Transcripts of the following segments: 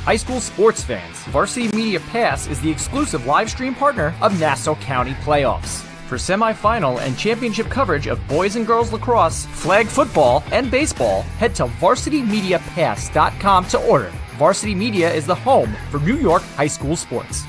High school sports fans, Varsity Media Pass is the exclusive live stream partner of Nassau County playoffs. For semifinal and championship coverage of boys and girls lacrosse, flag football, and baseball, head to VarsityMediaPass.com to order. Varsity Media is the home for New York high school sports.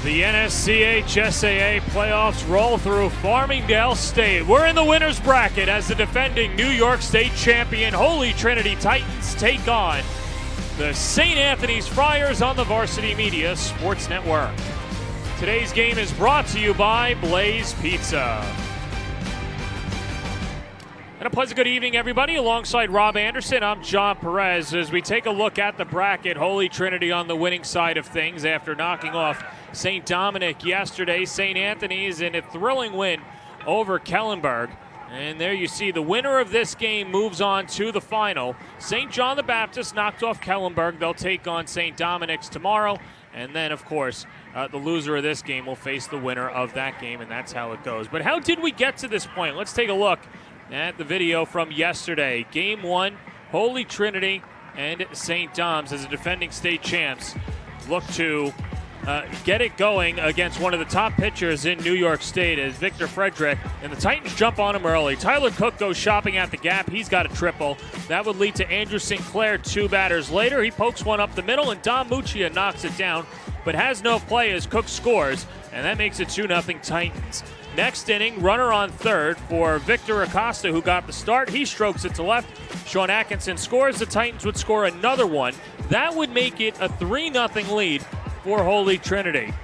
The NSCHSAA playoffs roll through Farmingdale State. We're in the winner's bracket as the defending New York State champion Holy Trinity Titans take on the St. Anthony's Friars on the Varsity Media Sports Network. Today's game is brought to you by Blaze Pizza. And a pleasant good evening, everybody. Alongside Rob Anderson, I'm John Perez. As we take a look at the bracket, Holy Trinity on the winning side of things after knocking off St. Dominic yesterday. St. Anthony's in a thrilling win over Kellenberg. And there you see the winner of this game moves on to the final. St. John the Baptist knocked off Kellenberg. They'll take on St. Dominic's tomorrow. And then, of course, the loser of this game will face the winner of that game, and that's how it goes. But how did we get to this point? Let's take a look at the video from yesterday. Game 1, Holy Trinity and St. Dom's as the defending state champs look to get it going against one of the top pitchers in New York State as Victor Frederick, and the Titans jump on him early. Tyler Cook goes shopping at the gap. He's got a triple. That would lead to Andrew Sinclair 2 batters later. He pokes one up the middle, and Don Muccia knocks it down, but has no play as Cook scores, and that makes it 2-0 Titans. Next inning, runner on third for Victor Acosta, who got the start. He strokes it to left. Sean Atkinson scores. The Titans would score another one. That would make it a 3-0 lead for Holy Trinity.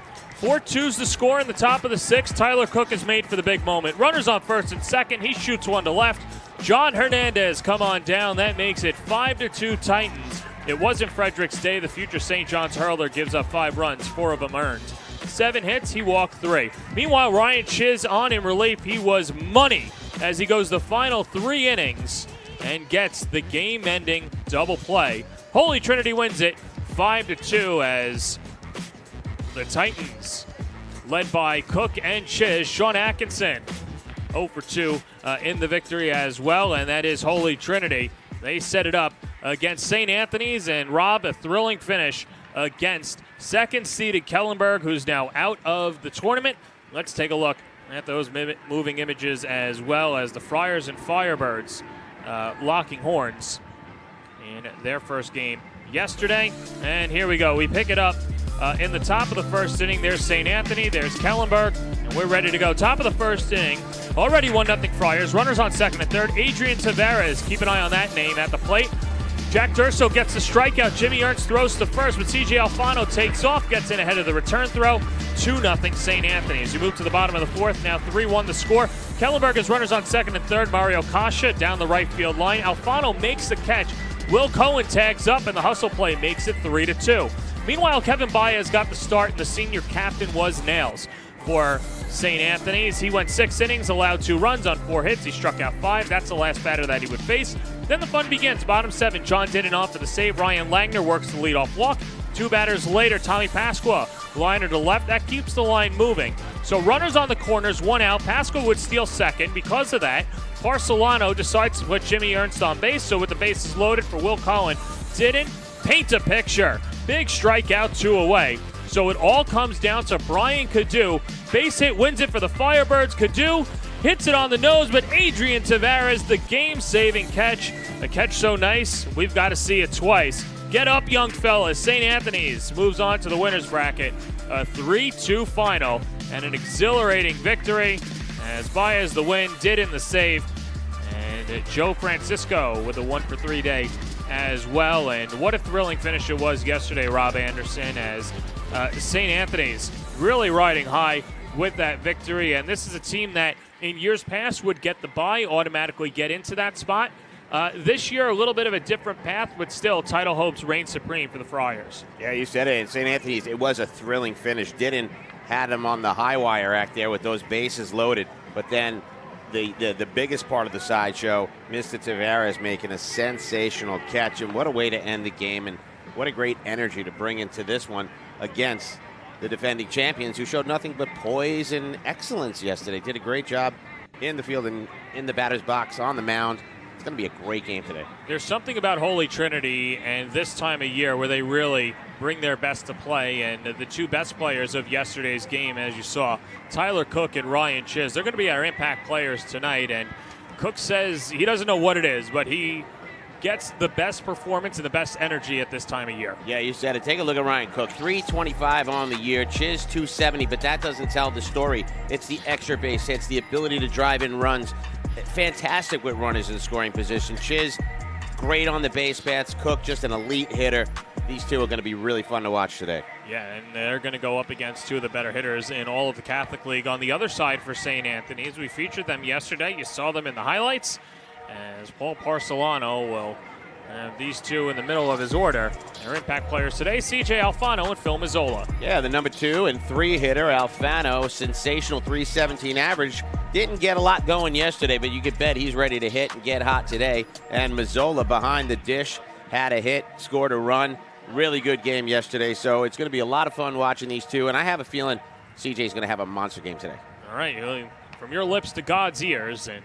4-2's the score in the top of the 6th. Tyler Cook is made for the big moment. Runners on first and second. He shoots one to left. John Hernandez come on down. That makes it 5-2 Titans. It wasn't Frederick's day. The future St. John's hurler gives up 5 runs, 4 of them earned. 7 hits, he walked 3. Meanwhile, Ryan Chiz on in relief. He was money as he goes the final 3 innings and gets the game-ending double play. Holy Trinity wins it 5-2 as the Titans, led by Cook and Chiz. Sean Atkinson 0 for 2 in the victory as well, and that is Holy Trinity. They set it up against St. Anthony's, and Rob, a thrilling finish against second-seeded Kellenberg, who's now out of the tournament. Let's take a look at those moving images as well as the Friars and Firebirds locking horns in their first game yesterday. And here we go. We pick it up in the top of the first inning. There's St. Anthony, there's Kellenberg, and we're ready to go. Top of the first inning, already 1-0 Friars. Runners on second and third. Adrian Tavares, keep an eye on that name at the plate. Jack Durso gets the strikeout. Jimmy Ernst throws to first, but CJ Alfano takes off, gets in ahead of the return throw. 2-0 St. Anthony. As you move to the bottom of the 4th, now 3-1 the score. Kellenberg has runners on second and third. Mario Kasha down the right field line. Alfano makes the catch. Will Cohen tags up, and the hustle play makes it 3-2. Meanwhile, Kevin Baez got the start, and the senior captain was nails for St. Anthony's. He went 6 innings, allowed 2 runs on 4 hits. He struck out 5. That's the last batter that he would face. Then the fun begins. Bottom 7, John Didenoff for the save. Ryan Langner works the leadoff walk. 2 batters later, Tommy Pasqua, liner to left. That keeps the line moving. So runners on the corners, 1 out. Pasqua would steal second. Because of that, Barcelano decides to put Jimmy Ernst on base. So with the bases loaded for Will Cohen, Didden paint a picture. Big strikeout, 2 away. So it all comes down to Brian Cadu. Base hit wins it for the Firebirds. Cadu hits it on the nose, but Adrian Tavares, the game-saving catch. A catch so nice, we've got to see it twice. Get up, young fellas. St. Anthony's moves on to the winner's bracket. A 3-2 final and an exhilarating victory as Baez the win, did in the save. And Joe Francisco with a 1-for-3 day as well. And what a thrilling finish it was yesterday, Rob Anderson, as St. Anthony's really riding high with that victory. And this is a team that in years past would get the bye, automatically get into that spot. This year, a little bit of a different path, but still, title hopes reign supreme for the Friars. Yeah, you said it. St. Anthony's, it was a thrilling finish. Didn't had them on the high wire act there with those bases loaded. But then the biggest part of the sideshow, Mr. Tavares making a sensational catch. And what a way to end the game. And what a great energy to bring into this one against the defending champions, who showed nothing but poise and excellence yesterday. Did a great job in the field and in the batter's box, on the mound. It's going to be a great game today. There's something about Holy Trinity and this time of year where they really bring their best to play. And the two best players of yesterday's game, as you saw, Tyler Cook and Ryan Chiz, they're going to be our impact players tonight. And Cook says he doesn't know what it is, but he gets the best performance and the best energy at this time of year. Yeah, you said it. Take a look at Ryan Cook. 325 on the year. Chiz 270, but that doesn't tell the story. It's the extra base hits, the ability to drive in runs. Fantastic with runners in scoring position. Chiz, great on the base paths. Cook, just an elite hitter. These two are going to be really fun to watch today. Yeah, and they're going to go up against two of the better hitters in all of the Catholic League. On the other side for St. Anthony's, we featured them yesterday. You saw them in the highlights, as Paul Parcelano will have these two in the middle of his order. Their impact players today, C.J. Alfano and Phil Mazzola. Yeah, the number 2 and 3 hitter, Alfano, sensational 317 average. Didn't get a lot going yesterday, but you could bet he's ready to hit and get hot today. And Mazzola behind the dish, had a hit, scored a run. Really good game yesterday, so it's going to be a lot of fun watching these two, and I have a feeling CJ's going to have a monster game today. All right, from your lips to God's ears, and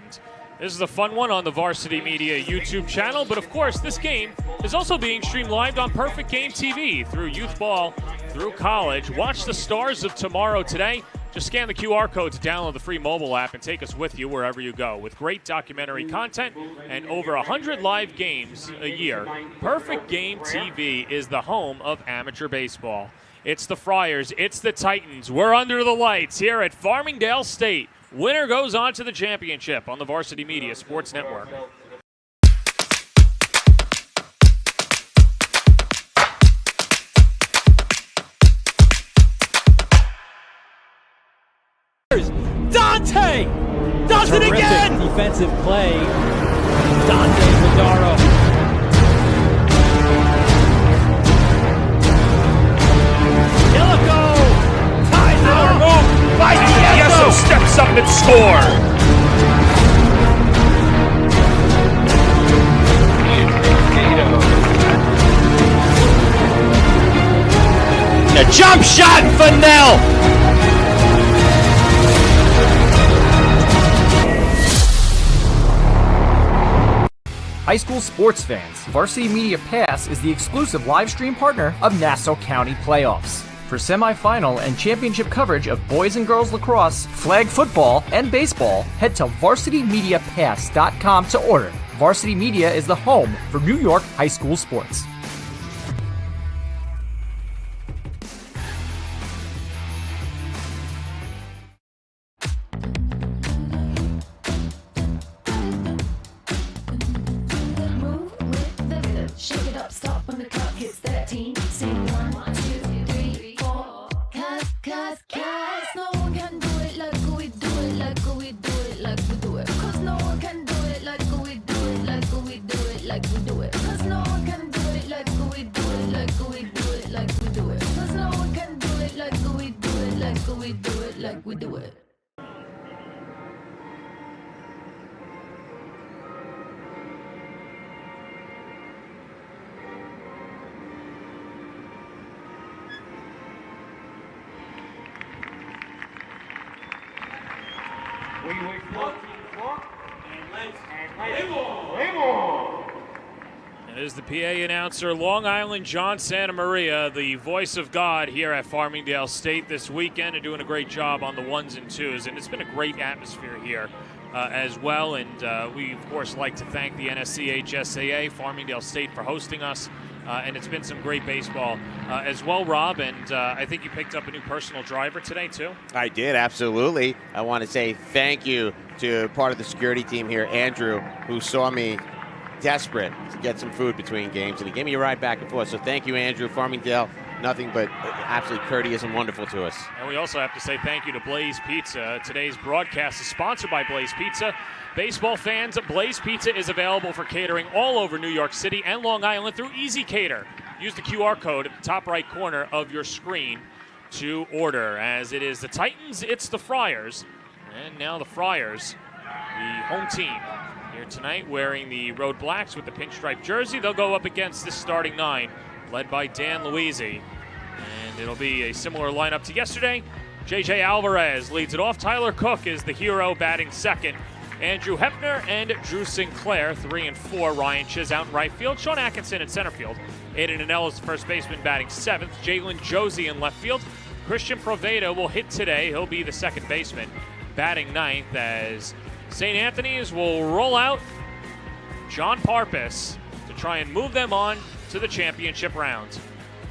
this is a fun one on the Varsity Media YouTube channel, but of course this game is also being streamed live on Perfect Game TV through youth ball, through college. Watch the stars of tomorrow today. Just scan the QR code to download the free mobile app and take us with you wherever you go. With great documentary content and over 100 live games a year, Perfect Game TV is the home of amateur baseball. It's the Friars, it's the Titans. We're under the lights here at Farmingdale State. Winner goes on to the championship on the Varsity Media Sports Network. Dante does it again! Defensive play. Dante Madaro. Yellow ties it up. By Yeso steps up and scores. A jump shot for Nell. High school sports fans, Varsity Media Pass is the exclusive live stream partner of Nassau County Playoffs. For semifinal and championship coverage of boys and girls lacrosse, flag football, and baseball, head to varsitymediapass.com to order. Varsity Media is the home for New York high school sports. Is the PA announcer, Long Island John Santa Maria, the voice of God here at Farmingdale State this weekend, and doing a great job on the 1s and 2s. And it's been a great atmosphere here as well. And we, of course, like to thank the NSCHSAA, Farmingdale State, for hosting us. And it's been some great baseball as well, Rob. And I think you picked up a new personal driver today, too. I did, absolutely. I want to say thank you to part of the security team here, Andrew, who saw me desperate to get some food between games, and he gave me a ride back and forth. So thank you, Andrew. Farmingdale, nothing but absolutely courteous and wonderful to us. And we also have to say thank you to Blaze Pizza. Today's broadcast is sponsored by Blaze Pizza. Baseball fans, Blaze Pizza is available for catering all over New York City and Long Island through Easy Cater. Use the QR code at the top right corner of your screen to order. As it is the Titans, it's the Friars. And now the Friars, the home team, here tonight wearing the road blacks with the pinstripe jersey. They'll go up against this starting 9, led by Dan Luisi. And it'll be a similar lineup to yesterday. J.J. Alvarez leads it off. Tyler Cook is the hero, batting second. Andrew Hepner and Drew Sinclair, 3 and 4. Ryan Chiz out in right field. Sean Atkinson in center field. Aiden Anel is the first baseman, batting 7th. Jalen Josie in left field. Christian Proveda will hit today. He'll be the second baseman, batting 9th, as St. Anthony's will roll out John Parpis to try and move them on to the championship round.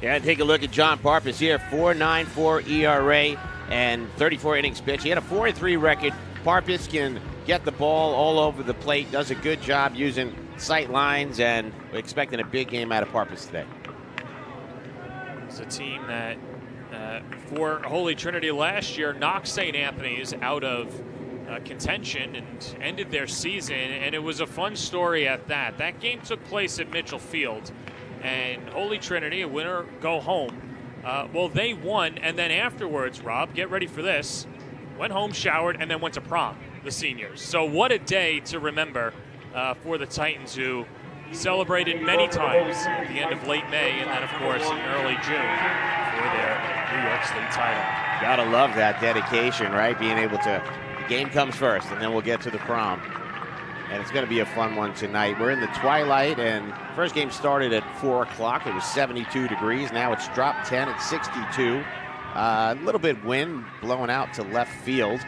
Yeah, take a look at John Parpis here, 4.94 ERA and 34 innings pitched. He had a 4-3 record. Parpis can get the ball all over the plate, does a good job using sight lines, and we're expecting a big game out of Parpis today. It's a team that, for Holy Trinity last year, knocked St. Anthony's out of contention and ended their season, and it was a fun story at that. That game took place at Mitchell Field, and Holy Trinity, a winner go home. Well, they won, and then afterwards, Rob, get ready for this, went home, showered, and then went to prom, the seniors. So what a day to remember for the Titans, who celebrated many times at the end of late May and then, of course, in early June for their New York State title. Gotta love that dedication, right? Being able to, the game comes first, and then we'll get to the prom. And it's going to be a fun one tonight. We're in the twilight, and first game started at 4 o'clock. It was 72 degrees. Now it's dropped 10 at 62. A little bit wind blowing out to left field,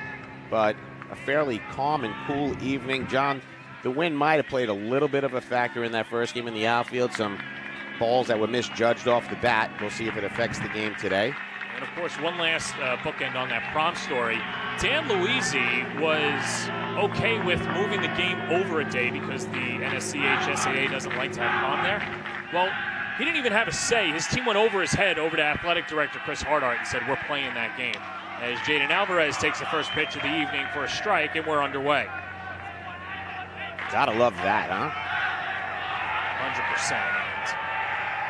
but a fairly calm and cool evening. John, the wind might have played a little bit of a factor in that first game in the outfield. Some balls that were misjudged off the bat. We'll see if it affects the game today. And, of course, one last bookend on that prom story. Dan Luisi was okay with moving the game over a day because the NSCHSAA doesn't like to have prom there. Well, he didn't even have a say. His team went over his head over to athletic director Chris Hardart and said, we're playing that game. As Jaden Alvarez takes the first pitch of the evening for a strike, and we're underway. Gotta love that, huh? 100%.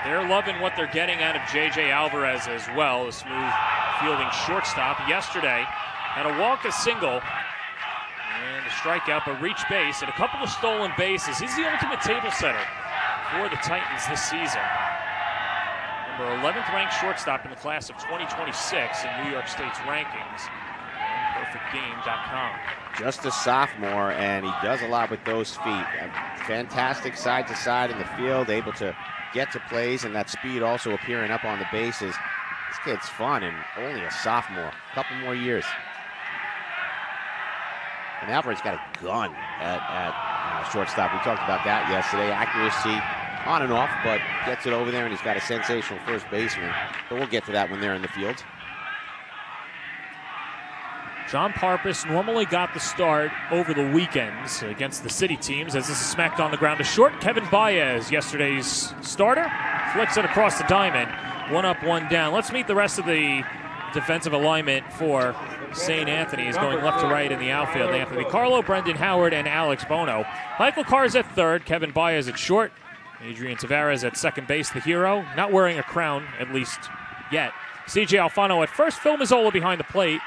They're loving what they're getting out of J.J. Alvarez as well, a smooth fielding shortstop. Yesterday, had a walk, a single, and a strikeout, but reached base, and a couple of stolen bases. He's the ultimate table setter for the Titans this season. Number 11th ranked shortstop in the class of 2026 in New York State's rankings. PerfectGame.com. Just a sophomore, and he does a lot with those feet. Fantastic side to side in the field, able to get to plays, and that speed also appearing up on the bases. This kid's fun, and only a sophomore. A couple more years. And Alvarez got a gun at shortstop. We talked about that yesterday. Accuracy on and off, but gets it over there, and he's got a sensational first baseman. But we'll get to that when they're in the field. John Parpis normally got the start over the weekends against the city teams, as this is smacked on the ground to short. Kevin Baez, yesterday's starter, flicks it across the diamond. 1 up, 1 down. Let's meet the rest of the defensive alignment for St. Anthony's, going left to right in the outfield. Anthony Carlo, Brendan Howard, and Alex Bono. Michael Carr's at third, Kevin Baez at short, Adrian Tavares at second base, the hero, not wearing a crown, at least yet. CJ Alfano at first, Phil Mazzola behind the plate,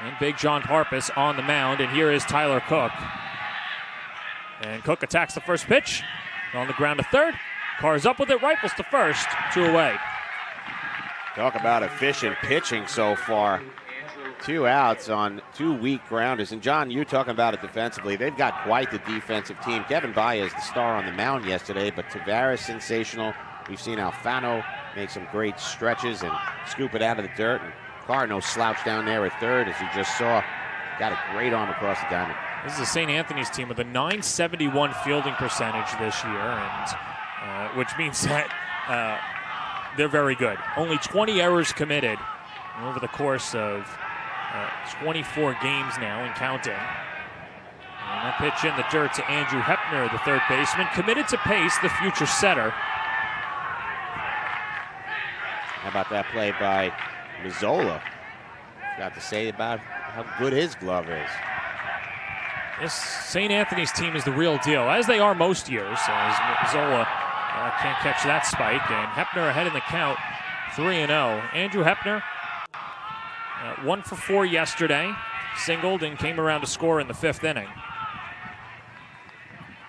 and Big John Parpis on the mound, and here is Tyler Cook. And Cook attacks the first pitch, on the ground to third. Carr's up with it, rifles to first, 2 away. Talk about efficient pitching so far. 2 outs on 2 weak grounders. And, John, you're talking about it defensively. They've got quite the defensive team. Kevin Baez, the star on the mound yesterday, but Tavares, sensational. We've seen Alfano make some great stretches and scoop it out of the dirt. And Cardinal slouched down there at third, as you just saw. Got a great arm across the diamond. This is the St. Anthony's team with a .971 fielding percentage this year, and which means that they're very good. Only 20 errors committed over the course of 24 games now and counting. And a pitch in the dirt to Andrew Hepner, the third baseman, committed to Pace, the future setter. How about that play by Mazzola? Got to say about how good his glove is. This St. Anthony's team is the real deal, as they are most years, as Mazzola can't catch that spike. And Hepner ahead in the count, 3-0. Andrew Hepner, 1 for 4 yesterday, singled and came around to score in the 5th inning.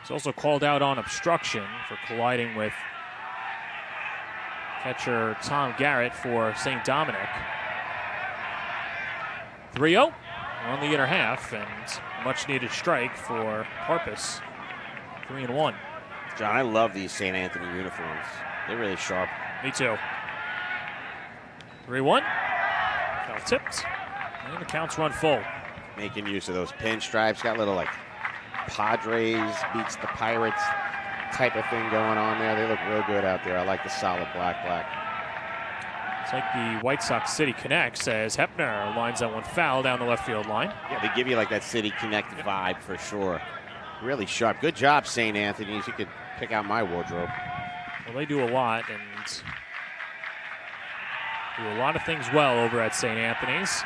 He's also called out on obstruction for colliding with catcher Tom Garrett for St. Dominic. 3-0 on the inner half, and much needed strike for Parpus. 3-1. John, I love these St. Anthony uniforms. They're really sharp. Me too. 3-1. Foul tipped. And the counts run full. Making use of those pinstripes. Got a little like Padres beats the Pirates type of thing going on there. They look real good out there. I like the solid black. It's like the White Sox City Connects as Hepner lines that one foul down the left field line. Yeah, they give you like that City Connect vibe for sure. Really sharp. Good job, St. Anthony's. You could pick out my wardrobe. Well, they do a lot and do a lot of things well over at St. Anthony's.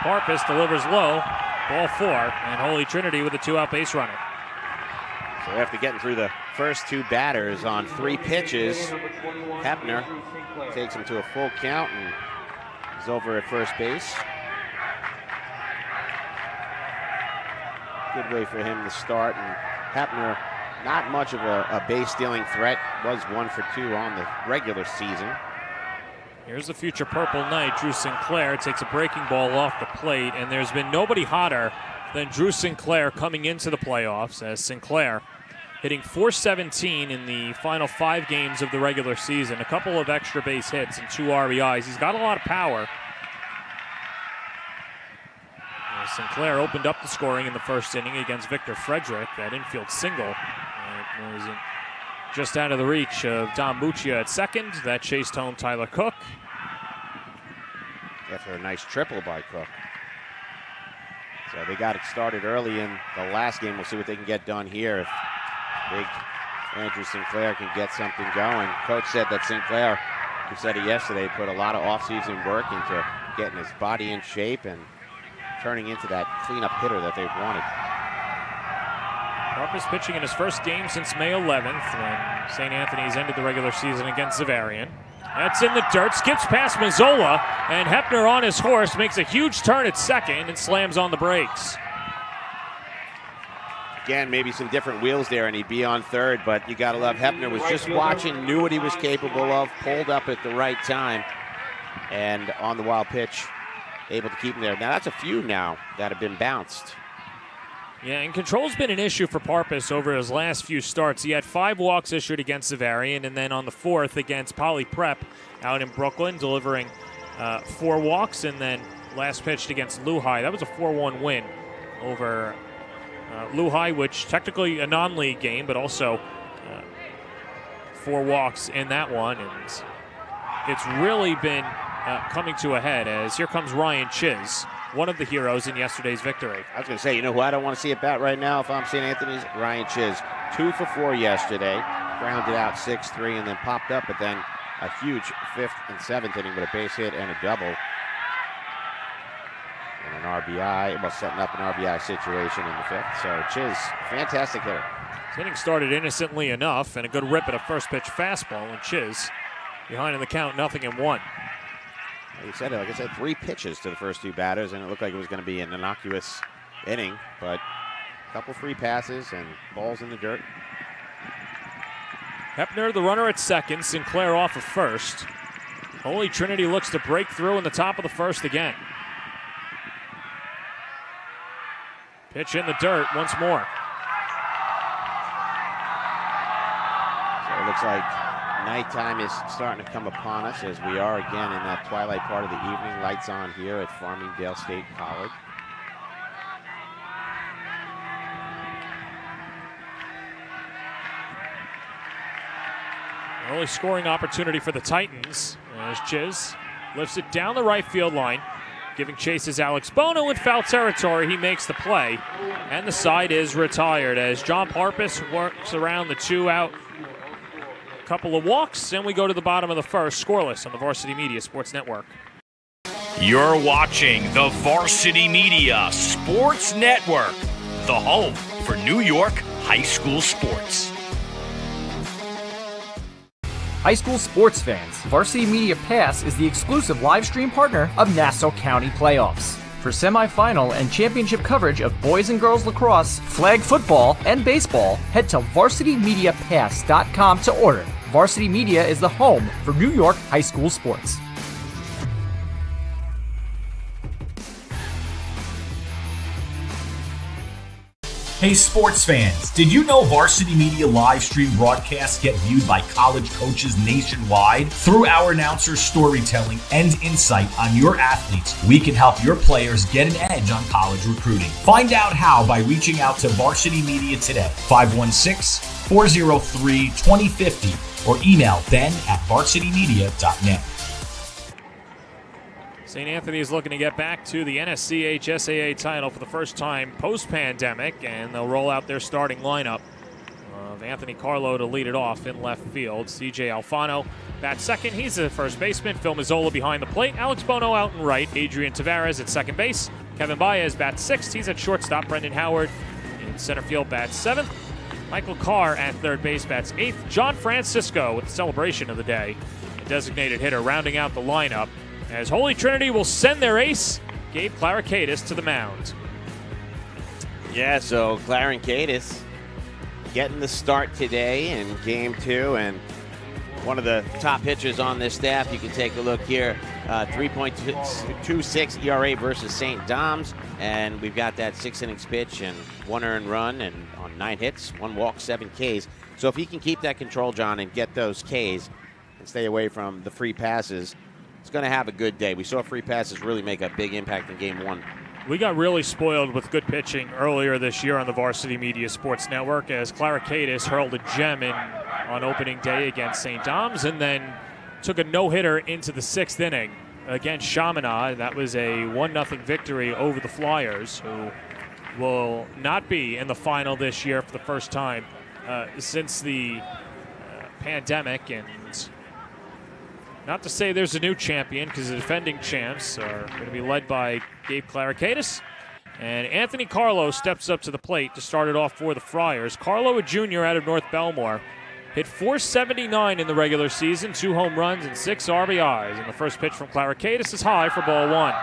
Parpus delivers low, ball 4, and Holy Trinity with a 2-out base runner. So after getting through the first 2 batters on 3 pitches, Hepner takes him to a full count and is over at first base. Good way for him to start. And Hepner, not much of a base stealing threat, was 1 for 2 on the regular season. Here's the future Purple Knight. Drew Sinclair takes a breaking ball off the plate, and there's been nobody hotter than Drew Sinclair coming into the playoffs, as Sinclair hitting .417 in the final 5 games of the regular season. A couple of extra base hits and 2 RBIs. He's got a lot of power. Sinclair opened up the scoring in the first inning against Victor Frederick. That infield single was just out of the reach of Dom Muccia at second. That chased home Tyler Cook. After a nice triple by Cook. So they got it started early in the last game. We'll see what they can get done here. If big Andrew Sinclair can get something going. Coach said that Sinclair, who said it yesterday, put a lot of offseason work into getting his body in shape and turning into that cleanup hitter that they've wanted. Parpus pitching in his first game since May 11th when St. Anthony's ended the regular season against Zavarian. That's in the dirt, skips past Mazzola, and Hepner on his horse makes a huge turn at second and slams on the brakes. Again, maybe some different wheels there, and he'd be on third, but you got to love Hepner. Was just watching, knew what he was capable of, pulled up at the right time, and on the wild pitch, able to keep him there. Now, that's a few now that have been bounced. Yeah, and control's been an issue for Parpus over his last few starts. He had 5 walks issued against Zavarian, and then on the 4th against Poly Prep out in Brooklyn, delivering 4 walks, and then last pitched against Lehigh. That was a 4-1 win over Lehigh, which technically a non-league game, but also 4 walks in that one. And it's really been coming to a head as here comes Ryan Chiz, one of the heroes in yesterday's victory. I was going to say, you know who I don't want to see at bat right now if I'm St. Anthony's? Ryan Chiz. 2 for 4 yesterday, grounded out 6-3, and then popped up, but then a huge 5th and 7th inning with a base hit and a double. And an RBI, well, setting up an RBI situation in the 5th. So Chiz, fantastic hitter. This inning started innocently enough, and a good rip at a first pitch fastball, and Chiz behind in the count, 0-1. You said it, like I said, 3 pitches to the first 2 batters, and it looked like it was going to be an innocuous inning, but a couple free passes and balls in the dirt. Hepner, the runner at second, Sinclair off of first. Holy Trinity looks to break through in the top of the first again. Pitch in the dirt once more. So it looks like nighttime is starting to come upon us as we are again in that twilight part of the evening. Lights on here at Farmingdale State College. Early scoring opportunity for the Titans as Chiz lifts it down the right field line. Giving chase is Alex Bono in foul territory. He makes the play, and the side is retired as John Parpis works around the 2 out. Couple of walks, and we go to the bottom of the first, scoreless on the Varsity Media Sports Network. You're watching the Varsity Media Sports Network, the home for New York high school sports. High school sports fans, Varsity Media Pass is the exclusive live stream partner of Nassau County Playoffs. For semifinal and championship coverage of boys and girls lacrosse, flag football, and baseball, head to varsitymediapass.com to order. Varsity Media is the home for New York high school sports. Hey sports fans, did you know Varsity Media live stream broadcasts get viewed by college coaches nationwide? Through our announcers' storytelling and insight on your athletes, we can help your players get an edge on college recruiting. Find out how by reaching out to Varsity Media today, 516-403-2050, or email ben@varsitymedia.net. St. Anthony is looking to get back to the NSCH SAA title for the first time post-pandemic, and they'll roll out their starting lineup of Anthony Carlo to lead it off in left field. CJ Alfano bats second. He's the first baseman. Phil Mazzola behind the plate. Alex Bono out in right. Adrian Tavares at second base. Kevin Baez bats sixth. He's at shortstop. Brendan Howard in center field bats seventh. Michael Carr at third base bats eighth. John Francisco with the celebration of the day, a designated hitter, rounding out the lineup, as Holy Trinity will send their ace, Gabe Clarikaitis, to the mound. Yeah, so Clarikaitis getting the start today in game 2, and one of the top pitchers on this staff. You can take a look here, 3.26 ERA versus St. Dom's, and we've got that 6 innings pitch and 1 earned run and on 9 hits, 1 walk, 7 Ks. So if he can keep that control, John, and get those Ks and stay away from the free passes, it's going to have a good day. We saw free passes really make a big impact in game 1. We got really spoiled with good pitching earlier this year on the Varsity Media Sports Network as Clarikaitis hurled a gem in on opening day against St. Dom's and then took a no-hitter into the 6th inning against Chaminade. That was a 1-0 victory over the Flyers, who will not be in the final this year for the first time since the pandemic. And not to say there's a new champion, because the defending champs are going to be led by Gabe Clarikaitis. And Anthony Carlo steps up to the plate to start it off for the Friars. Carlo, a junior out of North Belmore, hit .479 in the regular season, 2 home runs and 6 RBIs. And the first pitch from Clarikaitis is high for ball 1.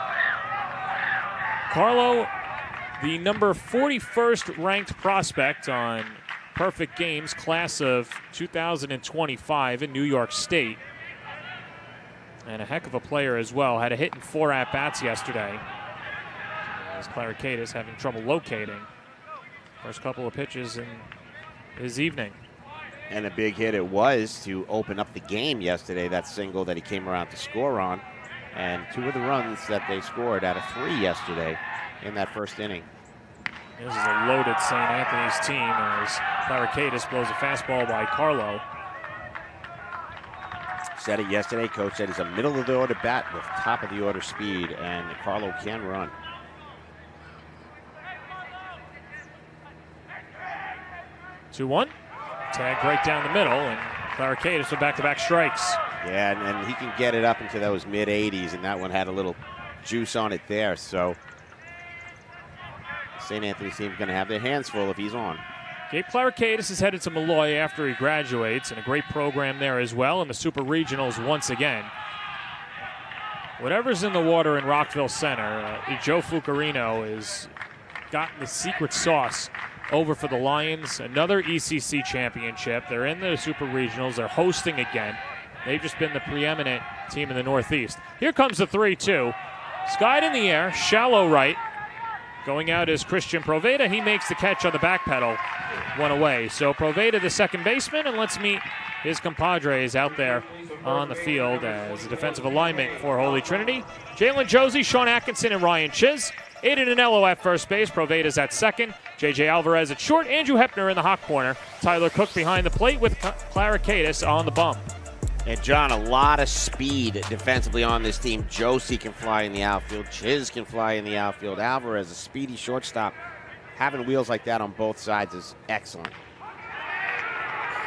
Carlo, the number 41st ranked prospect on Perfect Games class of 2025 in New York State. And a heck of a player as well. Had a hit in 4 at-bats yesterday, as Clarikaitis having trouble locating. First couple of pitches in his evening. And a big hit it was to open up the game yesterday, that single that he came around to score on. And 2 of the runs that they scored out of 3 yesterday in that first inning. This is a loaded St. Anthony's team as Clarikaitis blows a fastball by Carlo. Said it yesterday, coach said he's a middle of the order bat with top of the order speed, and Carlo can run. Two-one. Tag right down the middle, and Clarikaitis with back-to-back strikes. Yeah, and he can get it up into those mid-80s, and that one had a little juice on it there. So St. Anthony's team's going to have their hands full if he's on. Gabe Clarikaitis is headed to Malloy after he graduates, and a great program there as well in the Super Regionals once again. Whatever's in the water in Rockville Center, Joe Fucarino has gotten the secret sauce over for the Lions. Another ECC championship. They're in the Super Regionals. They're hosting again. They've just been the preeminent team in the Northeast. Here comes the 3-2. Skied in the air, shallow right. Going out is Christian Proveda. He makes the catch on the back pedal, one away. So Proveda, the second baseman, and let's meet his compadres out there on the field as a defensive alignment for Holy Trinity. Jalen Josie, Sean Atkinson, and Ryan Chiz. Aiden Anello at first base. Proveda's at second. J.J. Alvarez at short. Andrew Hepner in the hot corner. Tyler Cook behind the plate with Clara Cadis on the bump. And John, a lot of speed defensively on this team. Josie can fly in the outfield. Chiz can fly in the outfield. Alvarez, a speedy shortstop. Having wheels like that on both sides is excellent.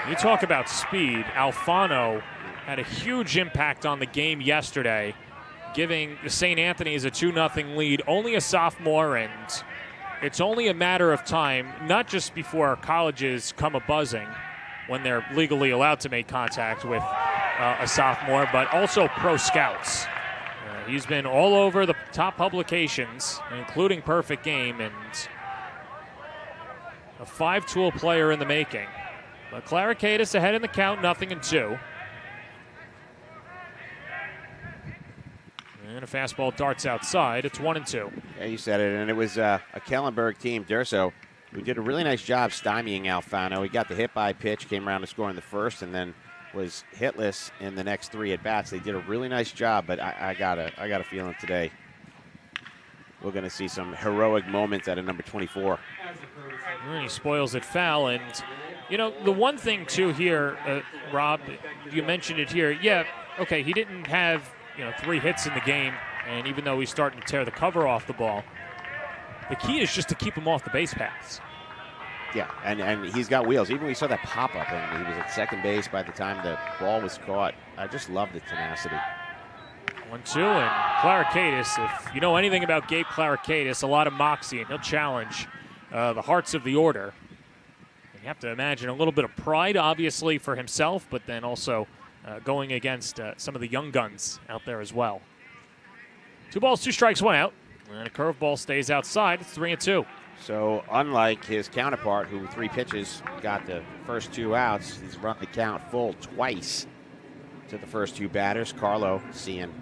You talk about speed. Alfano had a huge impact on the game yesterday, giving the St. Anthony's a 2-0 lead. Only a sophomore, and it's only a matter of time, not just before colleges come a-buzzing when they're legally allowed to make contact with a sophomore, but also pro scouts. He's been all over the top publications, including Perfect Game, and a 5-tool player in the making. But Clara Cadis ahead in the count, 0-2. And a fastball darts outside. It's 1-2. Yeah, you said it, and it was a Kellenberg team, Durso, who did a really nice job stymieing Alfano. He got the hit-by pitch, came around to score in the first, and then was hitless in the next 3 at-bats. They did a really nice job, but I got a feeling today we're going to see some heroic moments out of number 24. And he spoils it foul, and, you know, the one thing, too, here, Rob, you mentioned it here. Yeah, okay, he didn't have, 3 hits in the game, and even though he's starting to tear the cover off the ball, the key is just to keep him off the base paths. Yeah, and he's got wheels. Even when we saw that pop-up, and he was at second base by the time the ball was caught. I just love the tenacity. 1-2, and Clara Cadis, if you know anything about Gabe Clara Cadis, a lot of moxie, and he'll challenge the hearts of the order. And you have to imagine a little bit of pride, obviously, for himself, but then also going against some of the young guns out there as well. 2 balls, 2 strikes, 1 out. And a curveball stays outside. It's 3-2. So unlike his counterpart, who 3 pitches got the first 2 outs, he's run the count full twice to the first 2 batters. Carlo seeing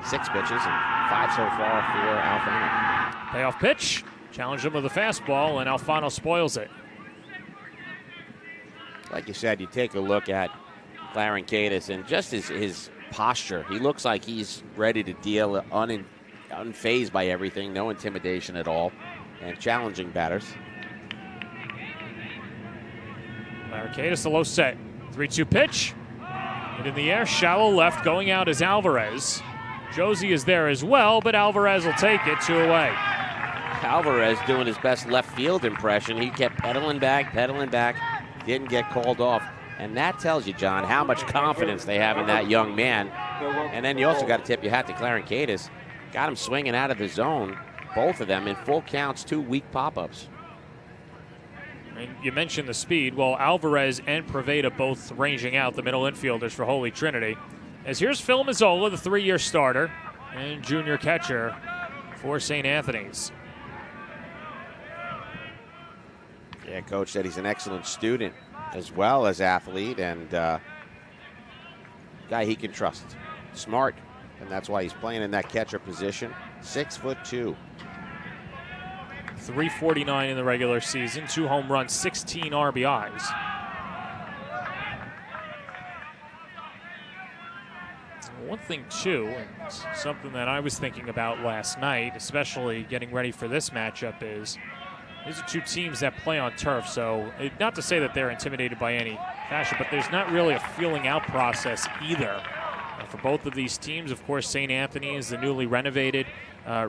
6 pitches and 5 so far for Alfano. Payoff pitch. Challenged him with a fastball, and Alfano spoils it. Like you said, you take a look at Clarence Cadis and just his posture. He looks like he's ready to deal, unfazed by everything, no intimidation at all, and challenging batters. Clarence Cadis, the low set. 3-2 pitch. And in the air, shallow left. Going out is Alvarez. Josie is there as well, but Alvarez will take it 2 away. Alvarez doing his best left field impression. He kept pedaling back, didn't get called off. And that tells you, John, how much confidence they have in that young man. And then you also got to tip your hat to Clarence Cadis. Got him swinging out of the zone, both of them in full counts, 2 weak pop-ups. And you mentioned the speed. Well, Alvarez and Proveda both ranging out, the middle infielders for Holy Trinity. As here's Phil Mazzola, the 3-year starter and junior catcher for St. Anthony's. Yeah, Coach said he's an excellent student as well as athlete, and guy he can trust. Smart, and that's why he's playing in that catcher position. 6'2". 349 in the regular season, 2 home runs, 16 RBIs. One thing, too, and something that I was thinking about last night, especially getting ready for this matchup, is these are 2 teams that play on turf, so not to say that they're intimidated by any fashion, but there's not really a feeling out process either. For both of these teams, of course, St. Anthony is the newly renovated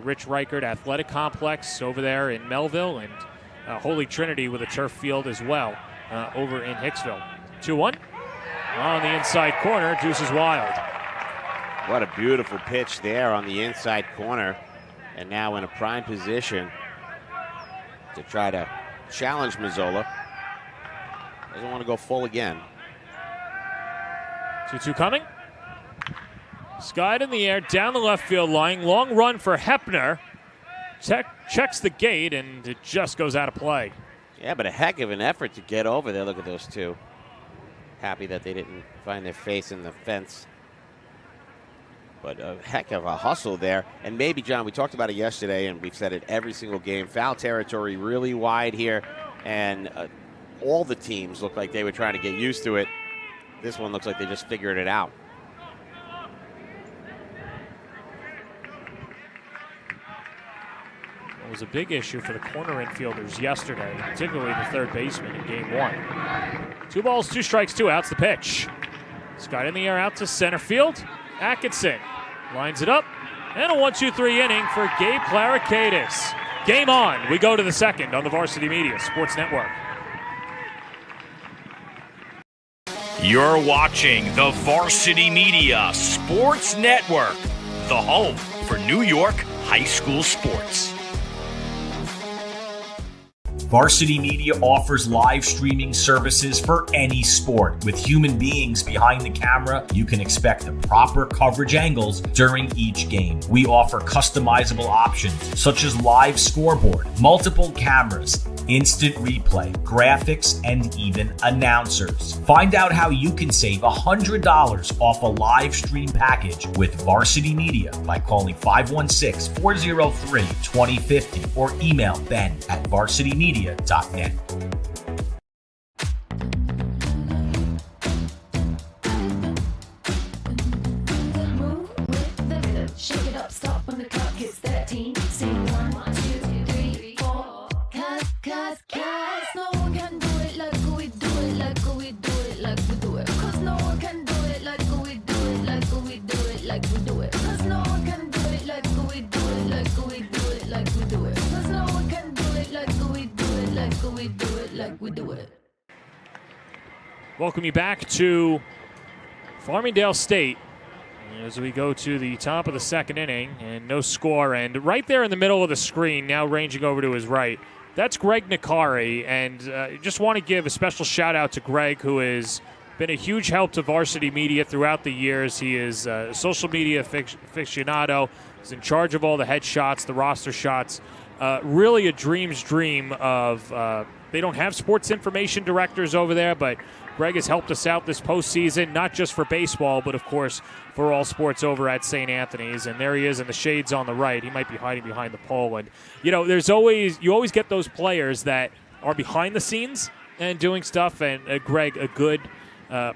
Rich Reichert Athletic Complex over there in Melville, and Holy Trinity with a turf field as well over in Hicksville. 2-1 on the inside corner, Deuce is wild. What a beautiful pitch there on the inside corner, and now in a prime position to try to challenge Mazzola. Doesn't want to go full again. 2-2 coming. Skied in the air, down the left field line. Long run for Hepner. Checks the gate, and it just goes out of play. Yeah, but a heck of an effort to get over there. Look at those 2. Happy that they didn't find their face in the fence. But a heck of a hustle there. And maybe, John, we talked about it yesterday, and we've said it every single game. Foul territory really wide here, and all the teams look like they were trying to get used to it. This one looks like they just figured it out. It was a big issue for the corner infielders yesterday, particularly the third baseman in game one. 2 balls, 2 strikes, 2 outs. The pitch. It's got in the air out to center field. Atkinson lines it up, and a 1-2-3 inning for Gabe Clarikakis. Game on. We go to the second on the Varsity Media Sports Network. You're watching the Varsity Media Sports Network, the home for New York high school sports. Varsity Media offers live streaming services for any sport. With human beings behind the camera, you can expect the proper coverage angles during each game. We offer customizable options such as live scoreboard, multiple cameras, instant replay, graphics, and even announcers. Find out how you can save $100 off a live stream package with Varsity Media by calling 516-403-2050 or email ben@varsitymedia.net. Move with the rhythm. Shake it up, stop when the clock hits 13. Sing 1, 2, 3, 4. Cause no one can do it like we do it, like we do it, like we do it. Cause no one can do it like we do it, like we do it, like we do it. Cause no one can do it like we do it, like we do it, like we do it. Cause no one can do it like we do it, like we do it, like we do it. Welcome you back to Farmingdale State as we go to the top of the second inning, and no score. And right there in the middle of the screen, now ranging over to his right, that's Greg Nikari. And just want to give a special shout out to Greg, who has been a huge help to Varsity Media throughout the years. He is a social media aficionado. He's in charge of all the headshots, the roster shots. Really a dream's dream of they don't have sports information directors over there, but Greg has helped us out this postseason, not just for baseball, but of course for all sports over at St. Anthony's. And there he is in the shades on the right. He might be hiding behind the pole. And, you know, you always get those players that are behind the scenes and doing stuff. And Greg, a good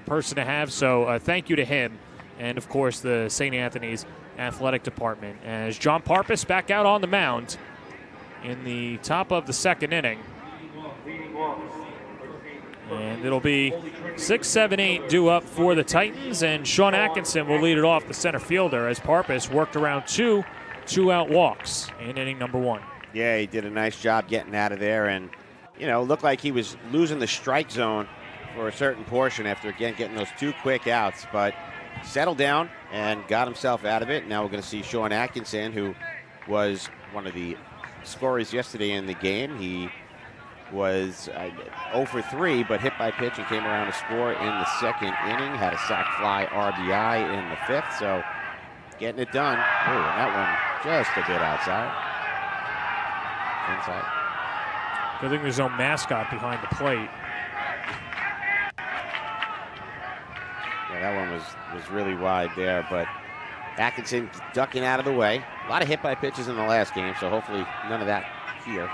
person to have. So thank you to him. And, of course, the St. Anthony's athletic department. As John Parpis back out on the mound in the top of the second inning. And it'll be 6, 7, 8 due up for the Titans, and Sean Atkinson will lead it off, the center fielder, as Parpis worked around 2 2-out walks in inning number 1. Yeah, he did a nice job getting out of there, and, you know, looked like he was losing the strike zone for a certain portion after, again, getting those 2 quick outs, but settled down and got himself out of it. Now we're going to see Sean Atkinson, who was one of the scorers yesterday in the game. He was 0 for 3, but hit by pitch and came around to score in the second inning. Had a sac fly RBI in the 5th, so getting it done. Oh, and that one just a bit outside. Inside. Good thing there's no mascot behind the plate. Yeah, that one was really wide there, but Atkinson ducking out of the way. A lot of hit by pitches in the last game, so hopefully none of that here.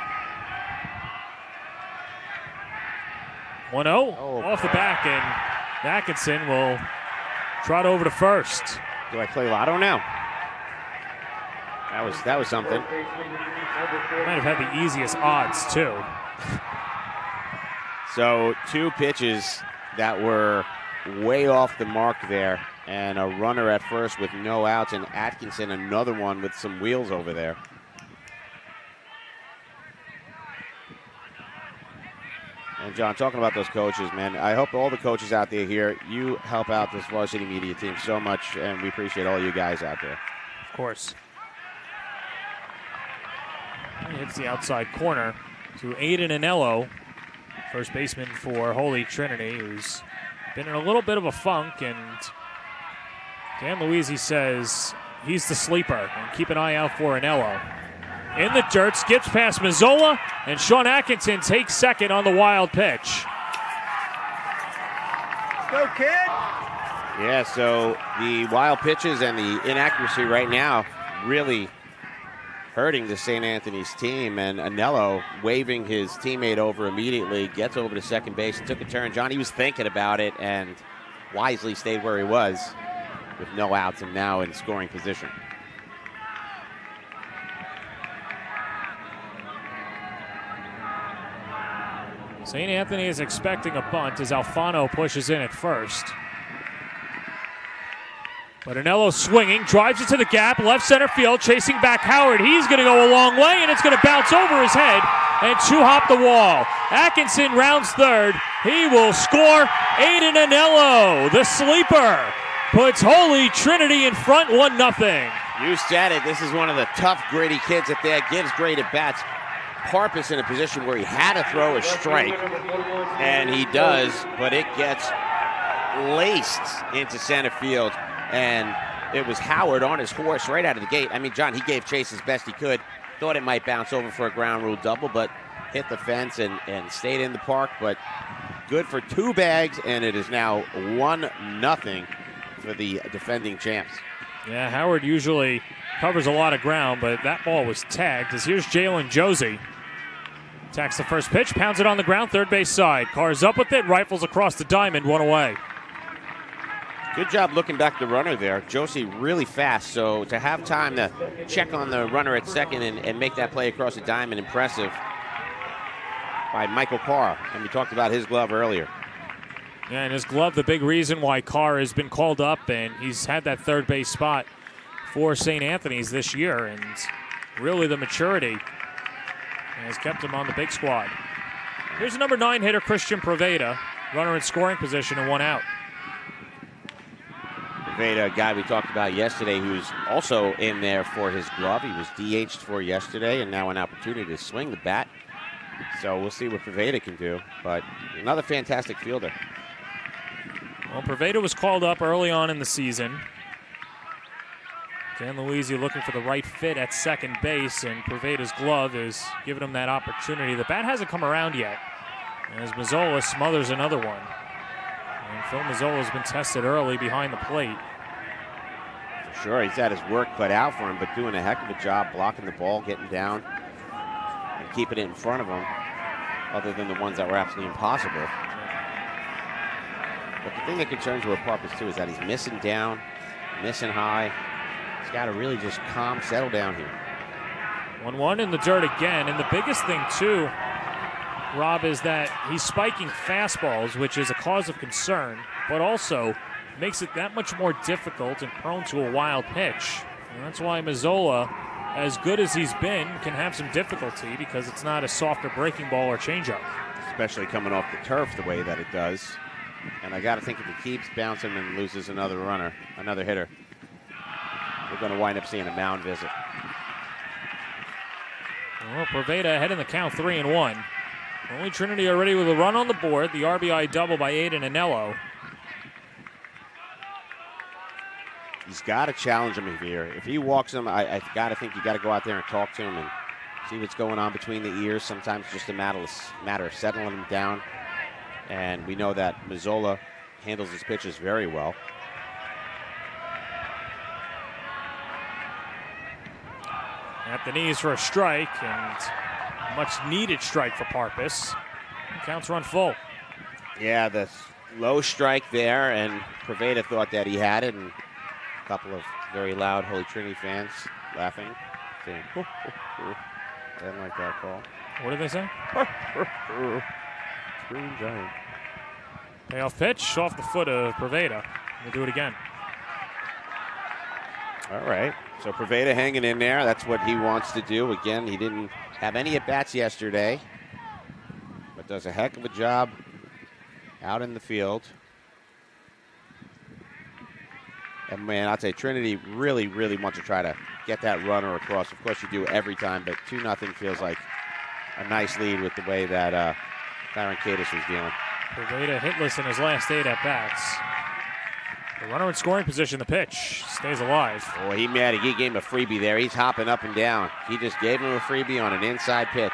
1-0 off the back, and Atkinson will trot over to first. Do I play lotto now? That was something. Might have had the easiest odds, too. So 2 pitches that were way off the mark there, and a runner at first with no outs, and Atkinson another one with some wheels over there. And John, talking about those coaches, man, I hope all the coaches out there here, you help out this Varsity Media team so much, and we appreciate all you guys out there. Of course. He hits the outside corner to Aiden Anello, first baseman for Holy Trinity, who's been in a little bit of a funk, and Dan Luisi says he's the sleeper, and keep an eye out for Anello. In the dirt, skips past Mazzola, and Sean Atkinson takes second on the wild pitch. Go, kid! Yeah, so the wild pitches and the inaccuracy right now really hurting the St. Anthony's team, and Anello waving his teammate over immediately, gets over to second base and took a turn. John, he was thinking about it and wisely stayed where he was with no outs and now in scoring position. St. Anthony is expecting a bunt as Alfano pushes in at first. But Anello swinging, drives it to the gap, left center field, chasing back Howard. He's going to go a long way, and it's going to bounce over his head and two-hop the wall. Atkinson rounds third. He will score. Aiden Anello, the sleeper, puts Holy Trinity in front 1-0. You said it. This is one of the tough, gritty kids that there gives great at-bats. Parpus in a position where he had to throw a strike, and he does, but it gets laced into center field, and it was Howard on his horse right out of the gate. I mean, John, he gave chase as best he could. Thought it might bounce over for a ground rule double, but hit the fence and stayed in the park, but good for 2 bags, and it is now 1-0 for the defending champs. Yeah, Howard usually covers a lot of ground, but that ball was tagged. As here's Jalen Josie. Attacks the first pitch, pounds it on the ground, third base side. Carr's up with it, rifles across the diamond, 1 away. Good job looking back the runner there. Josie really fast, so to have time to check on the runner at second and make that play across the diamond, impressive by Michael Carr. And we talked about his glove earlier. Yeah, and his glove, the big reason why Carr has been called up, and he's had that third base spot for St. Anthony's this year, and really the maturity has kept him on the big squad. Here's the number 9 hitter, Christian Preveda, runner in scoring position and 1 out. Preveda, a guy we talked about yesterday who's also in there for his glove. He was DH'd for yesterday and now an opportunity to swing the bat. So we'll see what Preveda can do, but another fantastic fielder. Well, Preveda was called up early on in the season. Dan Luizzi looking for the right fit at second base, and Preveda's glove is giving him that opportunity. The bat hasn't come around yet, as Mazzola smothers another one. And Phil Mazzola's been tested early behind the plate. For sure, he's had his work cut out for him, but doing a heck of a job blocking the ball, getting down, and keeping it in front of him, other than the ones that were absolutely impossible. But the thing that concerns me with Parpus, too, is that he's missing down, missing high. He's got to really just calm, settle down here. 1-1 in the dirt again, and the biggest thing, too, Rob, is that he's spiking fastballs, which is a cause of concern, but also makes it that much more difficult and prone to a wild pitch. And that's why Mazzola, as good as he's been, can have some difficulty because it's not a softer breaking ball or changeup. Especially coming off the turf the way that it does. And I got to think if he keeps bouncing and loses another runner, another hitter, we're going to wind up seeing a mound visit. Well, Preveda ahead in the count, 3-1. Only Trinity already with a run on the board. The RBI double by Aiden Anello. He's got to challenge him here. If he walks him, I got to think you got to go out there and talk to him and see what's going on between the ears. Sometimes just a matter of settling him down. And we know that Mazzola handles his pitches very well. At the knees for a strike, and much needed strike for Parpus. Counts run full. Yeah, the low strike there, and Preveda thought that he had it, and a couple of very loud Holy Trinity fans laughing, saying, "Hoo, hoo, hoo." I didn't like that call. What did they say? Green Giant. Payoff pitch off the foot of Preveda. We'll do it again. All right. So Preveda hanging in there. That's what he wants to do. Again, he didn't have any at-bats yesterday, but does a heck of a job out in the field. And, man, I'll say Trinity really, really wants to try to get that runner across. Of course, you do every time, but 2-0 feels like a nice lead with the way that Clarence Cadis was dealing. Preveda hitless in his last 8 at-bats. The runner in scoring position, the pitch, stays alive. Boy, he mad. He gave him a freebie there. He's hopping up and down. He just gave him a freebie on an inside pitch.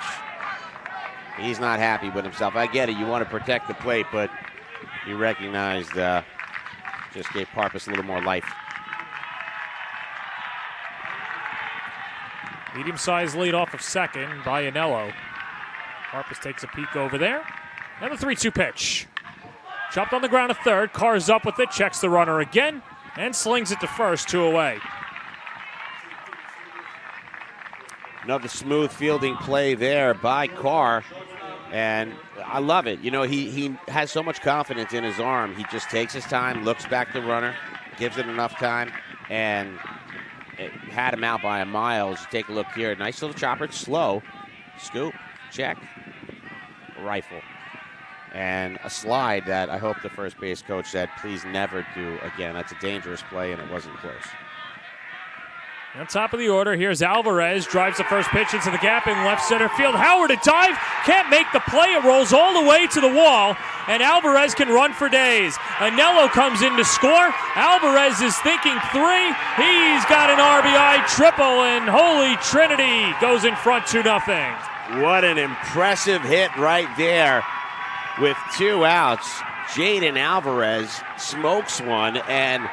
He's not happy with himself. I get it. You want to protect the plate, but he recognized just gave Parpus a little more life. Medium-sized lead off of second by Anello. Parpus takes a peek over there. And the 3-2 pitch. Chopped on the ground at third. Carr's up with it, checks the runner again, and slings it to first, 2 away. Another smooth fielding play there by Carr, and I love it. You know, he has so much confidence in his arm. He just takes his time, looks back the runner, gives it enough time, and it had him out by a mile. As you take a look here, nice little chopper. It's slow. Scoop, check, rifle. And a slide that I hope the first base coach said, please never do again. That's a dangerous play, and it wasn't close. On top of the order, here's Alvarez. Drives the first pitch into the gap in left center field. Howard a dive. Can't make the play. It rolls all the way to the wall, and Alvarez can run for days. Anello comes in to score. Alvarez is thinking 3. He's got an RBI triple, and Holy Trinity goes in front 2-0. What an impressive hit right there. With 2 outs, Jaden Alvarez smokes one, and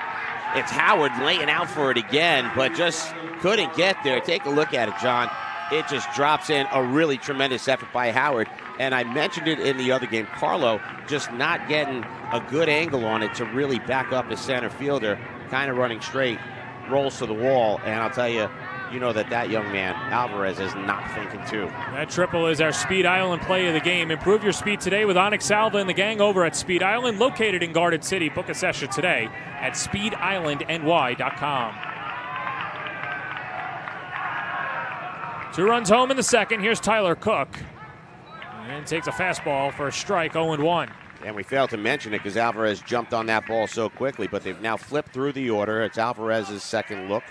it's Howard laying out for it again, but just couldn't get there. Take a look at it, John. It just drops in. A really tremendous effort by Howard. And I mentioned it in the other game. Carlo just not getting a good angle on it to really back up his center fielder, kind of running straight, rolls to the wall, and I'll tell you, you know that young man, Alvarez, is not thinking too. That triple is our Speed Island play of the game. Improve your speed today with Onyx Salva and the gang over at Speed Island, located in Garden City. Book a session today at speedislandny.com. 2 runs home in the second. Here's Tyler Cook. And takes a fastball for a strike, 0-1. And we failed to mention it because Alvarez jumped on that ball so quickly, but they've now flipped through the order. It's Alvarez's second look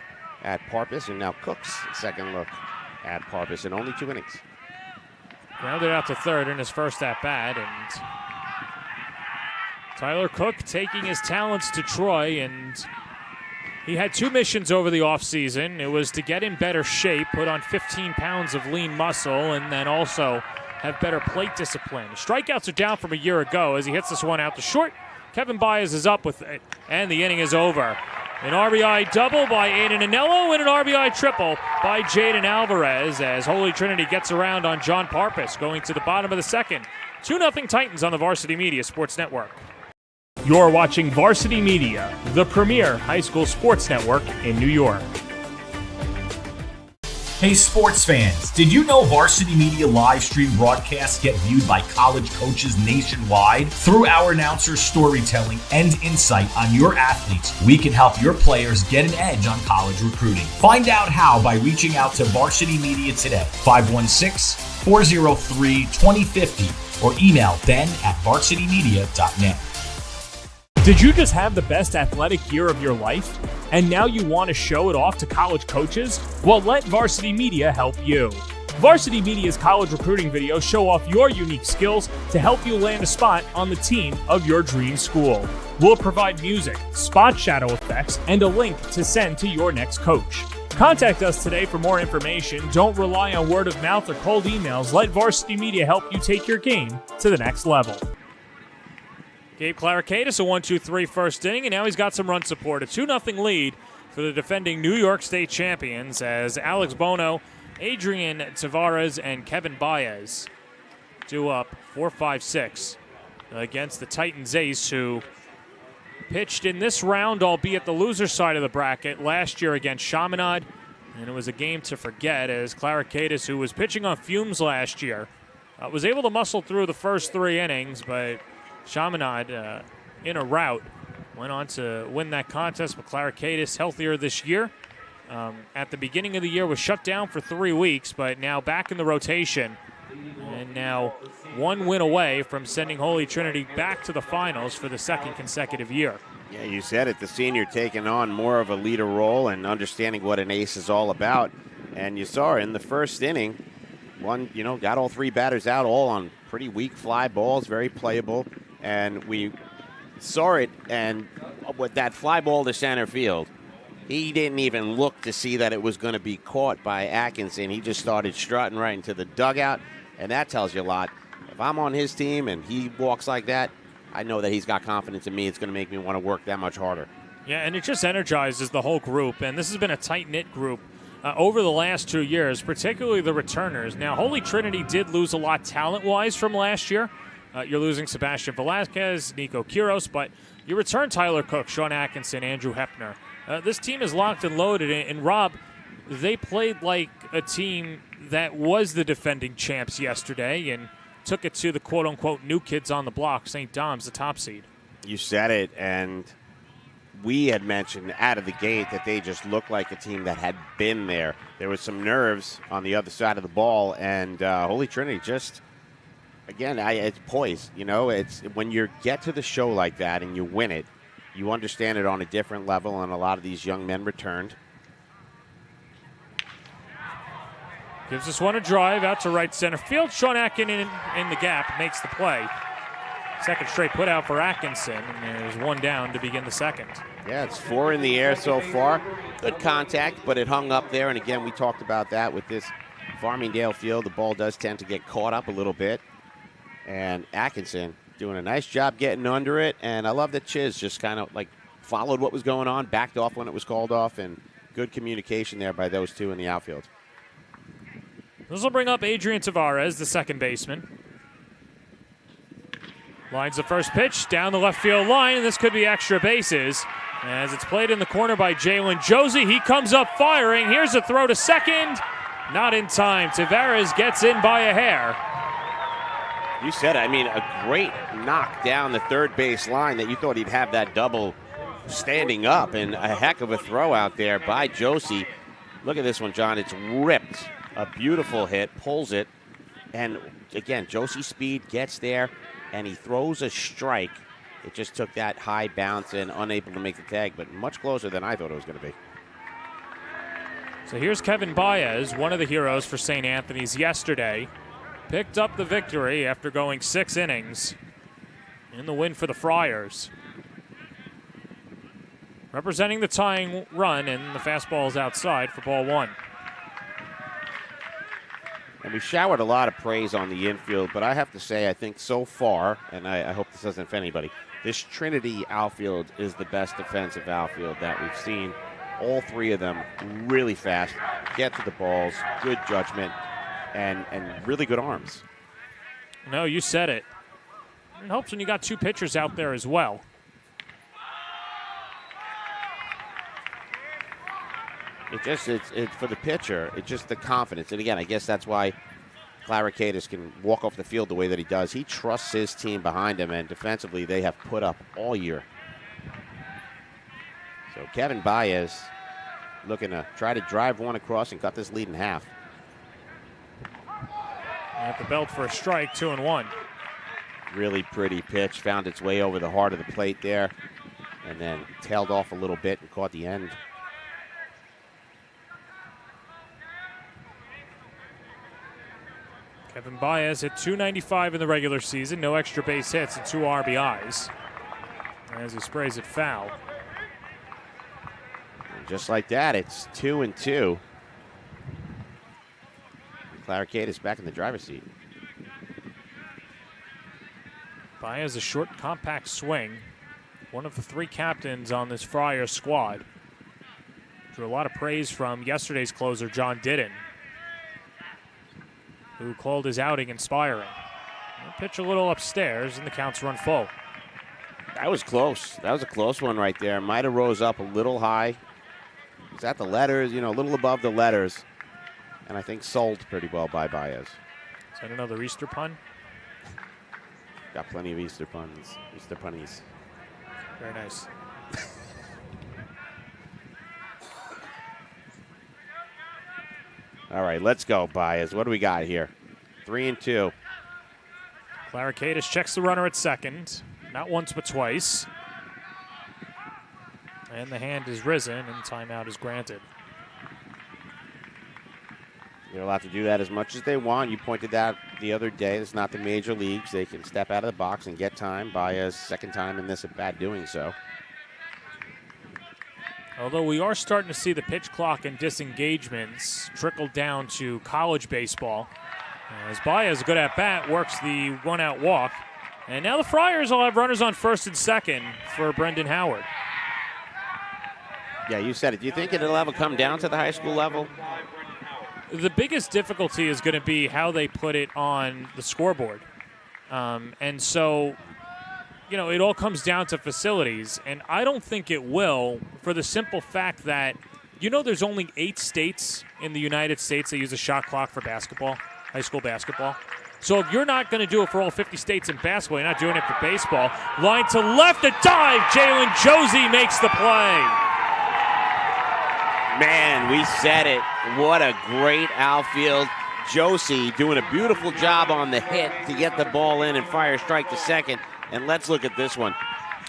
at Parpus, and now Cook's second look at Parpus in only 2 innings. Grounded out to third in his first at-bat, and Tyler Cook taking his talents to Troy, and he had 2 missions over the offseason. It was to get in better shape, put on 15 pounds of lean muscle, and then also have better plate discipline. Strikeouts are down from a year ago as he hits this one out to short. Kevin Baez is up with it, and the inning is over. An RBI double by Aiden Anello and an RBI triple by Jaden Alvarez as Holy Trinity gets around on John Parpus going to the bottom of the second. 2-0 Titans on the Varsity Media Sports Network. You're watching Varsity Media, the premier high school sports network in New York. Hey sports fans, did you know Varsity Media live stream broadcasts get viewed by college coaches nationwide? Through our announcers' storytelling and insight on your athletes, we can help your players get an edge on college recruiting. Find out how by reaching out to Varsity Media today, 516-403-2050, or email ben@varsitymedia.net. Did you just have the best athletic year of your life, and now you want to show it off to college coaches? Well, let Varsity Media help you. Varsity Media's college recruiting videos show off your unique skills to help you land a spot on the team of your dream school. We'll provide music, spot shadow effects, and a link to send to your next coach. Contact us today for more information. Don't rely on word of mouth or cold emails. Let Varsity Media help you take your game to the next level. Gabe Claricadis, a 1-2-3 first inning, and now he's got some run support. A 2-0 lead for the defending New York State champions as Alex Bono, Adrian Tavares, and Kevin Baez do up 4-5-6 against the Titans ace, who pitched in this round, albeit the loser side of the bracket, last year against Chaminade, and it was a game to forget as Claricadis, who was pitching on fumes last year, was able to muscle through the first 3 innings, but Chaminade, in a rout, went on to win that contest. But Claricadis, healthier this year. At the beginning of the year was shut down for 3 weeks, but now back in the rotation. And now 1 win away from sending Holy Trinity back to the finals for the 2nd consecutive year. Yeah, you said it. The senior taking on more of a leader role and understanding what an ace is all about. And you saw in the first inning, got all 3 batters out, all on pretty weak fly balls, very playable. And we saw it, and with that fly ball to center field, he didn't even look to see that it was going to be caught by Atkinson. He just started strutting right into the dugout, and that tells you a lot. If I'm on his team and he walks like that, I know that he's got confidence in me. It's going to make me want to work that much harder. Yeah, and it just energizes the whole group, and this has been a tight-knit group over the last 2 years, particularly the returners. Now, Holy Trinity did lose a lot talent-wise from last year. You're losing Sebastian Velasquez, Nico Quiros, but you return Tyler Cook, Sean Atkinson, Andrew Hepner. This team is locked and loaded, and Rob, they played like a team that was the defending champs yesterday and took it to the quote-unquote new kids on the block, St. Dom's, the top seed. You said it, and we had mentioned out of the gate that they just looked like a team that had been there. There was some nerves on the other side of the ball, and Holy Trinity just, again, it's poise. You know, it's when you get to the show like that and you win it, you understand it on a different level, and a lot of these young men returned. Gives this one a drive out to right center field. Sean Atkinson in the gap makes the play. Second straight put out for Atkinson, and there's one down to begin the second. Yeah, it's 4 in the air so far. Good contact, but it hung up there. And again, we talked about that with this Farmingdale field. The ball does tend to get caught up a little bit. And Atkinson doing a nice job getting under it. And I love that Chiz just kind of like followed what was going on, backed off when it was called off, and good communication there by those two in the outfield. This will bring up Adrian Tavares, the second baseman. Lines the first pitch down the left field line, and this could be extra bases. As it's played in the corner by Jalen Josie, he comes up firing. Here's a throw to second. Not in time. Tavares gets in by a hair. You said it. I mean, a great knock down the third base line that you thought he'd have that double standing up, and a heck of a throw out there by Josie. Look at this one, John. It's ripped. A beautiful hit, pulls it, and again, Josie's speed gets there, and he throws a strike. It just took that high bounce and unable to make the tag, but much closer than I thought it was going to be. So here's Kevin Baez, one of the heroes for St. Anthony's yesterday. Picked up the victory after going 6 innings in the win for the Friars. Representing the tying run, and the fastball is outside for ball 1. And we showered a lot of praise on the infield, but I have to say, I think so far, and I hope this doesn't offend anybody, this Trinity outfield is the best defensive outfield that we've seen. All 3 of them really fast, get to the balls, good judgment, and really good arms. No, you said it. It helps when you got 2 pitchers out there as well. It's for the pitcher, it's just the confidence. And again, I guess that's why Claricaitis can walk off the field the way that he does. He trusts his team behind him, and defensively they have put up all year. So Kevin Baez looking to try to drive one across and cut this lead in half. At the belt for a strike, 2-1. Really pretty pitch, found its way over the heart of the plate there, and then tailed off a little bit and caught the end. Kevin Baez hit .295 in the regular season, no extra base hits and 2 RBIs. As he sprays it foul. And just like that, it's 2-2. Claricaitis back in the driver's seat. Baez a short, compact swing. One of the 3 captains on this Friars squad. Drew a lot of praise from yesterday's closer, John Didden, who called his outing inspiring. He'll pitch a little upstairs, and the count's run full. That was close. That was a close one right there. Might have rose up a little high. It's at the letters, a little above the letters. And I think sold pretty well by Baez. Is that another Easter pun? Got plenty of Easter puns, Easter punnies. Very nice. All right, let's go, Baez. What do we got here? 3-2. Claricaitis checks the runner at second. Not once, but twice. And the hand is risen, and timeout is granted. They're allowed to do that as much as they want. You pointed out the other day, it's not the major leagues. They can step out of the box and get time. Baez, second time in this at bat doing so. Although we are starting to see the pitch clock and disengagements trickle down to college baseball. As Baez, good at bat, works the 1-out walk. And now the Friars will have runners on first and second for Brendan Howard. Yeah, you said it. Do you think it'll ever come down to the high school level? The biggest difficulty is going to be how they put it on the scoreboard. And so, you know, it all comes down to facilities. And I don't think it will, for the simple fact that, you know, there's only 8 states in the United States that use a shot clock for basketball, high school basketball. So if you're not going to do it for all 50 states in basketball, you're not doing it for baseball. Line to left, a dive. Jalen Josie makes the play. Man, we said it. What a great outfield. Josie doing a beautiful job on the hit to get the ball in and fire strike to second. And let's look at this one.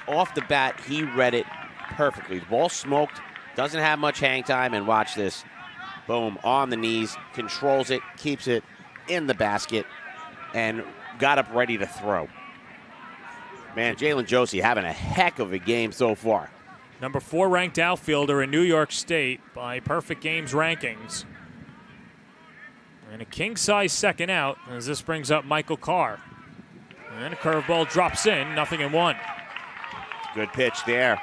Off the bat, he read it perfectly. The ball smoked, doesn't have much hang time, and watch this. Boom, on the knees, controls it, keeps it in the basket, and got up ready to throw. Man, Jalen Josie having a heck of a game so far. Number 4 ranked outfielder in New York State by Perfect Games rankings. And a king-size second out as this brings up Michael Carr. And a curveball drops in, 0-1. Good pitch there.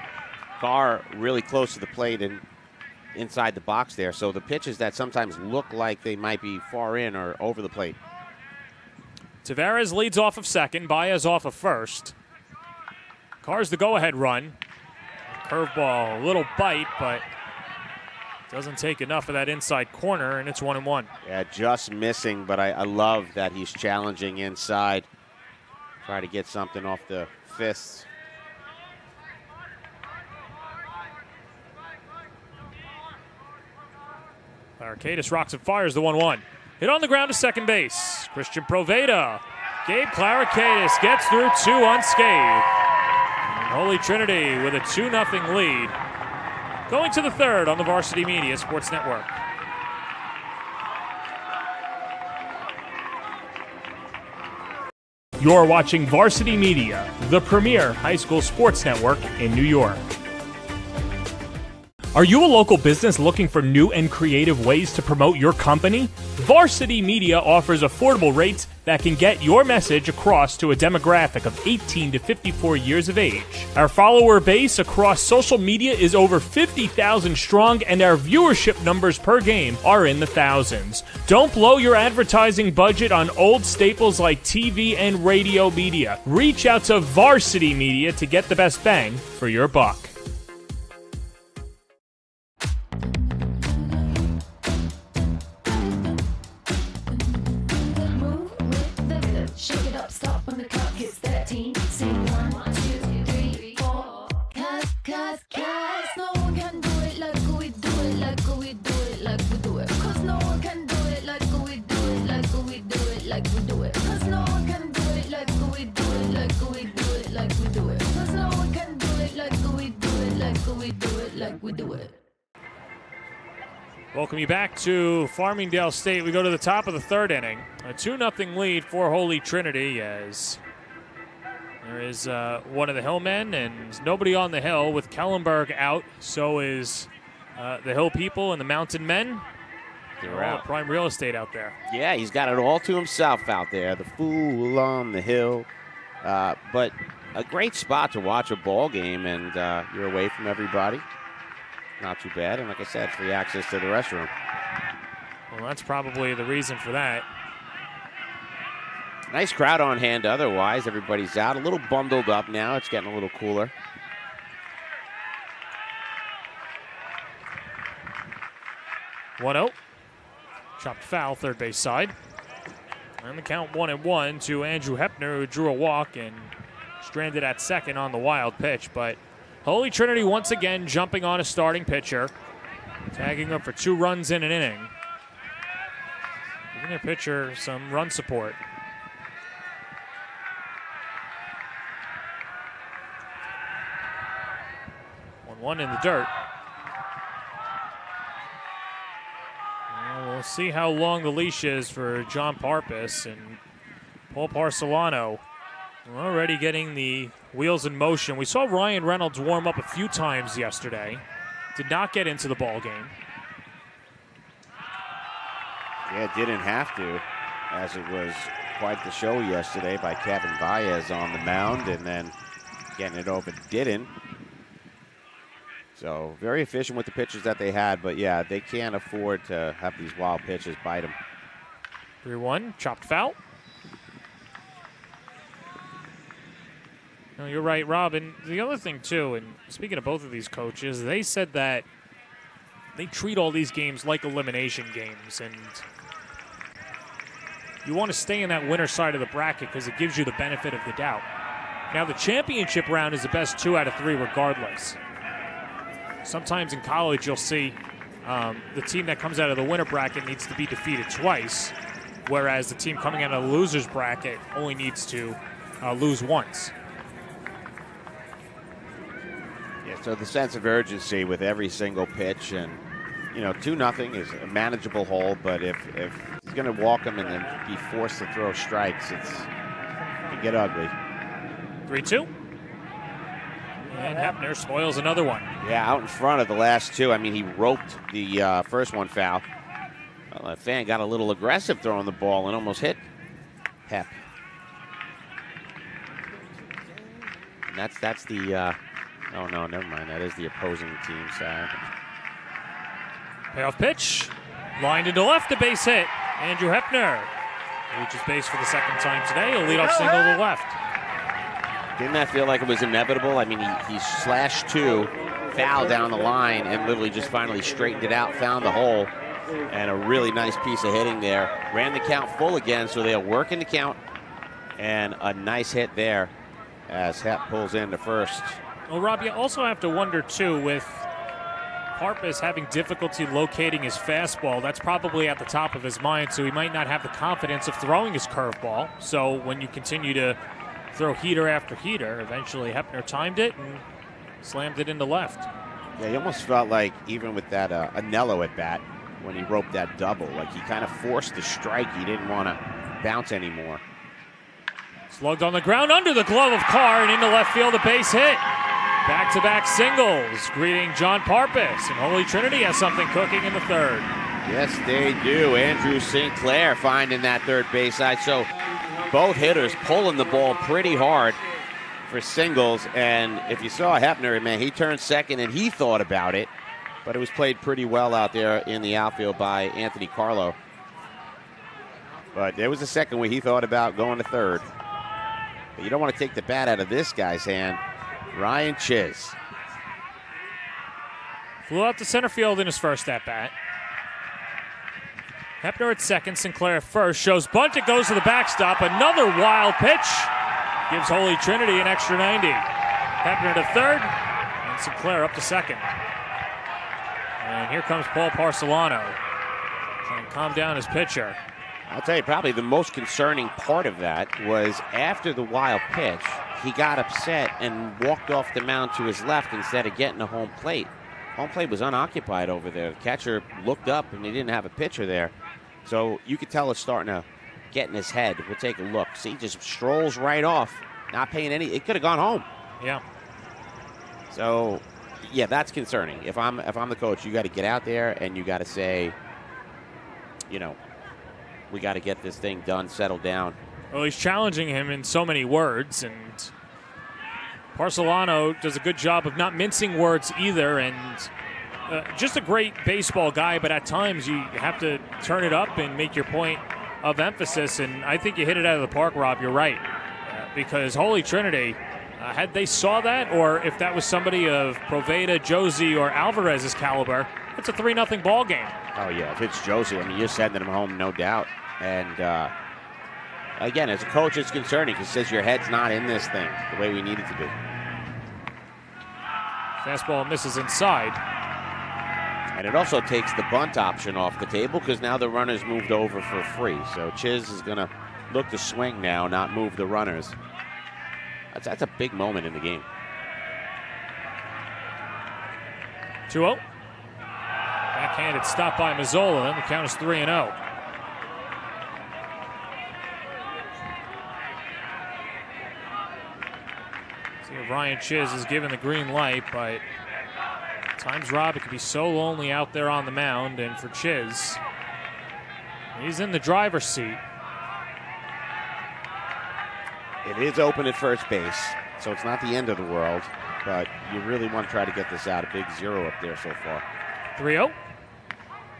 Carr really close to the plate and inside the box there. So the pitches that sometimes look like they might be far in or over the plate. Tavares leads off of second, Baez off of first. Carr's the go-ahead run. Curveball, a little bite, but doesn't take enough of that inside corner, and it's 1-1. Yeah, just missing, but I love that he's challenging inside. Try to get something off the fists. Arcadis rocks and fires the 1-1. Hit on the ground to second base. Christian Proveda. Gabe Claricadis gets through 2 unscathed. And Holy Trinity with a 2-0 lead. Going to the third on the Varsity Media Sports Network. You're watching Varsity Media, the premier high school sports network in New York. Are you a local business looking for new and creative ways to promote your company? Varsity Media offers affordable rates that can get your message across to a demographic of 18 to 54 years of age. Our follower base across social media is over 50,000 strong, and our viewership numbers per game are in the thousands. Don't blow your advertising budget on old staples like TV and radio media. Reach out to Varsity Media to get the best bang for your buck. Shake it up, stop when the clock hits 13. Sing 1, 2, 3, 4. Cause no one can do it like we do it, like we do it, like we do it. Cause no one can do it like we do it, like we do it, like we do it. Cause no one can do it like we do it, like we do it, like we do it. Cause no one can do it like we do it, like we do it, like we do it. Welcome you back to Farmingdale State. We go to the top of the third inning. A 2-0 lead for Holy Trinity as there is one of the Hillmen and nobody on the hill with Kellenberg out. So is the Hill people and the Mountain Men. They're all prime real estate out there. Yeah, he's got it all to himself out there. The fool on the hill. But a great spot to watch a ball game, and you're away from everybody. Not too bad, and like I said, free access to the restroom. Well, that's probably the reason for that. Nice crowd on hand otherwise. Everybody's out. A little bundled up now. It's getting a little cooler. One-0. Chopped foul, third base side. And the count 1-1 to Andrew Hepner, who drew a walk and stranded at second on the wild pitch, but Holy Trinity once again jumping on a starting pitcher, tagging him for 2 runs in an inning. Giving their pitcher some run support. 1-1 in the dirt. Well, we'll see how long the leash is for John Parpis and Paul Parcelano. Already getting the wheels in motion. We saw Ryan Reynolds warm up a few times yesterday. Did not get into the ball game. Yeah, didn't have to, as it was quite the show yesterday by Kevin Baez on the mound and then getting it over Didden. So very efficient with the pitches that they had, but yeah, they can't afford to have these wild pitches bite them. 3-1, chopped foul. No, you're right, Rob. And the other thing, too, and speaking of both of these coaches, they said that they treat all these games like elimination games, and you want to stay in that winner side of the bracket because it gives you the benefit of the doubt. Now, the championship round is the best 2 out of 3 regardless. Sometimes in college you'll see the team that comes out of the winner bracket needs to be defeated twice, whereas the team coming out of the loser's bracket only needs to lose once. Yeah, so the sense of urgency with every single pitch, and 2-0 is a manageable hole, but if he's going to walk him and then be forced to throw strikes, it can get ugly. 3-2. And Hepner spoils another one. Yeah, out in front of the last 2. I mean, he roped the first one foul. Well, that fan got a little aggressive throwing the ball and almost hit Hep. And that's the, oh no, never mind. That is the opposing team's side. Payoff pitch. Lined into left, a base hit. Andrew Hepner reaches base for the second time today. A leadoff single to left. Didn't that feel like it was inevitable? I mean, he slashed 2, foul down the line, and literally just finally straightened it out, found the hole, and a really nice piece of hitting there. Ran the count full again, so they'll work in the count, and a nice hit there as Hep pulls into first. Well, Rob, you also have to wonder, too, with Parpis having difficulty locating his fastball, that's probably at the top of his mind, so he might not have the confidence of throwing his curveball. So when you continue to throw heater after heater, eventually Hepner timed it and slammed it into left. Yeah, he almost felt like, even with that Anello at bat, when he roped that double, like he kind of forced the strike. He didn't want to bounce anymore. Slugged on the ground under the glove of Carr and into left field, a base hit. Back-to-back singles greeting John Parpis, and Holy Trinity has something cooking in the third. Yes, they do. Andrew St. Clair finding that third base side. So both hitters pulling the ball pretty hard for singles. And if you saw Hepner, man, he turned second and he thought about it. But it was played pretty well out there in the outfield by Anthony Carlo. But there was a second where he thought about going to third. But you don't want to take the bat out of this guy's hand. Ryan Chiz. Flew out to center field in his first at-bat. Hepner at second, Sinclair at first. Shows bunt, it goes to the backstop. Another wild pitch. Gives Holy Trinity an extra 90. Hepner to third, and Sinclair up to second. And here comes Paul Parcelano, trying to calm down his pitcher. I'll tell you, probably the most concerning part of that was after the wild pitch, he got upset and walked off the mound to his left instead of getting to home plate. Home plate was unoccupied over there. The catcher looked up and he didn't have a pitcher there. So you could tell it's starting to get in his head. We'll take a look. See, just strolls right off, not paying any. It could have gone home. Yeah. So, yeah, that's concerning. If I'm the coach, you got to get out there and you got to say, we got to get this thing done, settle down. Well, he's challenging him in so many words, and Parcelano does a good job of not mincing words either, and just a great baseball guy, but at times you have to turn it up and make your point of emphasis, and I think you hit it out of the park, Rob. You're right, because Holy Trinity, had they saw that, or if that was somebody of Proveda, Josie, or Alvarez's caliber, it's a 3-0 ball game. Oh, yeah, if it's Josie, I mean, you're sending him home, no doubt. And, again, as a coach, it's concerning because it says your head's not in this thing the way we need it to be. Fastball misses inside. And it also takes the bunt option off the table because now the runner's moved over for free. So Chiz is going to look to swing now, not move the runners. That's a big moment in the game. 2-0. Backhanded stop by Mazzola. Then the count is 3-0. See if Ryan Chiz is given the green light, but at times, Rob, it can be so lonely out there on the mound. And for Chiz, he's in the driver's seat. It is open at first base, so it's not the end of the world, but you really want to try to get this out. A big 0 up there so far. 3-0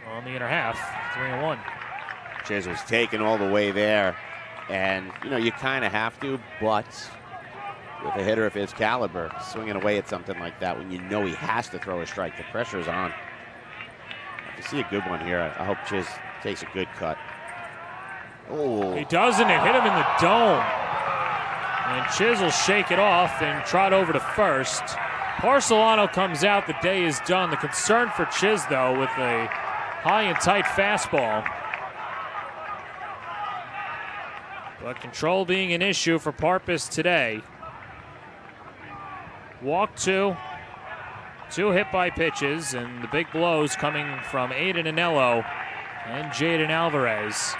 on the inner half, 3-1. Chisel's taken all the way there, and you kind of have to, but with a hitter of his caliber, swinging away at something like that when you know he has to throw a strike, the pressure's on. If you see a good one here, I hope Chiz takes a good cut. Oh, he doesn't. It hit him in the dome. And Chiz will shake it off and trot over to first. Porcelano comes out. The day is done. The concern for Chiz, though, with a high and tight fastball. But control being an issue for Parpis today. Walk 2. 2 hit-by pitches, and the big blows coming from Aiden Anello and Jaden Alvarez.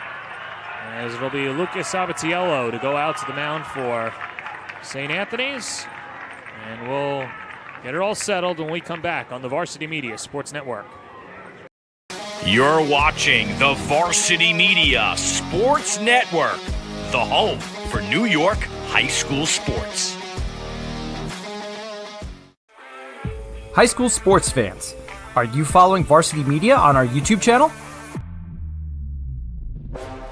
As it'll be Lucas Abatiello to go out to the mound for St. Anthony's. And we'll get it all settled when we come back on the Varsity Media Sports Network. You're watching the Varsity Media Sports Network, the home for New York high school sports. High school sports fans, are you following Varsity Media on our YouTube channel?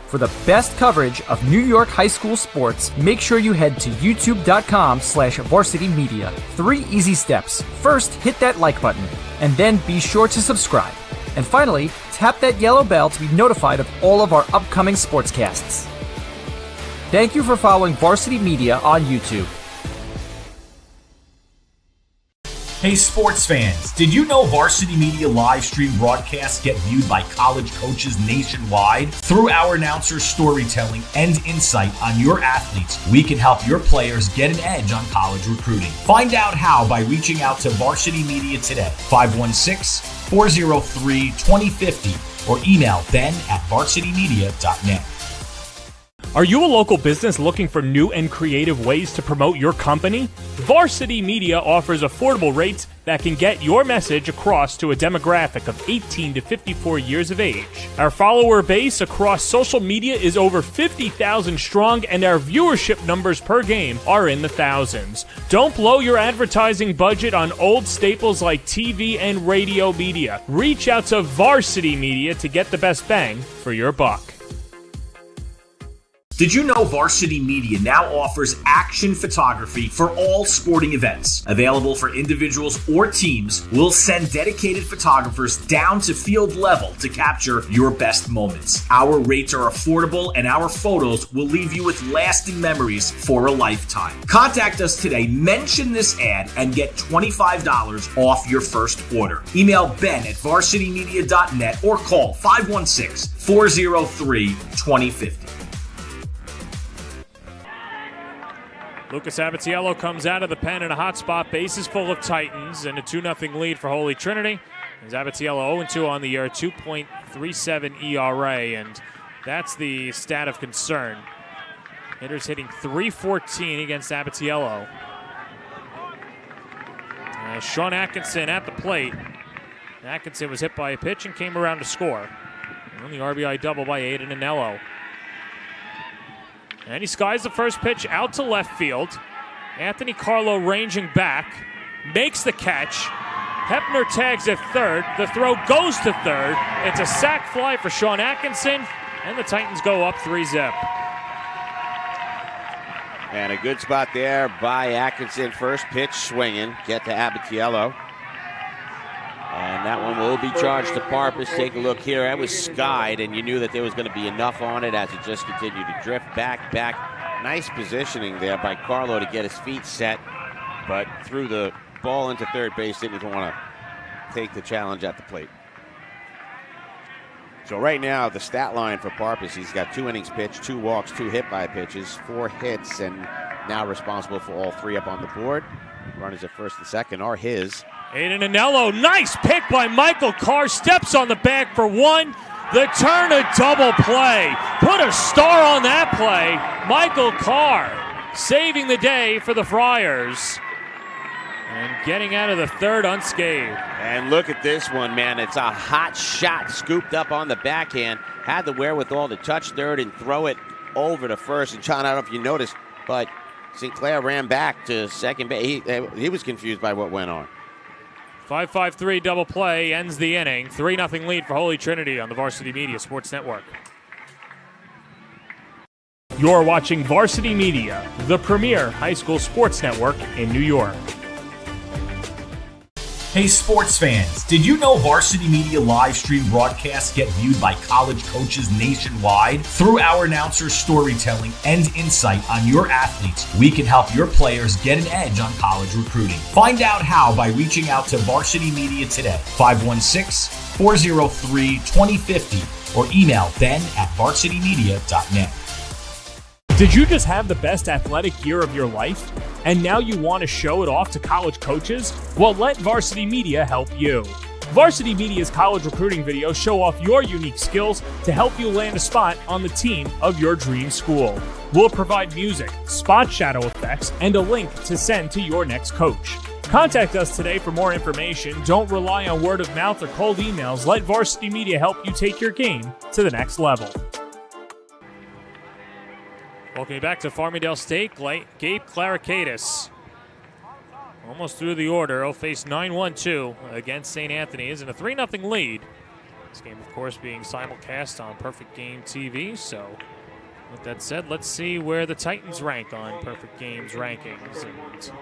For the best coverage of New York high school sports, make sure you head to youtube.com/varsitymedia. 3 easy steps. First, hit that like button, and then be sure to subscribe. And finally, tap that yellow bell to be notified of all of our upcoming sportscasts. Thank you for following Varsity Media on YouTube. Hey sports fans, did you know Varsity Media live stream broadcasts get viewed by college coaches nationwide? Through our announcers' storytelling and insight on your athletes, we can help your players get an edge on college recruiting. Find out how by reaching out to Varsity Media today, 516-403-2050, or email ben@varsitymedia.net. Are you a local business looking for new and creative ways to promote your company? Varsity Media offers affordable rates that can get your message across to a demographic of 18 to 54 years of age. Our follower base across social media is over 50,000 strong, and our viewership numbers per game are in the thousands. Don't blow your advertising budget on old staples like TV and radio media. Reach out to Varsity Media to get the best bang for your buck. Did you know Varsity Media now offers action photography for all sporting events? Available for individuals or teams, we'll send dedicated photographers down to field level to capture your best moments. Our rates are affordable, and our photos will leave you with lasting memories for a lifetime. Contact us today, mention this ad, and get $25 off your first order. Email ben@varsitymedia.net or call 516-403-2050. Lucas Abatiello comes out of the pen in a hot spot. Bases full of Titans, and a 2-0 lead for Holy Trinity. As Abatiello 0-2 on the year, 2.37 ERA, and that's the stat of concern. Hitters hitting .314 against Abatiello. Sean Atkinson at the plate. Atkinson was hit by a pitch and came around to score. And the RBI double by Aiden Anello. And he skies the first pitch out to left field. Anthony Carlo ranging back, makes the catch. Hepner tags at third. The throw goes to third. It's a sac fly for Sean Atkinson, and the Titans go up 3-0. And a good spot there by Atkinson. First pitch swinging. Get to Abatiello. And that one will be charged to Parpis. Take a look here. That was skied, and you knew that there was going to be enough on it as it just continued to drift back. Nice positioning there by Carlo to get his feet set, but threw the ball into third base. Didn't even want to take the challenge at the plate. So right now, the stat line for Parpis, he's got 2 innings pitched, 2 walks, 2 hit-by pitches, 4 hits, and now responsible for all 3 up on the board. Runners at first and second are his. Aiden Anello, nice pick by Michael Carr, steps on the bag for 1. The turn, a double play. Put a star on that play. Michael Carr saving the day for the Friars and getting out of the third unscathed. And look at this one, man. It's a hot shot scooped up on the backhand. Had the wherewithal to touch third and throw it over to first. And John, I don't know if you noticed, but Sinclair ran back to second base. He was confused by what went on. 5-5-3 double play ends the inning. 3-0 lead for Holy Trinity on the Varsity Media Sports Network. You're watching Varsity Media, the premier high school sports network in New York. Hey sports fans, did you know Varsity Media live stream broadcasts get viewed by college coaches nationwide? Through our announcers' storytelling and insight on your athletes, we can help your players get an edge on college recruiting. Find out how by reaching out to Varsity Media today, 516-403-2050, or email ben@varsitymedia.net. Did you just have the best athletic year of your life? And now you want to show it off to college coaches? Well, let Varsity Media help you. Varsity Media's college recruiting videos show off your unique skills to help you land a spot on the team of your dream school. We'll provide music, spot shadow effects, and a link to send to your next coach. Contact us today for more information. Don't rely on word of mouth or cold emails. Let Varsity Media help you take your game to the next level. Welcome back to Farmingdale State. Gabe Clarikakis almost through the order. He'll face 9-1-2 against St. Anthony's in a 3-0 lead. This game, of course, being simulcast on Perfect Game TV. So, with that said, let's see where the Titans rank on Perfect Game's rankings. And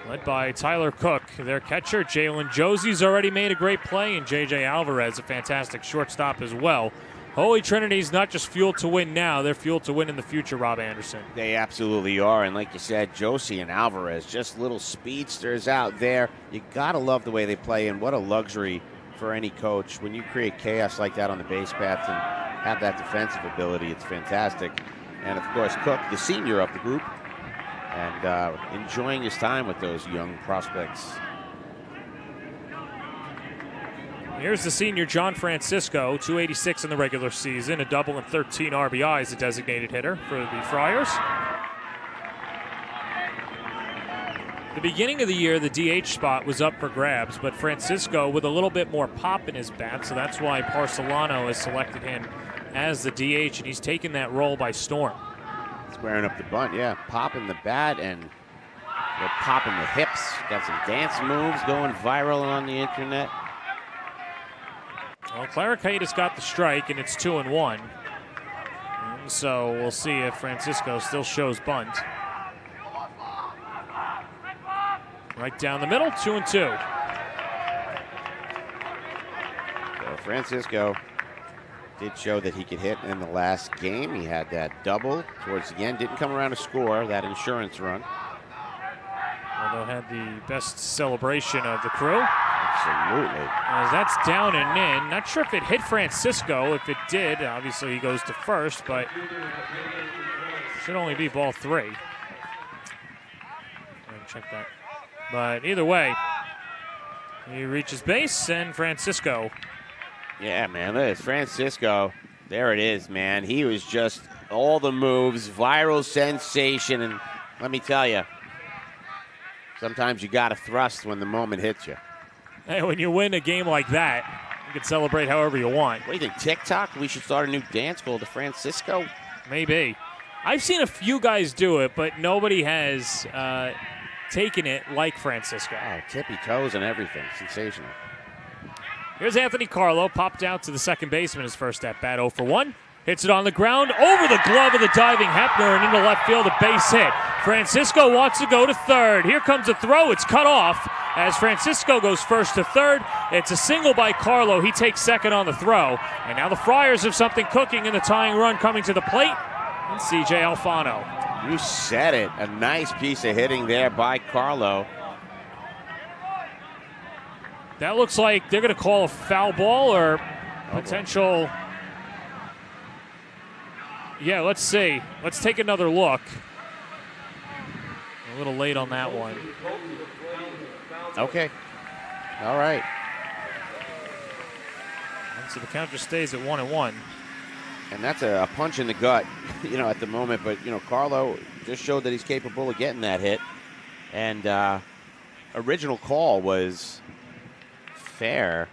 led by Tyler Cook, their catcher. Jalen Josie's already made a great play, and J.J. Alvarez, a fantastic shortstop as well. Holy Trinity's not just fueled to win now, they're fueled to win in the future, Rob Anderson. They absolutely are, and like you said, Josie and Alvarez, just little speedsters out there. You gotta love the way they play, and what a luxury for any coach. When you create chaos like that on the base paths and have that defensive ability, it's fantastic. And of course, Cook, the senior of the group, and enjoying his time with those young prospects. Here's the senior, John Francisco, 286 in the regular season, a double and 13 RBIs, a designated hitter for the Friars. The beginning of the year, the DH spot was up for grabs, but Francisco with a little bit more pop in his bat, so that's why Parcelano has selected him as the DH, and he's taken that role by storm. Squaring up the bunt, yeah. Popping the bat and popping the hips. Got some dance moves going viral on the internet. Well, Clarikakis got the strike, and it's 2-1. And so we'll see if Francisco still shows bunt. Right down the middle, 2-2. So Francisco did show that he could hit in the last game. He had that double towards the end. Didn't come around to score, that insurance run. Although had the best celebration of the crew. Absolutely. As that's down and in. Not sure if it hit Francisco. If it did, obviously he goes to first, but should only be ball 3. Check that. But either way, he reaches base, and Francisco. Yeah, man, look at Francisco. There it is, man. He was just all the moves, viral sensation, and let me tell you, sometimes you got to thrust when the moment hits you. Hey, when you win a game like that, you can celebrate however you want. What do you think, TikTok? We should start a new dance called the Francisco? Maybe. I've seen a few guys do it, but nobody has taken it like Francisco. Oh, tippy toes and everything. Sensational. Here's Anthony Carlo, popped out to the second baseman his first at-bat, 0 for 1. Hits it on the ground, over the glove of the diving Hepner, and into left field, a base hit. Francisco wants to go to third. Here comes a throw. It's cut off as Francisco goes first to third. It's a single by Carlo. He takes second on the throw. And now the Friars have something cooking in the tying run coming to the plate. And C.J. Alfano. You said it. A nice piece of hitting there by Carlo. That looks like they're going to call a foul ball or potential... Yeah, let's see. Let's take another look. A little late on that one. Okay. All right. And so the count just stays at 1-1. And that's a punch in the gut, at the moment. But, Carlo just showed that he's capable of getting that hit. And original call was fair,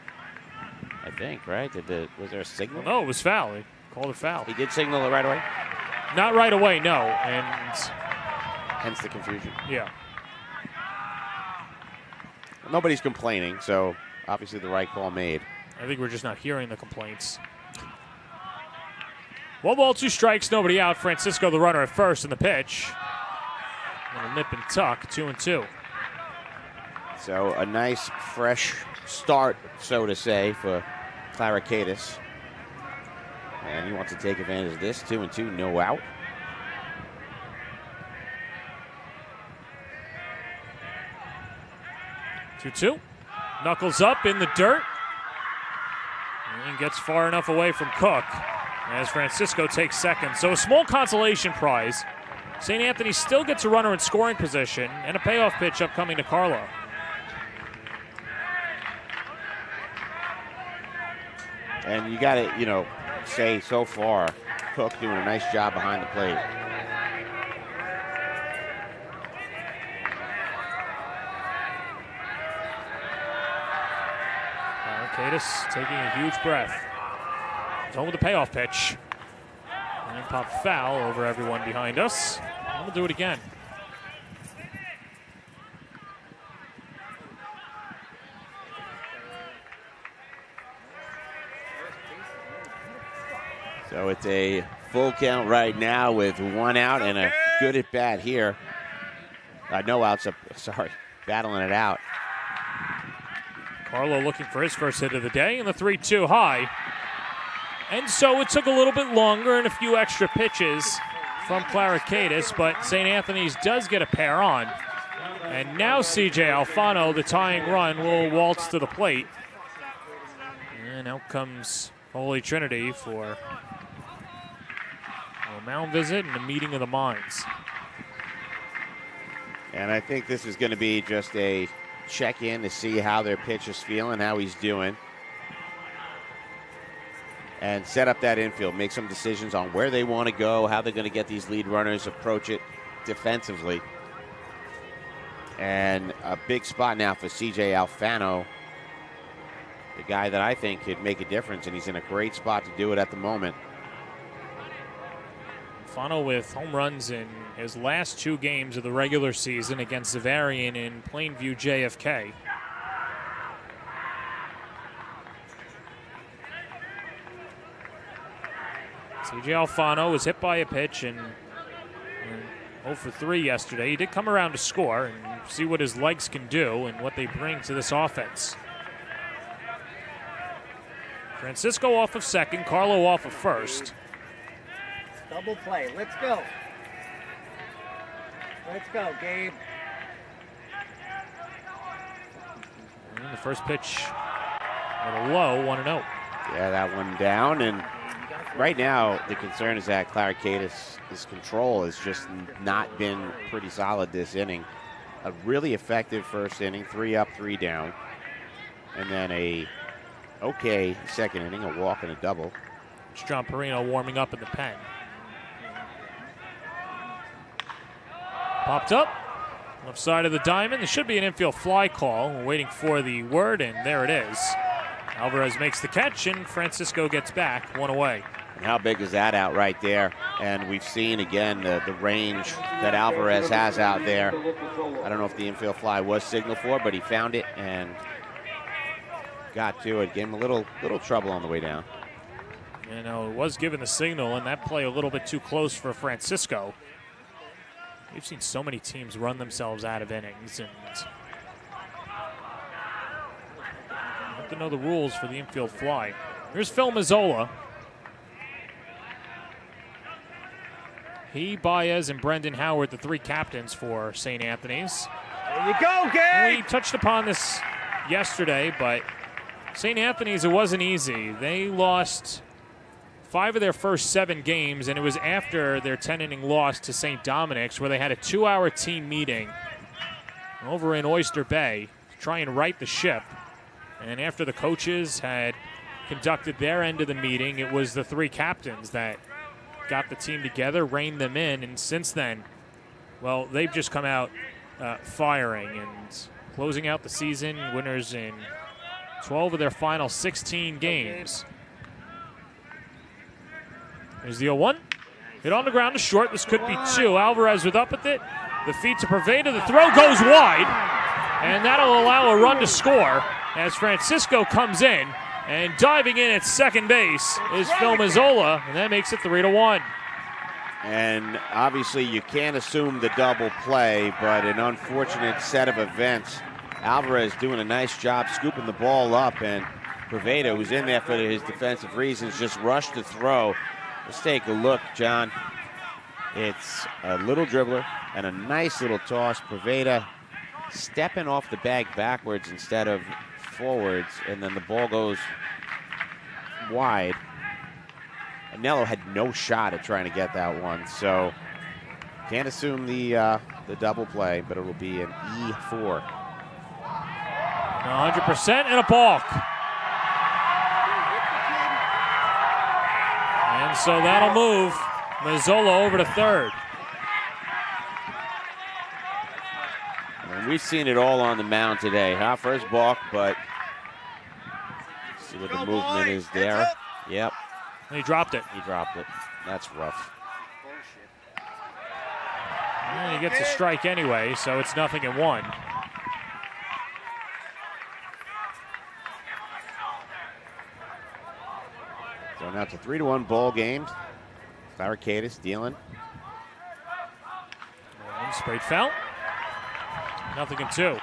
I think, right? Was there a signal? No, it was foul. He called it foul. He did signal it right away? Not right away, no. And hence the confusion. Yeah. Nobody's complaining, so obviously the right call made. I think we're just not hearing the complaints. 1 ball, 2 strikes, nobody out. Francisco, the runner at first in the pitch. Little nip and tuck, 2-2. So a nice, fresh start, so to say, for Claricaitis. And he wants to take advantage of this. 2-2, no out. Two. Knuckles up in the dirt. And gets far enough away from Cook as Francisco takes second. So a small consolation prize. St. Anthony still gets a runner in scoring position and a payoff pitch upcoming to Carlo. And you got to, say so far, Cook doing a nice job behind the plate. Claricaitis taking a huge breath. He's home with the payoff pitch. And pop foul over everyone behind us. And we'll do it again. So it's a full count right now with 1 out and a good at bat here. No outs, battling it out. Carlo looking for his first hit of the day, and the 3-2 high. And so it took a little bit longer and a few extra pitches from Claricaitis, but St. Anthony's does get a pair on. And now C.J. Alfano, the tying run, will waltz to the plate. And out comes Holy Trinity for a mound visit and a meeting of the minds. And I think this is going to be just a check-in to see how their pitch is feeling, how he's doing. And set up that infield, make some decisions on where they want to go, how they're going to get these lead runners, approach it defensively. And a big spot now for C.J. Alfano, the guy that I think could make a difference, and he's in a great spot to do it at the moment. Alfano with home runs in his last 2 games of the regular season against Zavarian in Plainview JFK. C.J. Alfano was hit by a pitch and 0 for 3 yesterday. He did come around to score and see what his legs can do and what they bring to this offense. Francisco off of second, Carlo off of first. Double play. Let's go. Let's go, Gabe. And the first pitch at a low, 1-0. Yeah, that one down. And right now, the concern is that Claricaitis' control has just not been pretty solid this inning. A really effective first inning, 3 up, 3 down. And then a okay second inning, a walk and a double. It's John Perino warming up in the pen. Popped up, left side of the diamond. There should be an infield fly call. We're waiting for the word, and there it is. Alvarez makes the catch, and Francisco gets back, 1 away. And how big is that out right there? And we've seen, again, the range that Alvarez has out there. I don't know if the infield fly was signaled for, but he found it and got to it. Gave him a little trouble on the way down. You know, it was given the signal, and that play a little bit too close for Francisco. We've seen so many teams run themselves out of innings, and you have to know the rules for the infield fly. Here's Phil Mazzola. He, Baez, and Brendan Howard, the 3 captains for St. Anthony's. There you go, Gabe! We touched upon this yesterday, but St. Anthony's, it wasn't easy. They lost 5 of their first 7 games, and it was after their 10-inning loss to St. Dominic's, where they had a 2-hour team meeting over in Oyster Bay to try and right the ship. And after the coaches had conducted their end of the meeting, it was the 3 captains that got the team together, reined them in, and since then, well, they've just come out firing and closing out the season, winners in 12 of their final 16 games. There's the 0-1. Hit on the ground to short. This could be 2. Alvarez with up with it. The feed to Preveda. The throw goes wide. And that'll allow a run to score as Francisco comes in. And diving in at second base is Phil Mazzola. And that makes it 3-1. And obviously you can't assume the double play, but an unfortunate set of events. Alvarez doing a nice job scooping the ball up, and Preveda, who's in there for his defensive reasons, just rushed to throw. Let's take a look, John. It's a little dribbler and a nice little toss. Preveda stepping off the bag backwards instead of forwards, and then the ball goes wide. Anello had no shot at trying to get that one, so can't assume the double play, but it will be an E4. 100% and a balk. And so that'll move Mazzola over to third. And we've seen it all on the mound today. First balk, but see what the movement is there. Yep. And he dropped it. He dropped it. That's rough. And he gets a strike anyway, so it's 0-1. So now it's a 3-1 ball game. Claricadis dealing. And straight foul. 0-2.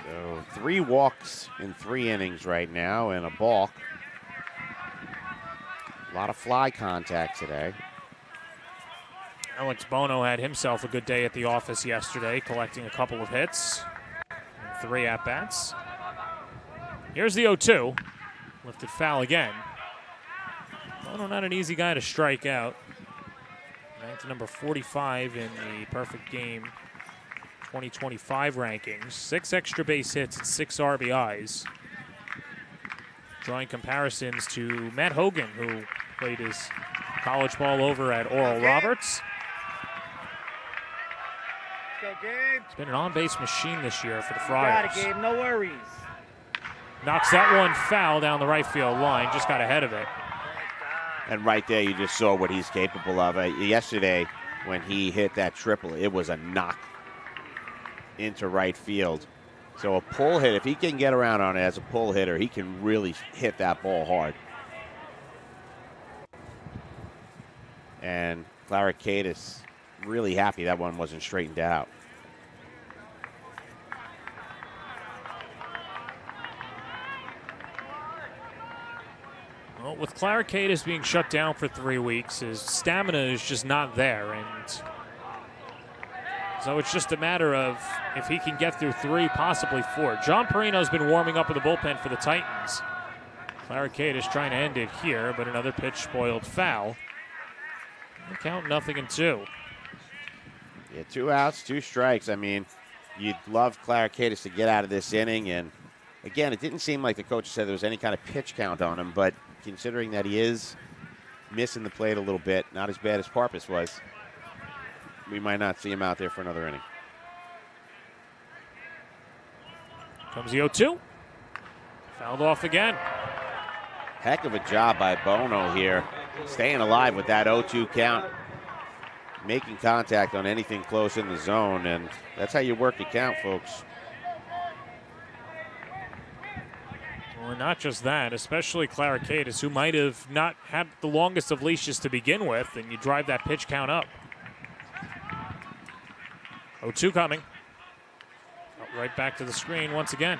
So 3 walks in 3 innings right now and a balk. A lot of fly contact today. Alex Bono had himself a good day at the office yesterday, collecting a couple of hits and 3 at-bats. Here's the 0-2. Lifted foul again. Bono not an easy guy to strike out. Ranked number 45 in the Perfect Game 2025 rankings. 6 extra base hits and 6 RBIs. Drawing comparisons to Matt Hogan, who played his college ball over at Oral Roberts. Let's go, Gabe. It's been an on-base machine this year for the Got Friars. it, Gabe. No worries. Knocks that one foul down the right field line. Just got ahead of it. And right there, you just saw what he's capable of. Yesterday, when he hit that triple, it was a knock into right field. So a pull hit, if he can get around on it as a pull hitter, he can really hit that ball hard. And Claricadis really happy that one wasn't straightened out. Well, with Claricadis being shut down for 3 weeks, his stamina is just not there, and so it's just a matter of if he can get through 3, possibly 4. John Perino's been warming up in the bullpen for the Titans. Claricadis trying to end it here, but another pitch spoiled foul. The count 0-2. Yeah, 2 outs, 2 strikes. I mean, you'd love Claricadis to get out of this inning, and again, it didn't seem like the coach said there was any kind of pitch count on him, but considering that he is missing the plate a little bit, not as bad as Parpus was, we might not see him out there for another inning. Comes the 0-2. Fouled off again. Heck of a job by Bono here, staying alive with that 0-2 count, making contact on anything close in the zone, and that's how you work a count, folks. Well, not just that, especially Claricadis, who might have not had the longest of leashes to begin with, and you drive that pitch count up. 0-2 coming. Right back to the screen once again.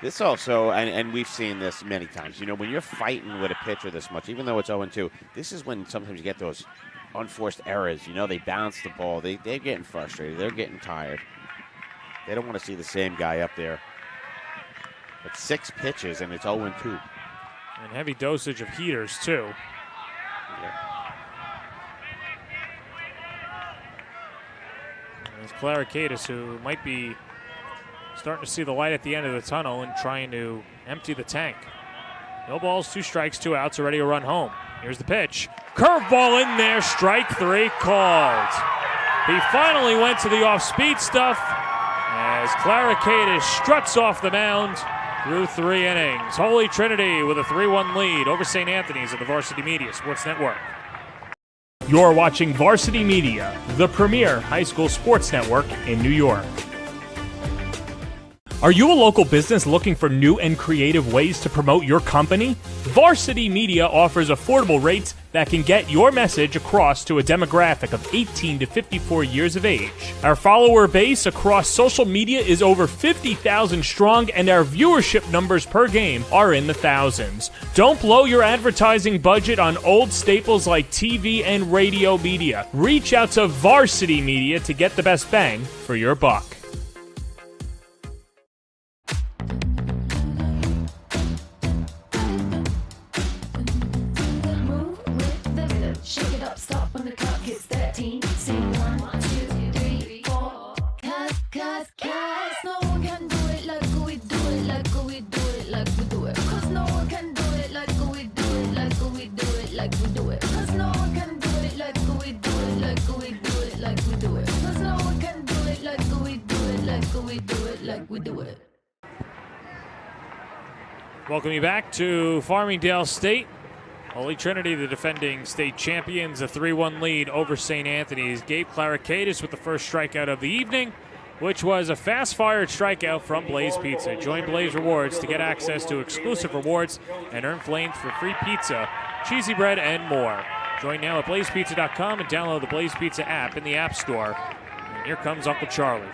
This also, and we've seen this many times, you know, when you're fighting with a pitcher this much, even though it's 0-2, this is when sometimes you get those unforced errors. You know, they bounce the ball. They're getting frustrated. They're getting tired. They don't want to see the same guy up there. But 6 pitches, and it's 0-2. And heavy dosage of heaters, too. Yeah. There's Claricadis, who might be starting to see the light at the end of the tunnel and trying to empty the tank. No balls, 2 strikes, 2 outs, already a run home. Here's the pitch. Curveball in there, strike 3 called. He finally went to the off-speed stuff as Claricadis struts off the mound through 3 innings. Holy Trinity with a 3-1 lead over St. Anthony's at the Varsity Media Sports Network. You're watching Varsity Media, the premier high school sports network in New York. Are you a local business looking for new and creative ways to promote your company? Varsity Media offers affordable rates that can get your message across to a demographic of 18 to 54 years of age. Our follower base across social media is over 50,000 strong, and our viewership numbers per game are in the thousands. Don't blow your advertising budget on old staples like TV and radio media. Reach out to Varsity Media to get the best bang for your buck. Shake it up, stop when the clock hits 13. Sing 1, 2, 3, 4. Cause no one can do it like we do it, like we do it, like we do it. Cause no one can do it like we do it, like we do it, like we do it. Cause no one can do it like we do it, like we do it, like we do it. Cause no one can do it like we do it, like we do it, like we do it. Welcome you back to Farmingdale State. Holy Trinity, the defending state champions, a 3-1 lead over St. Anthony's. Gabe Claricadis with the first strikeout of the evening, which was a fast-fired strikeout from Blaze Pizza. Join Blaze Rewards to get access to exclusive rewards and earn flames for free pizza, cheesy bread, and more. Join now at blazepizza.com and download the Blaze Pizza app in the App Store. And here comes Uncle Charlie.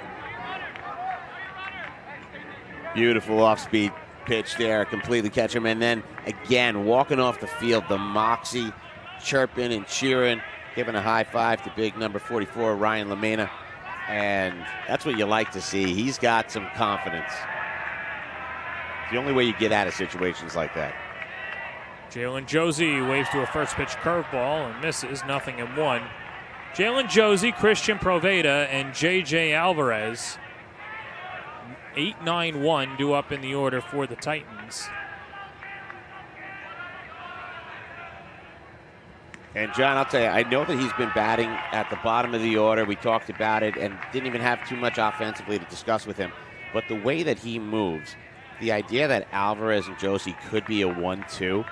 Beautiful off-speed pitch there, completely catch him, and then again walking off the field, the moxie, chirping and cheering, giving a high five to big number 44 Ryan Lamena, and that's what you like to see. He's got some confidence. It's the only way you get out of situations like that. Jalen Josie waves to a first pitch curveball and misses, 0-1. Jalen Josie, Christian Proveda, and J.J. Alvarez. 8-9-1 due up in the order for the Titans. And John, I'll tell you, I know that he's been batting at the bottom of the order. We talked about it and didn't even have too much offensively to discuss with him. But the way that he moves, the idea that Alvarez and Josie could be a 1-2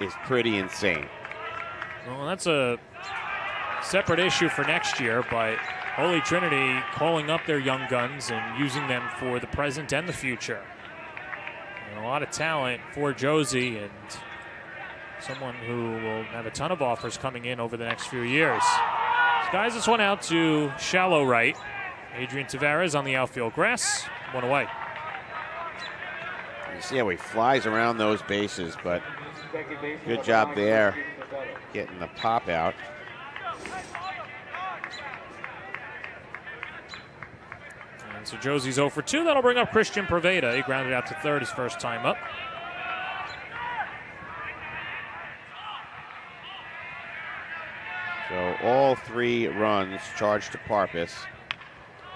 is pretty insane. Well, that's a separate issue for next year, but Holy Trinity calling up their young guns and using them for the present and the future. And a lot of talent for Josie, and someone who will have a ton of offers coming in over the next few years. Skies this one out to shallow right. Adrian Tavares on the outfield grass. One away. You see how he flies around those bases, but good job there getting the pop out. And so Josie's 0 for 2. That'll bring up Christian Proveda. He grounded out to third his first time up. So all 3 runs charged to Parpus.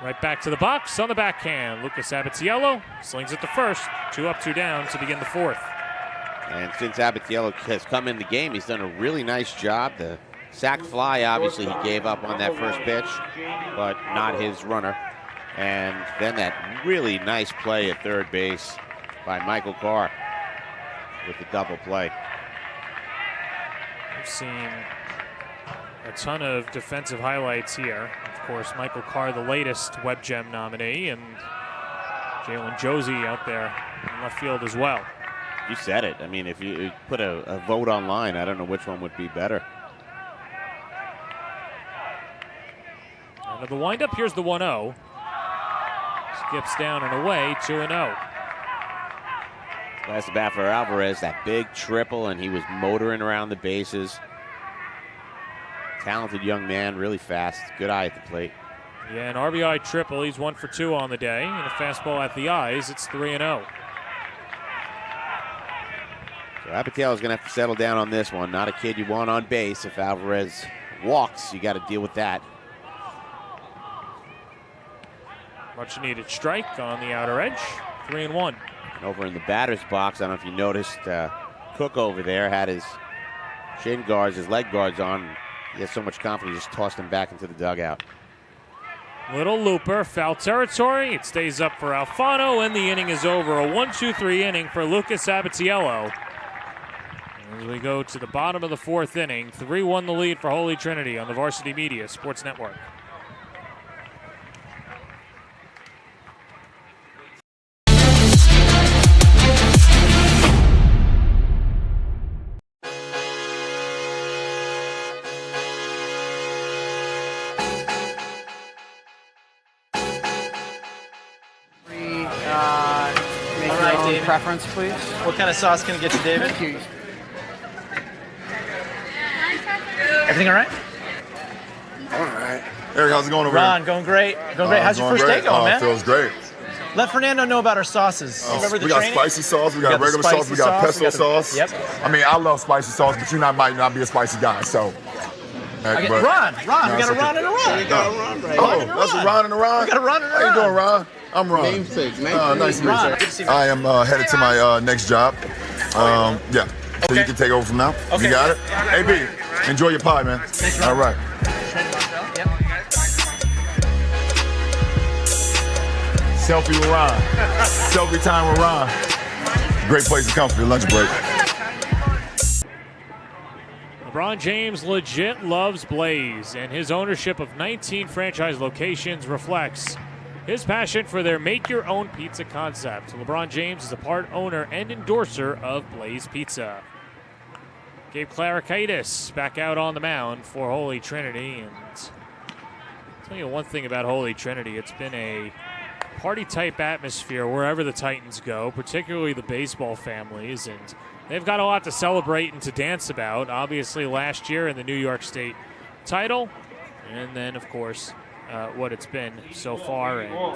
Right back to the box on the backhand. Lucas Abatiello slings it to first. 2 up, 2 down to begin the fourth. And since Abatiello has come in the game, he's done a really nice job. The sac fly, obviously, he gave up on that first pitch, but not his runner. And then that really nice play at third base by Michael Carr with the double play. We've seen a ton of defensive highlights here. Of course, Michael Carr, the latest Web Gem nominee, and Jalen Josie out there in left field as well. You said it. I mean, if you put a vote online, I don't know which one would be better. And the windup, here's the 1-0. Skips down and away, 2-0. Last at bat for Alvarez, that big triple, and he was motoring around the bases. Talented young man, really fast, good eye at the plate. Yeah, an RBI triple. He's 1 for 2 on the day. And a fastball at the eyes. It's 3-0. So Abatiello is going to have to settle down on this one. Not a kid you want on base. If Alvarez walks, you got to deal with that. Much needed strike on the outer edge. 3-1. Over in the batter's box, I don't know if you noticed, Cook over there had his shin guards, his leg guards on. He has so much confidence, he just tossed him back into the dugout. Little looper, foul territory. It stays up for Alfano, and the inning is over. A 1-2-3 inning for Lucas Abatiello. as we go to the bottom of the fourth inning. 3-1 the lead for Holy Trinity on the Varsity Media Sports Network. Preference, please. What kind of sauce can I get you, David? Thank you. Everything all right? All right. Eric, how's it going over Ron, here? going great. Going great. How's your first day going, man? Feels great. Let Fernando know about our sauces. Remember the we got training? spicy sauce, we got regular sauce, we got pesto sauce. Yep. I mean, I love spicy sauce, but you might not be a spicy guy, so. Ron, we got a Ron and a Ron. We got a Ron right Oh, that's a Ron and a Ron? We got a Ron and a Ron. How you doing, Ron? I'm Ron. Namesakes, man. Nice to meet Ron, you. good to see you. I am headed to my next job. Yeah. So you can take over from now. Okay. You got it? Hey, B, enjoy your pie, man. Thanks, Ron. All right. Yep. Selfie with Ron. Selfie time with Ron. Great place to come for your lunch break. LeBron James legit loves Blaze, and his ownership of 19 franchise locations reflects his passion for their make-your-own pizza concept. LeBron James is a part owner and endorser of Blaze Pizza. Gabe Clarikaitis back out on the mound for Holy Trinity, and I'll tell you one thing about Holy Trinity. It's been a party-type atmosphere wherever the Titans go, particularly the baseball families, and they've got a lot to celebrate and to dance about. Obviously, last year in the New York State title, and then, of course, what it's been so far, and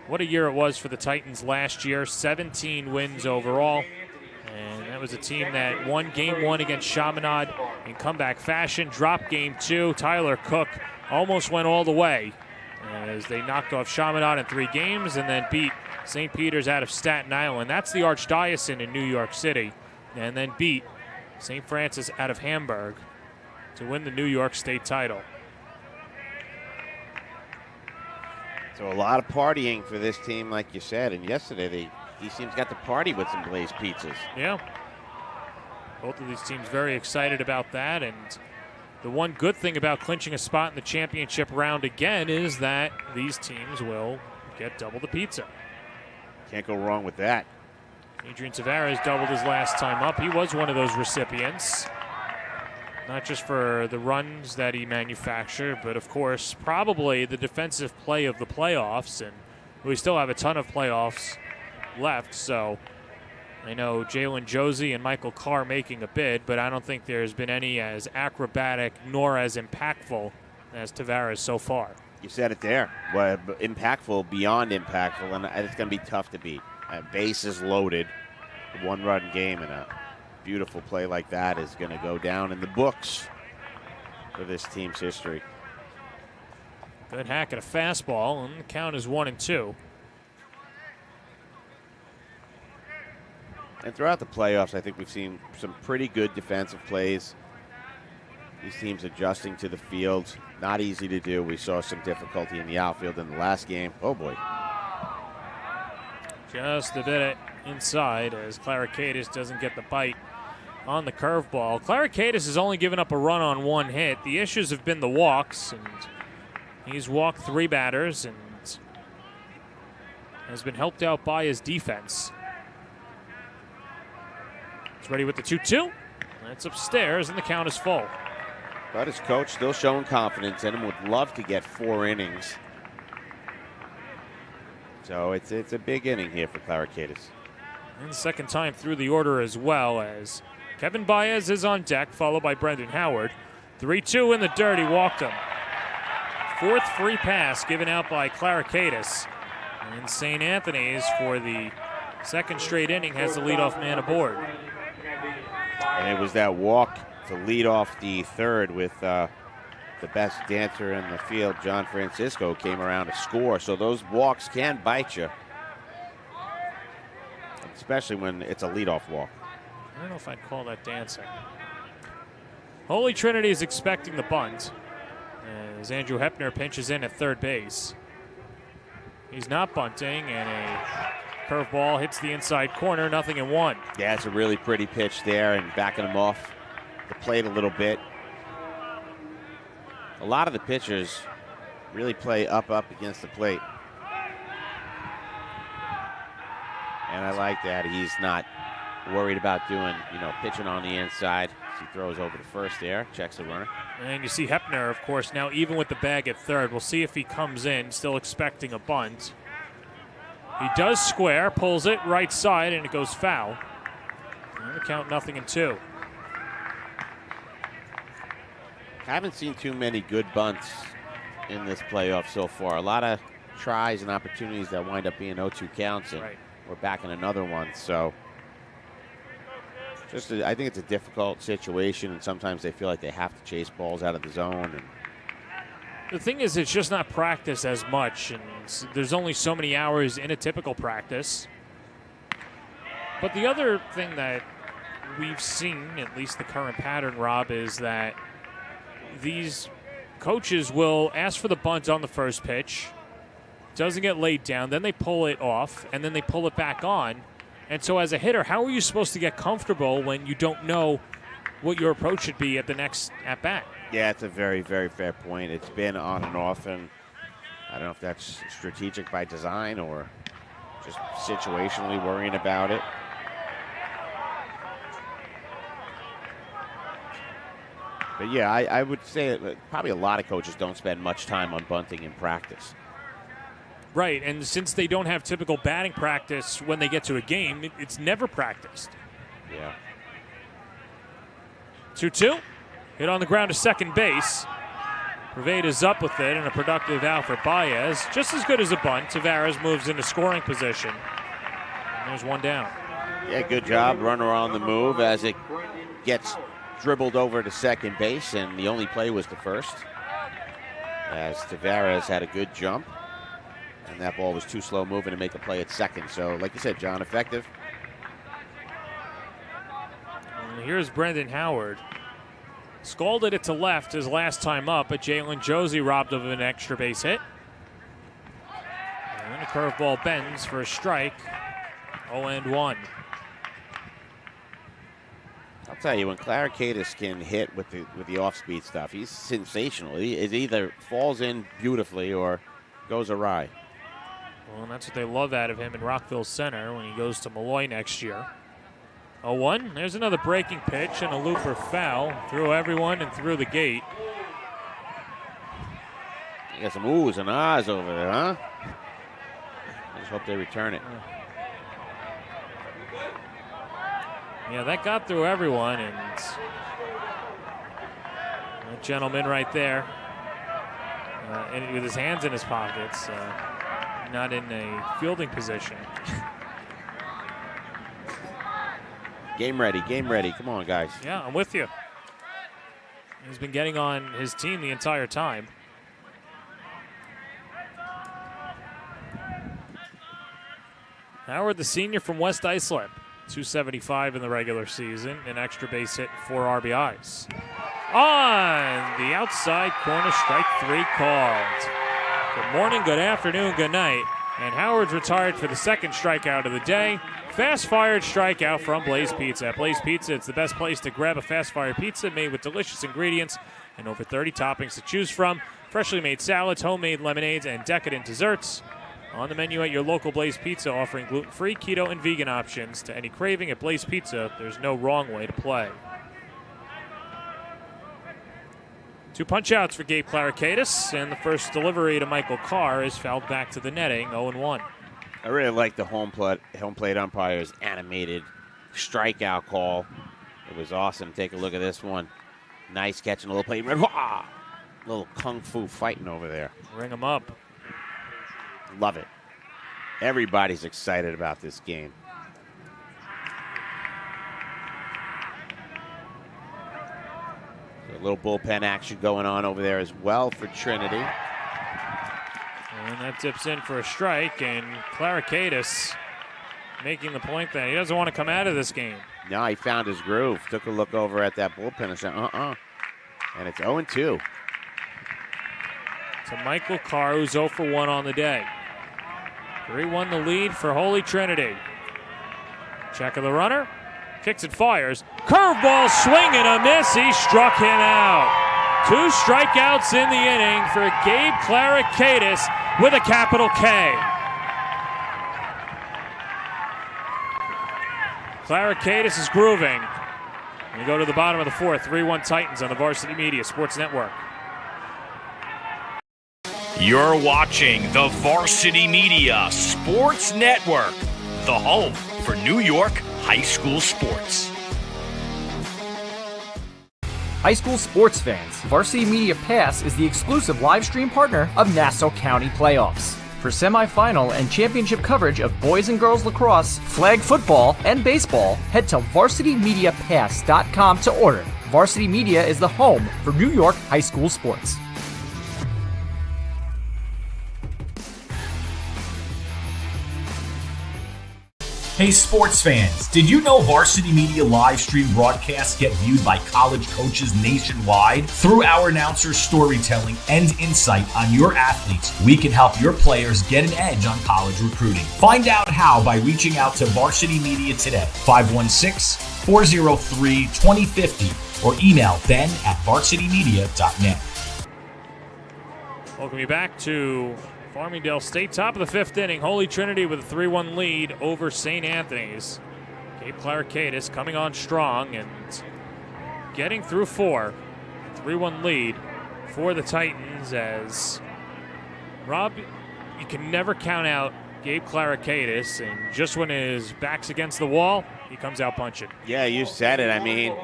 what a year it was for the Titans last year. 17 wins overall, and that was a team that won Game 1 against Chaminade in comeback fashion, dropped Game 2. Tyler Cook almost went all the way as they knocked off Chaminade in 3 games and then beat St. Peter's out of Staten Island. That's the Archdiocese in New York City, and then beat St. Francis out of Hamburg to win the New York State title. So a lot of partying for this team, like you said. And yesterday, these teams got to party with some Blaze pizzas. Yeah. Both of these teams very excited about that. And the one good thing about clinching a spot in the championship round again is that these teams will get double the pizza. Can't go wrong with that. Adrian Tavares doubled his last time up. He was one of those recipients. Not just for the runs that he manufactured, but of course, probably the defensive play of the playoffs. And we still have a ton of playoffs left, so I know Jalen Josie and Michael Carr making a bid, but I don't think there's been any as acrobatic nor as impactful as Tavares so far. You said it there. Well, impactful, beyond impactful, and it's going to be tough to beat. Bases loaded, one-run game, and a beautiful play like that is going to go down in the books for this team's history. Good hack at a fastball, and the count is 1-2. And throughout the playoffs, I think we've seen some pretty good defensive plays. These teams adjusting to the field, not easy to do. We saw some difficulty in the outfield in the last game. Oh, boy. Just a bit inside as Clarikaitis doesn't get the bite on the curveball. Clarikaitis has only given up a run on 1 hit. The issues have been the walks, and he's walked 3 batters and has been helped out by his defense. He's ready with the 2-2. That's upstairs, and the count is full. But his coach still showing confidence in him. Would love to get 4 innings. So it's a big inning here for Clarikaitis. And the second time through the order as well, as Kevin Baez is on deck, followed by Brendan Howard. 3-2 in the dirt, he walked him. 4th free pass given out by Clarikaitis. And St. Anthony's, for the 2nd straight inning, has the leadoff man aboard. And it was that walk to lead off the 3rd with the best dancer in the field, John Francisco, came around to score. So those walks can bite you, especially when it's a leadoff walk. I don't know if I'd call that dancing. Holy Trinity is expecting the bunt as Andrew Hepner pinches in at 3rd base. He's not bunting, and a Curveball hits the inside corner, 0-1. Yeah, it's a really pretty pitch there and backing him off the plate a little bit. A lot of the pitchers really play up against the plate. And I like that. He's not worried about doing, pitching on the inside. He throws over to first there, checks the runner. And you see Hepner, of course, now even with the bag at third. We'll see if he comes in, still expecting a bunt. He does square, pulls it right side, and it goes foul. And the count 0-2. Haven't seen too many good bunts in this playoff so far. A lot of tries and opportunities that wind up being 0-2 counts, and we're back in another one. So I think it's a difficult situation, and sometimes they feel like they have to chase balls out of the zone. And the thing is, it's just not practiced as much, and there's only so many hours in a typical practice. But the other thing that we've seen, at least the current pattern, Rob, is that these coaches will ask for the bunt on the first pitch, doesn't get laid down, then they pull it off, and then they pull it back on. And so as a hitter, how are you supposed to get comfortable when you don't know what your approach should be at the next at-bat? Yeah, it's a very, very fair point. It's been on and off, and I don't know if that's strategic by design or just situationally worrying about it. But yeah, I would say that probably a lot of coaches don't spend much time on bunting in practice. Right, and since they don't have typical batting practice when they get to a game, it's never practiced. Yeah. 2-2. Hit on the ground to second base. Prevada's up with it, and a productive out for Baez. Just as good as a bunt. Tavares moves into scoring position. And there's one down. Yeah, good job. Runner on the move as it gets dribbled over to second base, and the only play was the first, as Tavares had a good jump, and that ball was too slow moving to make a play at second. So, like you said, John, effective. And here's Brendan Howard. Scalded it to left his last time up, but Jalen Josie robbed of an extra base hit. And a curveball bends for a strike. 0-1. I'll tell you, when Clarikatis can hit with the off-speed stuff, he's sensational. It either falls in beautifully or goes awry. Well, and that's what they love out of him in Rockville Center when he goes to Malloy next year. 0-1. There's another breaking pitch and a looper foul. Through everyone and through the gate. You got some oohs and ahs over there, huh? I just hope they return it. Yeah, that got through everyone, and that gentleman right there, and with his hands in his pockets, not in a fielding position. Game ready, game ready. Come on, guys. Yeah, I'm with you. He's been getting on his team the entire time. Howard, the senior from West Islip. 275 in the regular season, an extra base hit, 4 RBIs. On the outside corner, strike 3 called. Good morning, good afternoon, good night. And Howard's retired for the second strikeout of the day. Fast-fired strikeout from Blaze Pizza. At Blaze Pizza, it's the best place to grab a fast-fired pizza made with delicious ingredients and over 30 toppings to choose from. Freshly made salads, homemade lemonades, and decadent desserts. On the menu at your local Blaze Pizza, offering gluten-free, keto, and vegan options. To any craving at Blaze Pizza, there's no wrong way to play. 2 punch-outs for Gabe Clarikatis, and the first delivery to Michael Carr is fouled back to the netting, 0-1. I really like the home plate umpire's animated strikeout call. It was awesome. Take a look at this one. Nice catching a little plate. Little kung fu fighting over there. Ring him up. Love it. Everybody's excited about this game. So a little bullpen action going on over there as well for Trinity. And that dips in for a strike, and Clarikatis making the point that he doesn't want to come out of this game. No, he found his groove. Took a look over at that bullpen and said, And it's 0-2. To Michael Carr, who's 0 for 1 on the day. 3-1 the lead for Holy Trinity. Check of the runner. Kicks and fires. Curveball, swing and a miss. He struck him out. 2 strikeouts in the inning for Gabe Clarikaitis with a capital K. Clarikaitis is grooving. We go to the bottom of the 4th. 3-1 Titans on the Varsity Media Sports Network. You're watching the Varsity Media Sports Network, the home for New York high school sports. High school sports fans, Varsity Media Pass is the exclusive live stream partner of Nassau County playoffs. For semifinal and championship coverage of boys and girls lacrosse, flag football, and baseball, head to varsitymediapass.com to order. Varsity Media is the home for New York high school sports. Hey sports fans, did you know Varsity Media live stream broadcasts get viewed by college coaches nationwide? Through our announcers' storytelling and insight on your athletes, we can help your players get an edge on college recruiting. Find out how by reaching out to Varsity Media today, 516-403-2050, or email ben@varsitymedia.net. Welcome you back to Farmingdale State, top of the 5th inning. Holy Trinity with a 3-1 lead over St. Anthony's. Gabe Clarikaitis coming on strong and getting through 4. 3-1 lead for the Titans as Rob, you can never count out Gabe Clarikaitis, and just when his back's against the wall, he comes out punching. Yeah, you said it. I mean,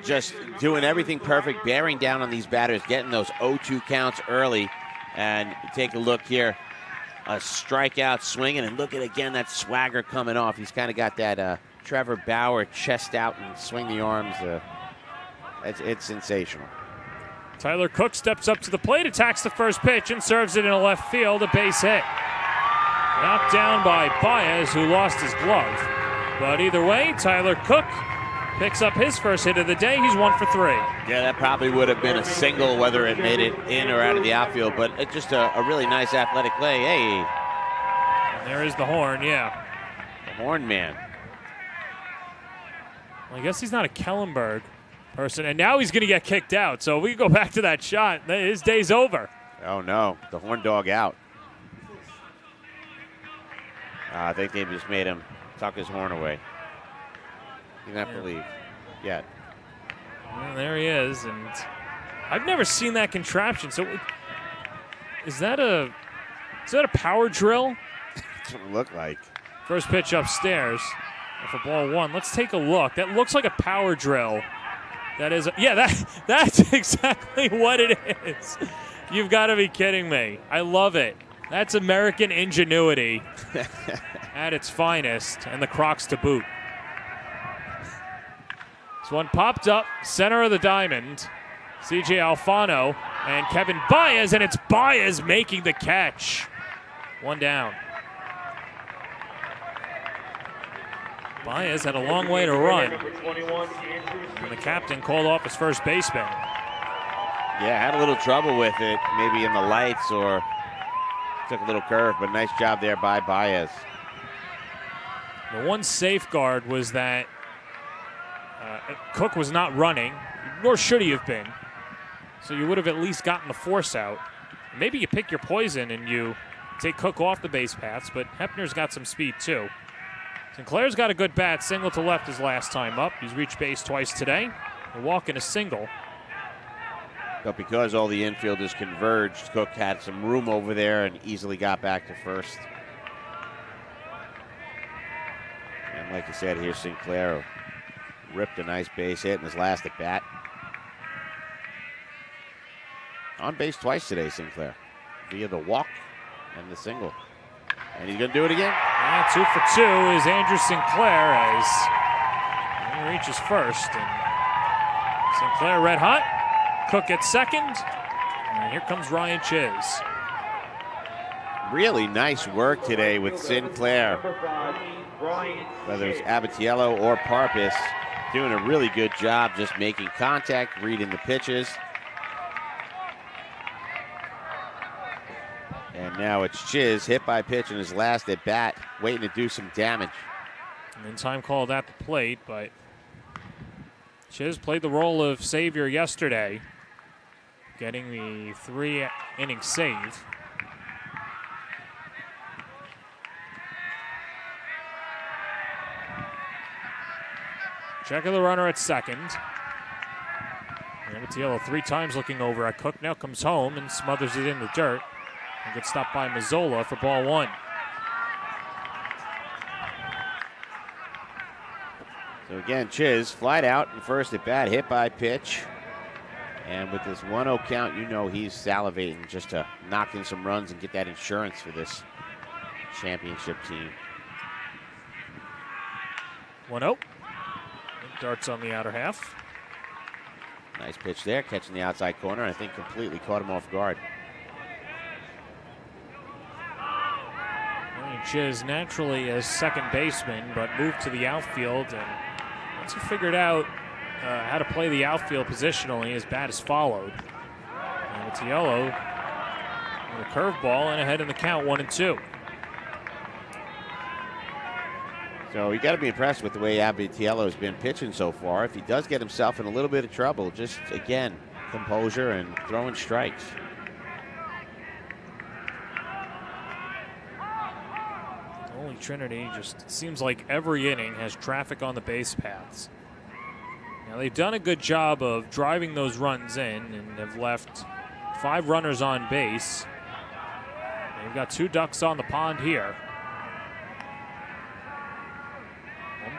just doing everything perfect, bearing down on these batters, getting those 0-2 counts early. And take a look here, a strikeout swinging, and look at again that swagger coming off. He's kind of got that Trevor Bauer chest out and swing the arms. It's sensational. Tyler Cook steps up to the plate, attacks the first pitch, and serves it in a left field, a base hit. Knocked down by Baez, who lost his glove. But either way, Tyler Cook picks up his first hit of the day. He's 1 for 3. Yeah, that probably would have been a single, whether it made it in or out of the outfield, but it's just a really nice athletic play. Hey. And there is the horn, yeah. The horn man. Well, I guess he's not a Kellenberg person, and now he's going to get kicked out. So we go back to that shot. His day's over. Oh, no. The horn dog out. I think they just made him tuck his horn away. You don't have to leave yet. Well, there he is, and I've never seen that contraption. So, is that a power drill? That's what it looked like. First pitch upstairs for ball 1. Let's take a look. That looks like a power drill. That is, that's exactly what it is. You've got to be kidding me. I love it. That's American ingenuity at its finest, and the Crocs to boot. This one popped up, center of the diamond. C.J. Alfano and Kevin Baez, and it's Baez making the catch. 1 down. Baez had a long way to run. And the captain called off his first baseman. Yeah, had a little trouble with it, maybe in the lights or took a little curve, but nice job there by Baez. The one safeguard was that Cook was not running, nor should he have been. So you would have at least gotten the force out. Maybe you pick your poison and you take Cook off the base paths, but Hepner's got some speed too. Sinclair's got a good bat. Single to left his last time up. He's reached base twice today. A walk and a single. But because all the infielders converged, Cook had some room over there and easily got back to first. And like you said, here's Sinclair. Ripped a nice base hit in his last at bat. On base twice today, Sinclair, via the walk and the single. And he's going to do it again. Yeah, 2 for 2 is Andrew Sinclair as he reaches first. And Sinclair red hot. Cook at second. And here comes Ryan Chiz. Really nice work today with Sinclair. Whether it's Abatiello or Parpis, doing a really good job just making contact, reading the pitches. And And now it's Chiz, hit by pitch in his last at bat, waiting to do some damage. And then time called at the plate, but Chiz played the role of savior yesterday, getting the 3-inning save. Check of the runner at second. Abatiello 3 times looking over at Cook. Now comes home and smothers it in the dirt. And gets stopped by Mazzola for ball 1. So again, Chiz, flied out in first at bat, hit by pitch. And with this 1-0 count, you know he's salivating just to knock in some runs and get that insurance for this championship team. 1-0. Darts on the outer half. Nice pitch there, catching the outside corner. I think completely caught him off guard. Chiz naturally a second baseman, but moved to the outfield, and once he figured out how to play the outfield positionally, his bat is followed. And Abatiello with a curveball and ahead in the count, 1-2. So you got to be impressed with the way Abatiello has been pitching so far. If he does get himself in a little bit of trouble, just again, composure and throwing strikes. Holy Trinity just seems like every inning has traffic on the base paths. Now they've done a good job of driving those runs in and have left 5 runners on base. They've got 2 ducks on the pond here.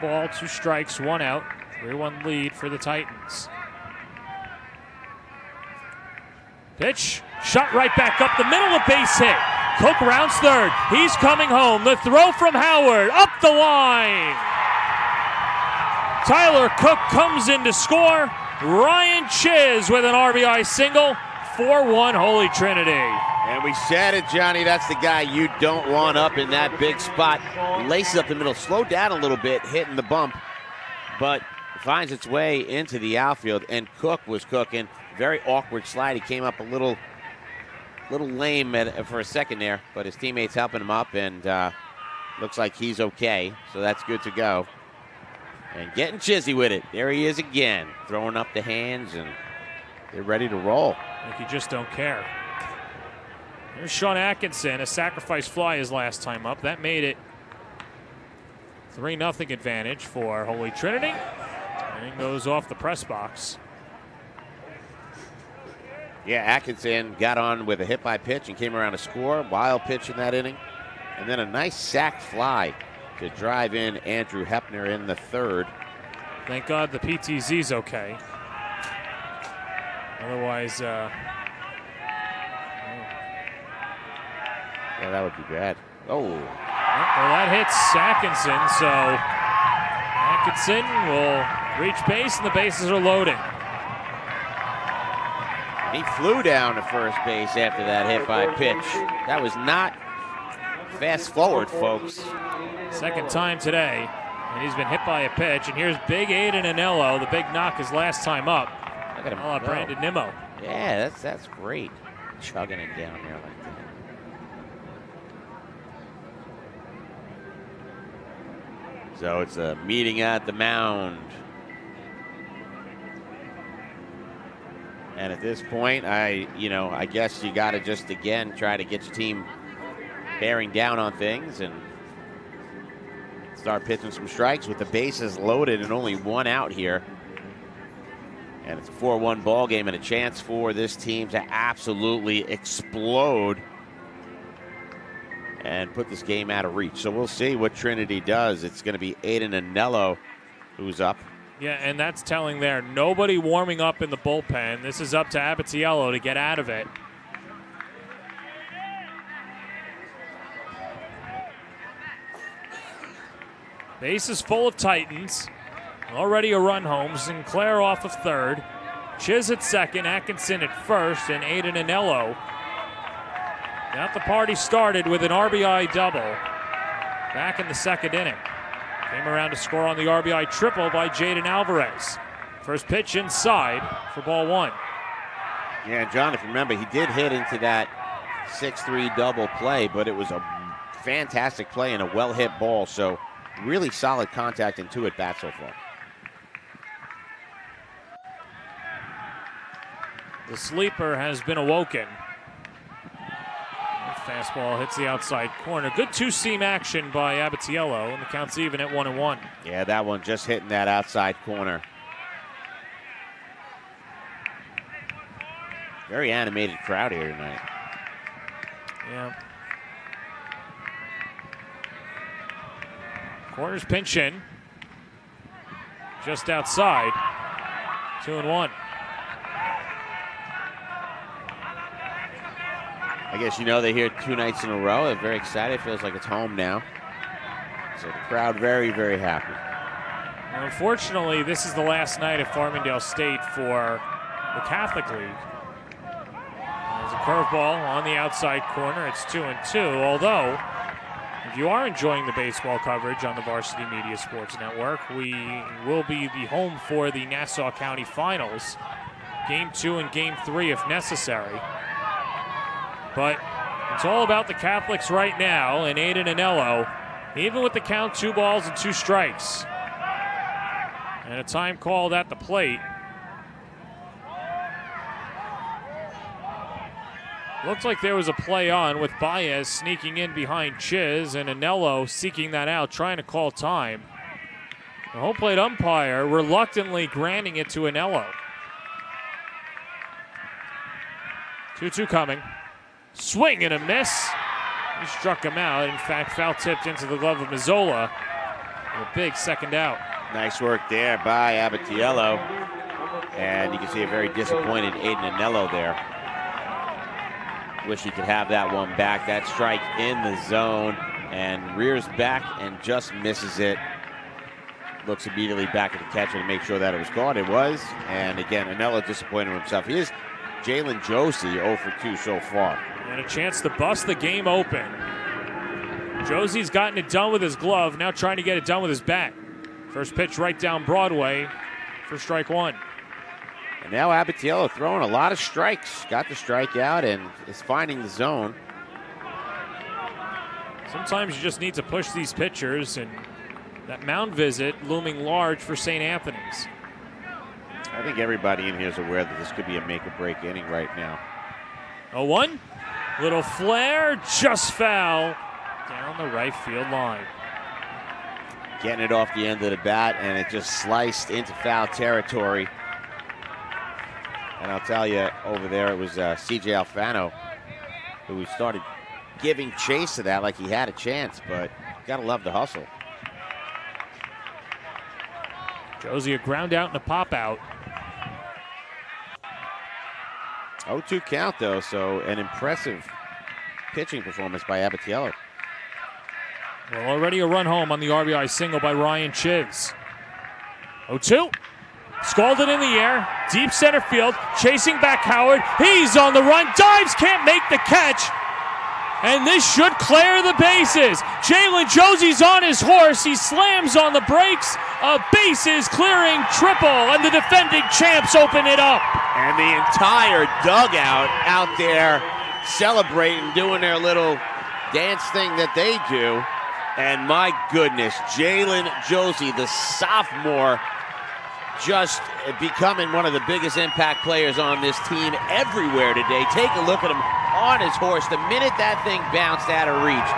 1 ball, 2 strikes, 1 out. 3-1 lead for the Titans. Pitch, shot right back up the middle, a base hit. Cook rounds third. He's coming home. The throw from Howard up the line. Tyler Cook comes in to score. Ryan Chiz with an RBI single. 4-1 Holy Trinity. And we said it, Johnny. That's the guy you don't want up in that big spot. Laces up the middle, slowed down a little bit, hitting the bump, but finds its way into the outfield. And Cook was cooking. Very awkward slide. He came up a little lame for a second there, but his teammates helping him up, and looks like he's okay, so that's good to go. And getting chizzy with it. There he is again, throwing up the hands, and they're ready to roll. Like you just don't care. Here's Sean Atkinson, a sacrifice fly his last time up. That made it 3-0 advantage for Holy Trinity. And goes off the press box. Yeah, Atkinson got on with a hit by pitch and came around to score. Wild pitch in that inning. And then a nice sac fly to drive in Andrew Hepner in the third. Thank God the PTZ's okay. Otherwise, yeah, that would be bad. Oh. Well, that hits Atkinson, so Atkinson will reach base, and the bases are loading. He flew down to first base after that hit by pitch. That was not fast forward, folks. Second time today, and he's been hit by a pitch. And here's big Aiden Anello, the big knock his last time up. Look at him. Brandon Nimmo. Yeah, that's great. Chugging it down there like that. So it's a meeting at the mound. And at this point, I guess you got to just, again, try to get your team bearing down on things and start pitching some strikes with the bases loaded and only 1 out here. And it's a 4-1 ball game and a chance for this team to absolutely explode and put this game out of reach. So we'll see what Trinity does. It's going to be Aiden Anello who's up. Yeah, and that's telling there. Nobody warming up in the bullpen. This is up to Abatiello to get out of it. Base is full of Titans. Already a run home. Sinclair off of third. Chiz at second, Atkinson at first, and Aiden Anello got the party started with an RBI double back in the second inning. Came around to score on the RBI triple by Jaden Alvarez. First pitch inside for ball 1. Yeah, John, if you remember, he did hit into that 6-3 double play, but it was a fantastic play and a well-hit ball, so really solid contact and 2 at-bats so far. The sleeper has been awoken. Fastball hits the outside corner. Good two-seam action by Abatiello, and the count's even at 1-1. Yeah, that one just hitting that outside corner. Very animated crowd here tonight. Yeah. Corners pinch in. Just outside. 2-1. I guess they're here 2 nights in a row. They're very excited. Feels like it's home now. So the crowd very, very happy. Well, unfortunately, this is the last night at Farmingdale State for the Catholic League. There's a curveball on the outside corner. It's 2-2. Although, if you are enjoying the baseball coverage on the Varsity Media Sports Network, we will be the home for the Nassau County Finals. Game 2 and Game 3 if necessary. But it's all about the Catholics right now, and Aiden Anello, even with the count 2 balls and 2 strikes. And a time called at the plate. Looks like there was a play on with Baez sneaking in behind Chiz, and Anello seeking that out, trying to call time. The home plate umpire reluctantly granting it to Anello. 2-2 coming. Swing and a miss. He struck him out. In fact, foul tipped into the glove of Mazzola. A big second out. Nice work there by Abatiello. And you can see a very disappointed Aiden Anello there. Wish he could have that one back. That strike in the zone and rears back and just misses it. Looks immediately back at the catcher to make sure that it was caught. It was. And again, Anello disappointed himself. He is Jalen Josie 0 for 2 so far. And a chance to bust the game open. Josie's gotten it done with his glove, now trying to get it done with his bat. First pitch right down Broadway for strike 1. And now Abatiello throwing a lot of strikes. Got the strikeout and is finding the zone. Sometimes you just need to push these pitchers, and that mound visit looming large for St. Anthony's. I think everybody in here is aware that this could be a make-or-break inning right now. 0-1. Little flare, just foul down the right field line. Getting it off the end of the bat, and it just sliced into foul territory. And I'll tell you, over there it was C.J. Alfano who started giving chase to that like he had a chance, but gotta love the hustle. Josie a ground out and a pop out. 0-2 count though, so an impressive pitching performance by Abatiello. Well, already a run home on the RBI single by Ryan Chiz. 0-2. Scalded in the air, deep center field, chasing back Howard. He's on the run, dives, can't make the catch. And this should clear the bases. Jalen Josie's on his horse. He slams on the brakes. A bases clearing triple, and the defending champs open it up. And the entire dugout out there celebrating, doing their little dance thing that they do. And my goodness, Jalen Josie, the sophomore, just becoming one of the biggest impact players on this team everywhere today. Take a look at him on his horse. The minute that thing bounced out of reach,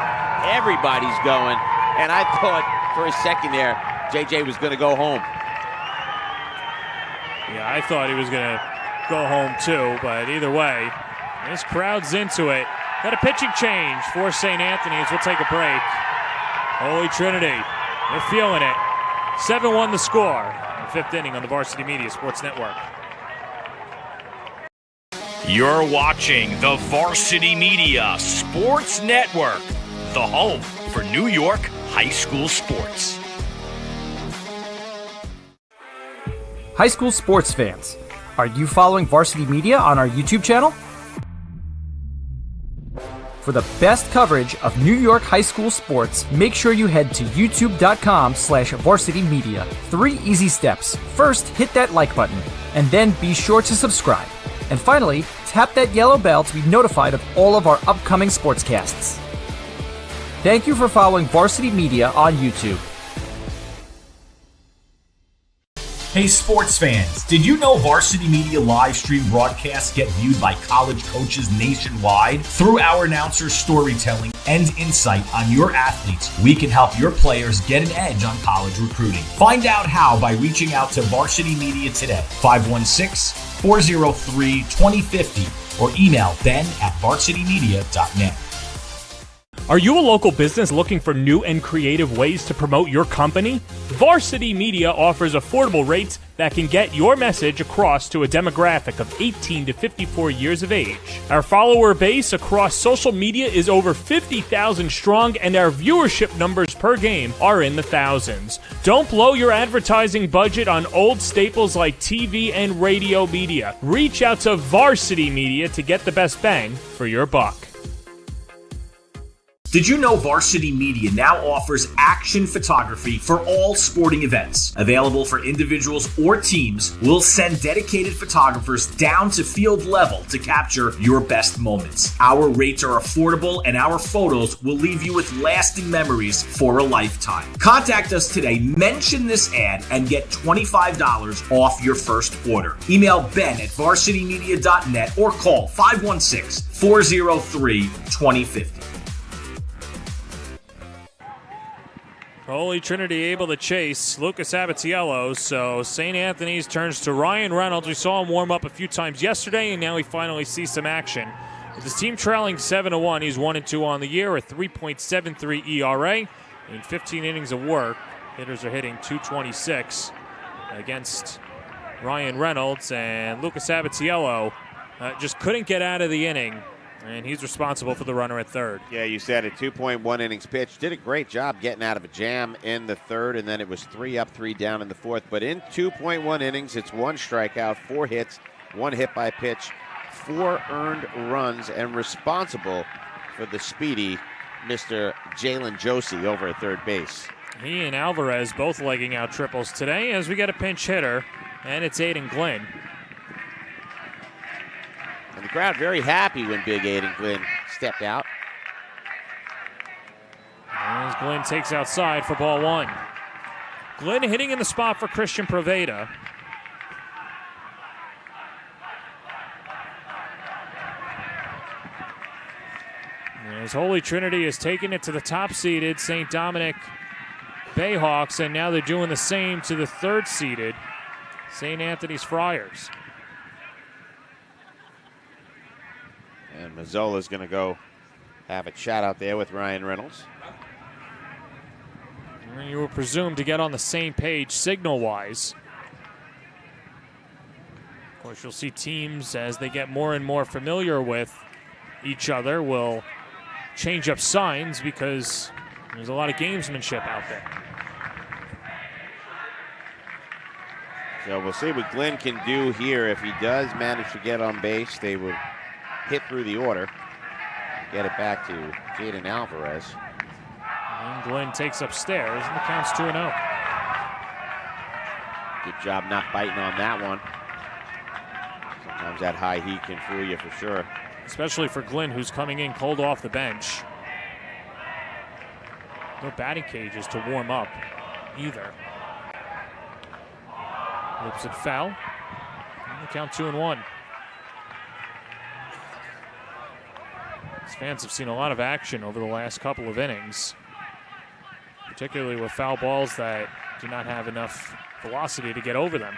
everybody's going. And I thought for a second there, JJ was going to go home. Yeah, I thought he was going to go home too, but either way, this crowd's into it. Got a pitching change for St. Anthony's. We'll take a break. Holy Trinity, they're feeling it. 7-1 the score. Fifth inning on the Varsity Media Sports Network. You're watching the Varsity Media Sports Network, the home for New York high school sports. High school sports fans, are you following Varsity Media on our YouTube channel? For the best coverage of New York high school sports, make sure you head to youtube.com/varsity media. 3 easy steps. First, hit that like button, and then be sure to subscribe. And finally, tap that yellow bell to be notified of all of our upcoming sportscasts. Thank you for following Varsity Media on YouTube. Hey sports fans, did you know Varsity Media live stream broadcasts get viewed by college coaches nationwide? Through our announcers' storytelling and insight on your athletes, we can help your players get an edge on college recruiting. Find out how by reaching out to Varsity Media today, 516-403-2050, or email ben@varsitymedia.net. Are you a local business looking for new and creative ways to promote your company? Varsity Media offers affordable rates that can get your message across to a demographic of 18 to 54 years of age. Our follower base across social media is over 50,000 strong, and our viewership numbers per game are in the thousands. Don't blow your advertising budget on old staples like TV and radio media. Reach out to Varsity Media to get the best bang for your buck. Did you know Varsity Media now offers action photography for all sporting events? Available for individuals or teams, we'll send dedicated photographers down to field level to capture your best moments. Our rates are affordable, and our photos will leave you with lasting memories for a lifetime. Contact us today, mention this ad, and get $25 off your first order. Email ben@varsitymedia.net or call 516-403-2050. Holy Trinity able to chase Lucas Abatiello, so St. Anthony's turns to Ryan Reynolds. We saw him warm up a few times yesterday, and now we finally see some action. With his team trailing 7-1, he's 1-2 on the year, a 3.73 ERA. In 15 innings of work, hitters are hitting .226 against Ryan Reynolds, and Lucas Abatiello just couldn't get out of the inning. And he's responsible for the runner at third. Yeah, you said it. 2.1 innings pitched. Did a great job getting out of a jam in the third, and then it was 3 up, 3 down in the fourth. But in 2.1 innings, it's 1 strikeout, 4 hits, 1 hit by pitch, 4 earned runs, and responsible for the speedy Mr. Jalen Josie over at third base. He and Alvarez both legging out triples today as we get a pinch hitter, and it's Aiden Glynn. And the crowd very happy when Big Aiden Glynn stepped out. As Glynn takes outside for ball 1. Glynn hitting in the spot for Christian Proveda. As Holy Trinity has taken it to the top-seeded St. Dominic Bayhawks, and now they're doing the same to the third-seeded St. Anthony's Friars. And Mazzola's going to go have a chat out there with Ryan Reynolds. You were presumed to get on the same page signal-wise. Of course, you'll see teams as they get more and more familiar with each other will change up signs because there's a lot of gamesmanship out there. So we'll see what Glenn can do here. If he does manage to get on base, they would hit through the order, get it back to Jaden Alvarez. And Glenn takes upstairs, and the count's 2-0. Good job not biting on that one. Sometimes that high heat can fool you for sure. Especially for Glenn, who's coming in cold off the bench. No batting cages to warm up either. Loops it foul. And the count 2-1. These fans have seen a lot of action over the last couple of innings, particularly with foul balls that do not have enough velocity to get over them.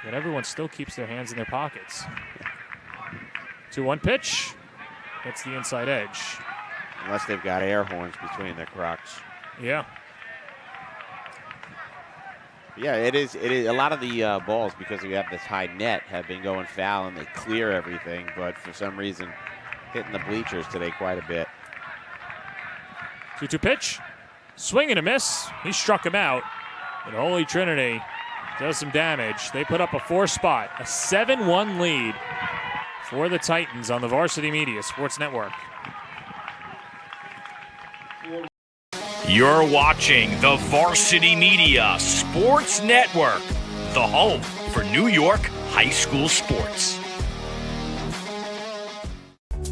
Yet everyone still keeps their hands in their pockets. 2-1 pitch. Hits the inside edge. Unless they've got air horns between their crocs. Yeah. Yeah, it is. A lot of the balls, because we have this high net, have been going foul and they clear everything, but for some reason hitting the bleachers today quite a bit. 2-2 pitch. Swing and a miss. He struck him out. And Holy Trinity does some damage. They put up a 4 spot, a 7-1 lead for the Titans on the Varsity Media Sports Network. You're watching the Varsity Media Sports Network, the home for New York high school sports.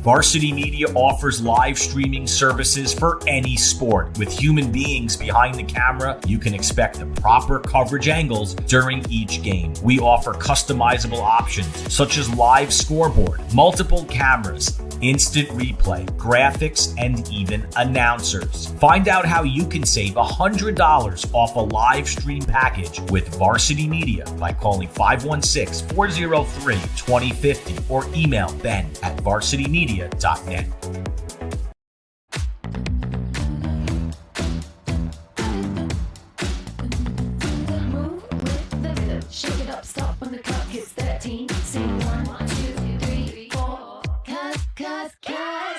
Varsity Media offers live streaming services for any sport. With human beings behind the camera, you can expect the proper coverage angles during each game. We offer customizable options such as live scoreboard, multiple cameras, instant replay, graphics, and even announcers. Find out how you can save $100 off a live stream package with Varsity Media by calling 516-403-2050 or email ben@varsitymedia.net. Move with the rhythm. Shake it up, stop when the clock hits 13. Sing 1, 2, 3, 4. Cause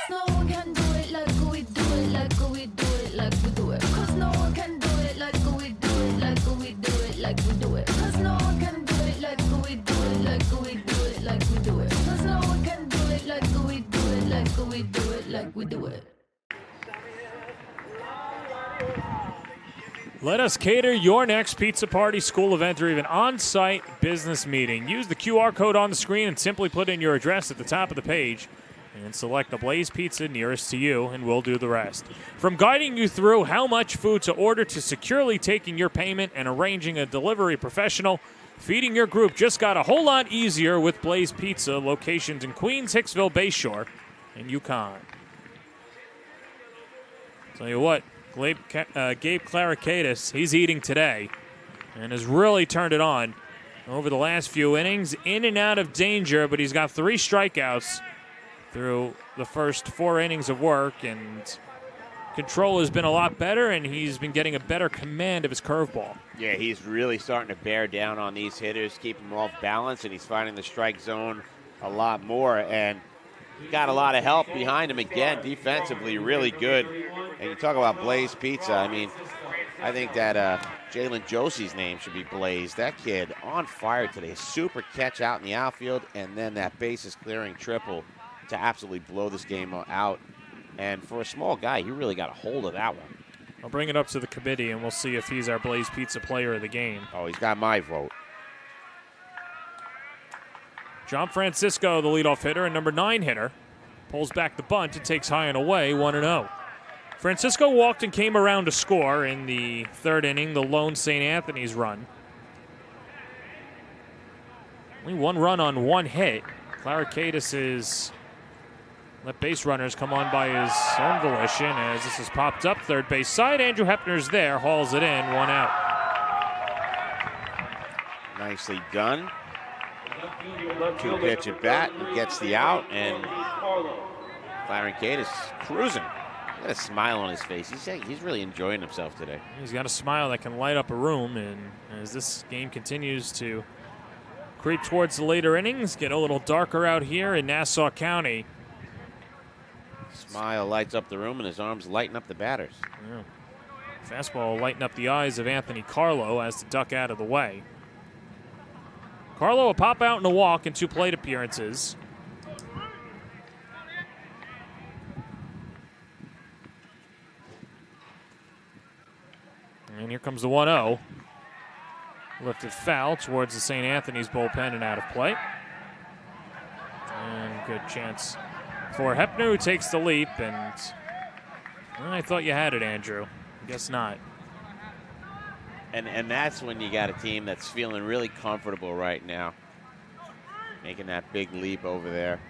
no one can do it like we do it, like we do it, like we do it. Cause no one can do it like we do it, like we do it, like we do it. Cause no one can do it like we do it, like we do it, like we do it. Cause no one can do it like we do it, like we do it, like we do it. Let us cater your next pizza party, school event, or even on-site business meeting. Use the QR code on the screen and simply put in your address at the top of the page and select the Blaze Pizza nearest to you, and we'll do the rest. From guiding you through how much food to order to securely taking your payment and arranging a delivery professional, feeding your group just got a whole lot easier with Blaze Pizza, locations in Queens, Hicksville, Bayshore, and Yukon. Tell you what, Gabe Clarikakis, he's eating today and has really turned it on over the last few innings. In and out of danger, but he's got 3 strikeouts through the first 4 innings of work, and control has been a lot better, and he's been getting a better command of his curveball. Yeah, he's really starting to bear down on these hitters, keep them off balance, and he's finding the strike zone a lot more. And he got a lot of help behind him again, defensively, really good. And you talk about Blaze Pizza. I mean, I think that Jalen Josie's name should be Blaze. That kid on fire today. Super catch out in the outfield, and then that bases clearing triple to absolutely blow this game out. And for a small guy, he really got a hold of that one. I'll bring it up to the committee, and we'll see if he's our Blaze Pizza player of the game. Oh, he's got my vote. John Francisco, the leadoff hitter and number 9 hitter, pulls back the bunt and takes high and away, 1-0. Francisco walked and came around to score in the 3rd inning, the lone St. Anthony's run. Only 1 run on 1 hit. Clarikakis is let base runners come on by his own volition as this is popped up third base side. Andrew Hepner's there, hauls it in, 1 out. Nicely done. 2-pitch at bat and gets the out, and Clarikakis cruising. Got a smile on his face. He's really enjoying himself today. He's got a smile that can light up a room, and as this game continues to creep towards the later innings, get a little darker out here in Nassau County. Smile lights up the room, and his arms lighten up the batters. Yeah. Fastball will lighten up the eyes of Anthony Carlo as to duck out of the way. Carlo a pop out and a walk in 2 plate appearances. And here comes the 1-0. Lifted foul towards the St. Anthony's bullpen and out of play. And good chance for Hepner, who takes the leap. And well, I thought you had it, Andrew. Guess not. And that's when you got a team that's feeling really comfortable right now, making that big leap over there.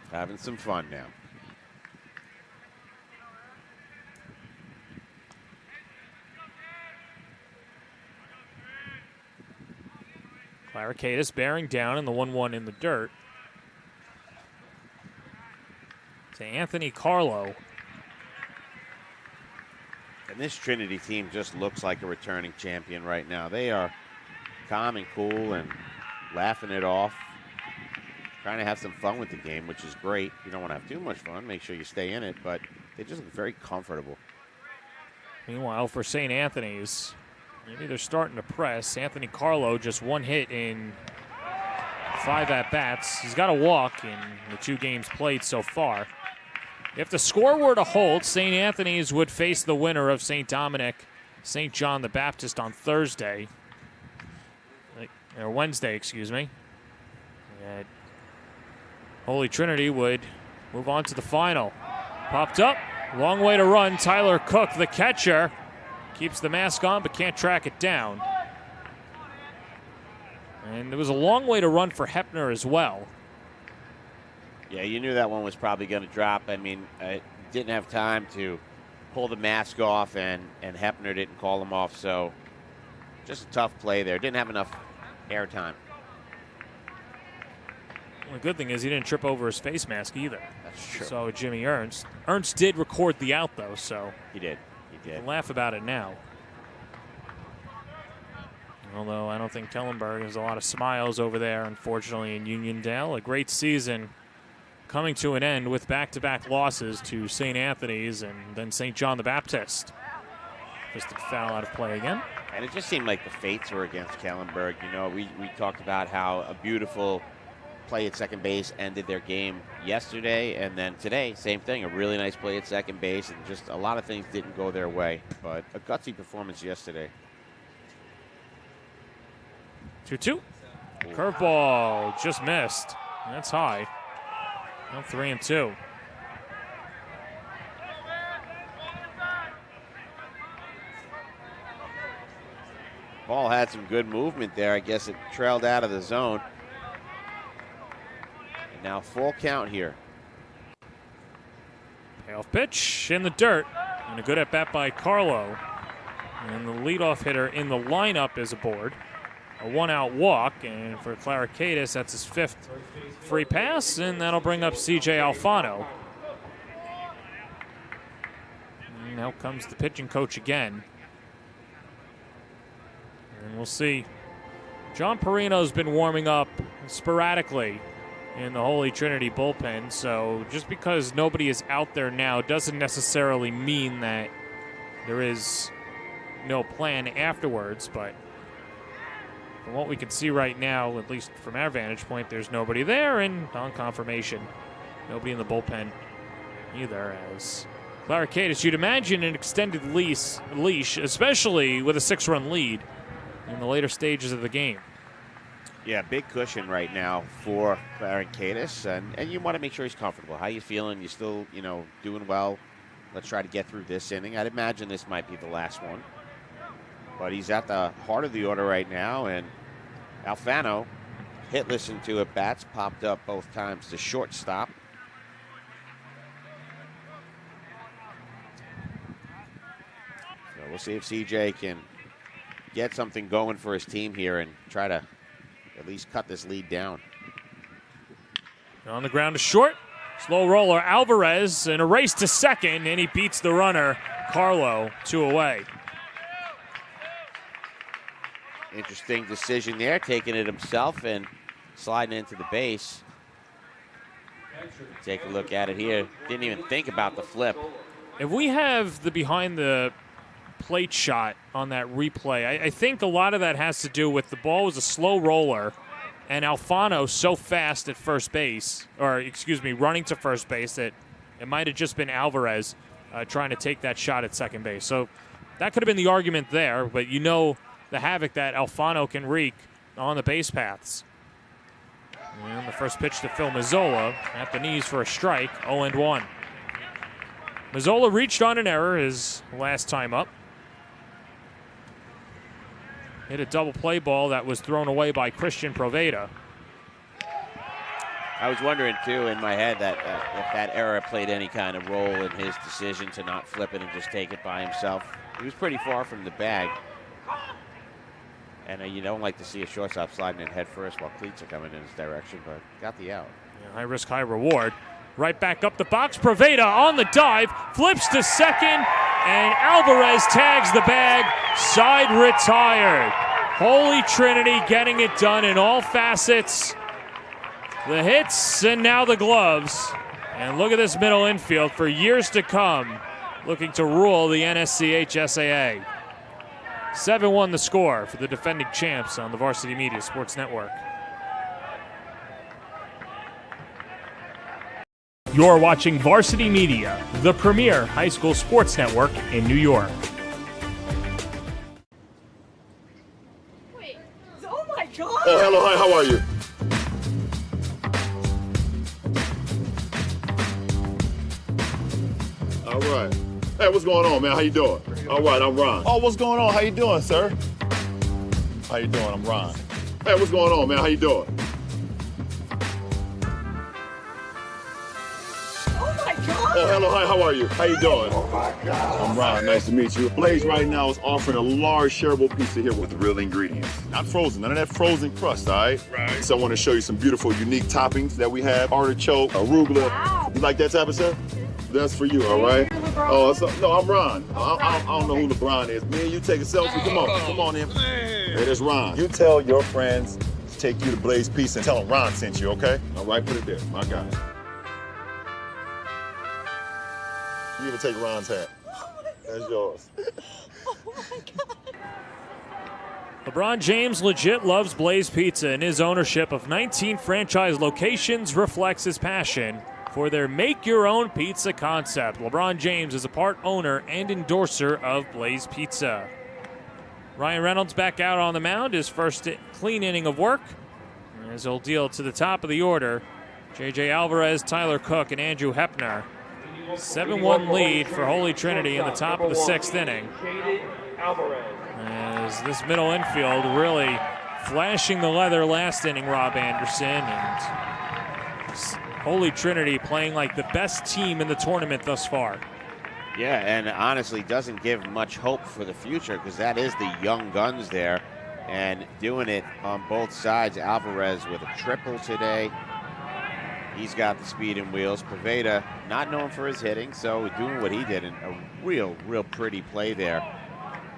Having some fun now. Clarikakis bearing down in the 1-1 in the dirt. To Anthony Carlo. And this Trinity team just looks like a returning champion right now. They are calm and cool and laughing it off. Trying to have some fun with the game, which is great. You don't want to have too much fun. Make sure you stay in it, but they just look very comfortable. Meanwhile, for St. Anthony's, maybe they're starting to press. Anthony Carlo just 1 hit in 5 at-bats. He's got a walk in the 2 games played so far. If the score were to hold, St. Anthony's would face the winner of St. Dominic, St. John the Baptist on Thursday. or Wednesday, excuse me. And Holy Trinity would move on to the final. Popped up, long way to run. Tyler Cook, the catcher, keeps the mask on but can't track it down. And there was a long way to run for Hepner as well. Yeah, you knew that one was probably going to drop. I mean, didn't have time to pull the mask off, and Hepner didn't call him off, so just a tough play there. Didn't have enough air time. Well, the good thing is he didn't trip over his face mask either. That's true. So Jimmy Ernst. Ernst did record the out, though, so. He did. We'll laugh about it now. Although I don't think Kellenberg has a lot of smiles over there, unfortunately, in Uniondale. A great season coming to an end with back-to-back losses to St. Anthony's and then St. John the Baptist. Just a foul out of play again. And it just seemed like the fates were against Kellenberg. You know, we talked about how a beautiful play at second base ended their game yesterday, and then today, same thing, a really nice play at second base, and just a lot of things didn't go their way. But a gutsy performance yesterday. 2-2. Curveball just missed. That's high. Now 3-2. Ball had some good movement there. I guess it trailed out of the zone. And now full count here. Payoff pitch in the dirt. And a good at bat by Carlo. And the leadoff hitter in the lineup is aboard. A one-out walk, and for Clarikaitis, that's his 5th free pass, and that'll bring up C.J. Alfano. And now comes the pitching coach again. And we'll see. John Perino's been warming up sporadically in the Holy Trinity bullpen, so just because nobody is out there now doesn't necessarily mean that there is no plan afterwards, but from what we can see right now, at least from our vantage point, there's nobody there, and on confirmation, nobody in the bullpen either. As Clarikaitis, you'd imagine an extended leash, especially with a 6-run lead in the later stages of the game. Yeah, big cushion right now for Clarikaitis, and you want to make sure he's comfortable. How you feeling? You still, doing well? Let's try to get through this inning. I'd imagine this might be the last one. But he's at the heart of the order right now, and Alfano, hitless in 2 at-bats, popped up both times to shortstop. So we'll see if CJ can get something going for his team here and try to at least cut this lead down. On the ground to short. Slow roller Alvarez in a race to second, and he beats the runner, Carlo, 2 away. Interesting decision there, taking it himself and sliding into the base. Take a look at it here. Didn't even think about the flip. If we have the behind the plate shot on that replay, I think a lot of that has to do with the ball was a slow roller and Alfano so fast at first base, running to first base, that it might have just been Alvarez trying to take that shot at second base. So that could have been the argument there, but the havoc that Alfano can wreak on the base paths. And the first pitch to Phil Mazzola at the knees for a strike, 0-1. Mazzola reached on an error his last time up. Hit a double play ball that was thrown away by Christian Proveda. I was wondering, too, in my head that if that error played any kind of role in his decision to not flip it and just take it by himself. He was pretty far from the bag. And you don't like to see a shortstop sliding in head first while cleats are coming in his direction, but got the out. Yeah, high risk, high reward. Right back up the box. Proveda on the dive, flips to second, and Alvarez tags the bag. Side retired. Holy Trinity getting it done in all facets. The hits and now the gloves. And look at this middle infield for years to come, looking to rule the NSCH SAA. 7-1 the score for the defending champs on the Varsity Media Sports Network. You're watching Varsity Media, the premier high school sports network in New York. Wait. Oh my God! Oh, hello, hi, how are you? All right. Hey, what's going on, man? How you doing? All right, I'm Ron. Oh, what's going on? How you doing, sir? How you doing? I'm Ron. Hey, what's going on, man? How you doing? Oh, hello, hi, how are you? How you doing? Oh, my God. I'm Ron, nice to meet you. Blaze right now is offering a large shareable pizza here with real ingredients. Not frozen, none of that frozen crust, all right? Right. So I want to show you some beautiful, unique toppings that we have. Artichoke, arugula. Wow. You like that type of stuff? That's for you, all right? Oh, no, I'm Ron. I don't know who LeBron is. Me and you take a selfie. Come on in. Hey, that's Ron. You tell your friends to take you to Blaze Pizza and tell them Ron sent you, okay? All right, put it there, my guy. You even take Ron's hat. That's yours. Oh my God. LeBron James legit loves Blaze Pizza, and his ownership of 19 franchise locations reflects his passion for their make-your-own pizza concept. LeBron James is a part owner and endorser of Blaze Pizza. Ryan Reynolds back out on the mound, his first clean inning of work, as he'll deal to the top of the order. J.J. Alvarez, Tyler Cook, and Andrew Hepner. 7-1 lead for Holy Trinity in the top of the sixth inning. As this middle infield really flashing the leather last inning, Rob Anderson, and Holy Trinity playing like the best team in the tournament thus far. Yeah, and honestly doesn't give much hope for the future because that is the young guns there and doing it on both sides. Alvarez with a triple today. He's got the speed and wheels. Pavetta, not known for his hitting, so doing what he did, and a real pretty play there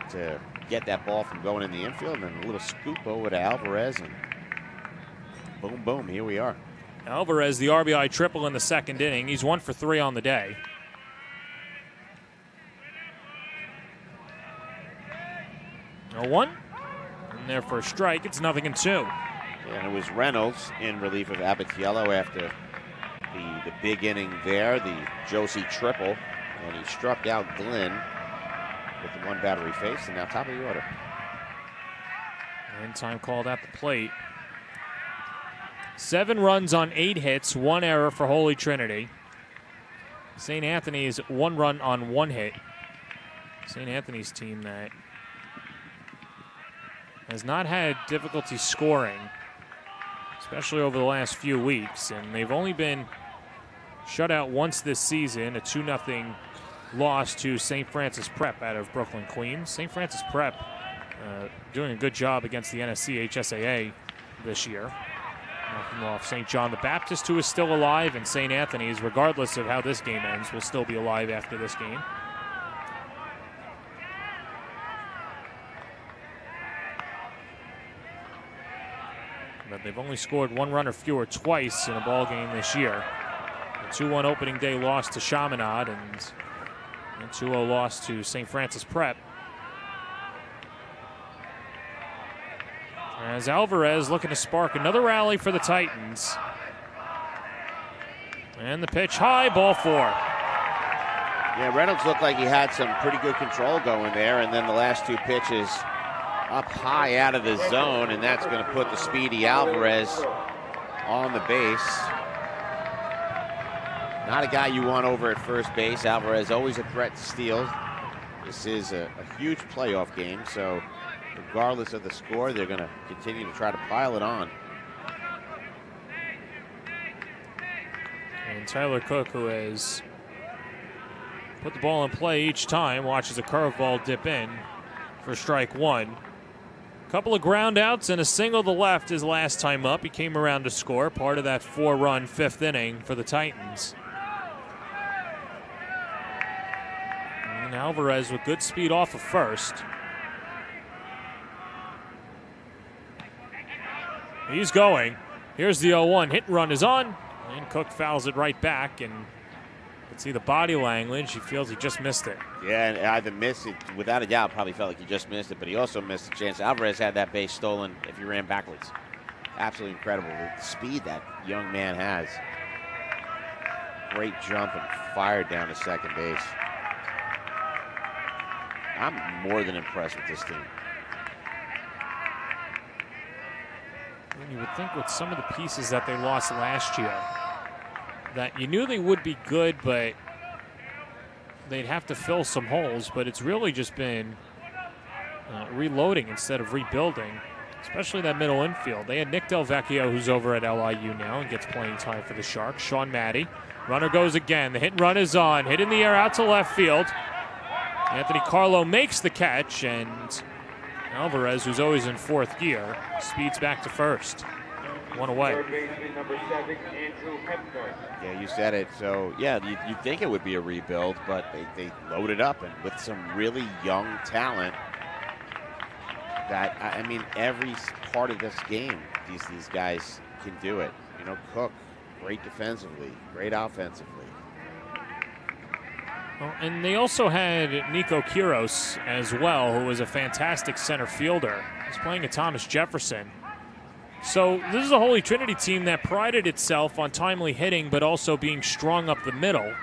to get that ball from going in the infield, and then a little scoop over to Alvarez, and boom, boom, here we are. Alvarez, the RBI triple in the second inning. He's 1 for 3 on the day. No one. And there for a strike. It's 0-2. And it was Reynolds in relief of Abatiello after the big inning there, the Josie triple, and he struck out Glenn with the one battery face, and now top of the order. And time called at the plate. 7 runs on 8 hits, 1 error for Holy Trinity. St. Anthony's 1 run on 1 hit. St. Anthony's team that has not had difficulty scoring, especially over the last few weeks, and they've only been shut out once this season, a 2-0 loss to St. Francis Prep out of Brooklyn, Queens. St. Francis Prep doing a good job against the NSC HSAA this year. Knocking off St. John the Baptist, who is still alive, and St. Anthony's, regardless of how this game ends, will still be alive after this game. But they've only scored 1 run or fewer twice in a ball game this year. A 2-1 opening day loss to Chaminade and a 2-0 loss to St. Francis Prep. As Alvarez looking to spark another rally for the Titans. And the pitch high, ball 4. Yeah, Reynolds looked like he had some pretty good control going there, and then the last 2 pitches up high out of the zone, and that's going to put the speedy Alvarez on the base. Not a guy you want over at first base. Alvarez always a threat to steal. This is a huge playoff game, so regardless of the score, they're going to continue to try to pile it on. And Tyler Cook, who has put the ball in play each time, watches a curveball dip in for strike 1. Couple of ground outs and a single to left his last time up. He came around to score, part of that 4-run 5th inning for the Titans. And Alvarez with good speed off of first. He's going. Here's the 0-1. Hit and run is on. And Cook fouls it right back. And you can see the body language. He feels he just missed it. Yeah, and either missed it, without a doubt, probably felt like he just missed it, but he also missed the chance. Alvarez had that base stolen if he ran backwards. Absolutely incredible. The speed that young man has. Great jump and fired down to second base. I'm more than impressed with this team. And you would think with some of the pieces that they lost last year that you knew they would be good, but they'd have to fill some holes. But it's really just been reloading instead of rebuilding, especially that middle infield. They had Nick Del Vecchio, who's over at LIU now and gets playing time for the Sharks. Sean Maddie. Runner goes again. The hit and run is on. Hit in the air out to left field. Anthony Carlo makes the catch, and Alvarez, who's always in fourth gear, speeds back to first. One away. Yeah, you said it. So, yeah, you'd think it would be a rebuild, but they loaded up and with some really young talent that, I mean, every part of this game, these guys can do it. You know, Cook, great defensively, great offensively. Well, and they also had Nico Quiros as well, who was a fantastic center fielder. He's playing at Thomas Jefferson. So this is a Holy Trinity team that prided itself on timely hitting, but also being strong up the middle.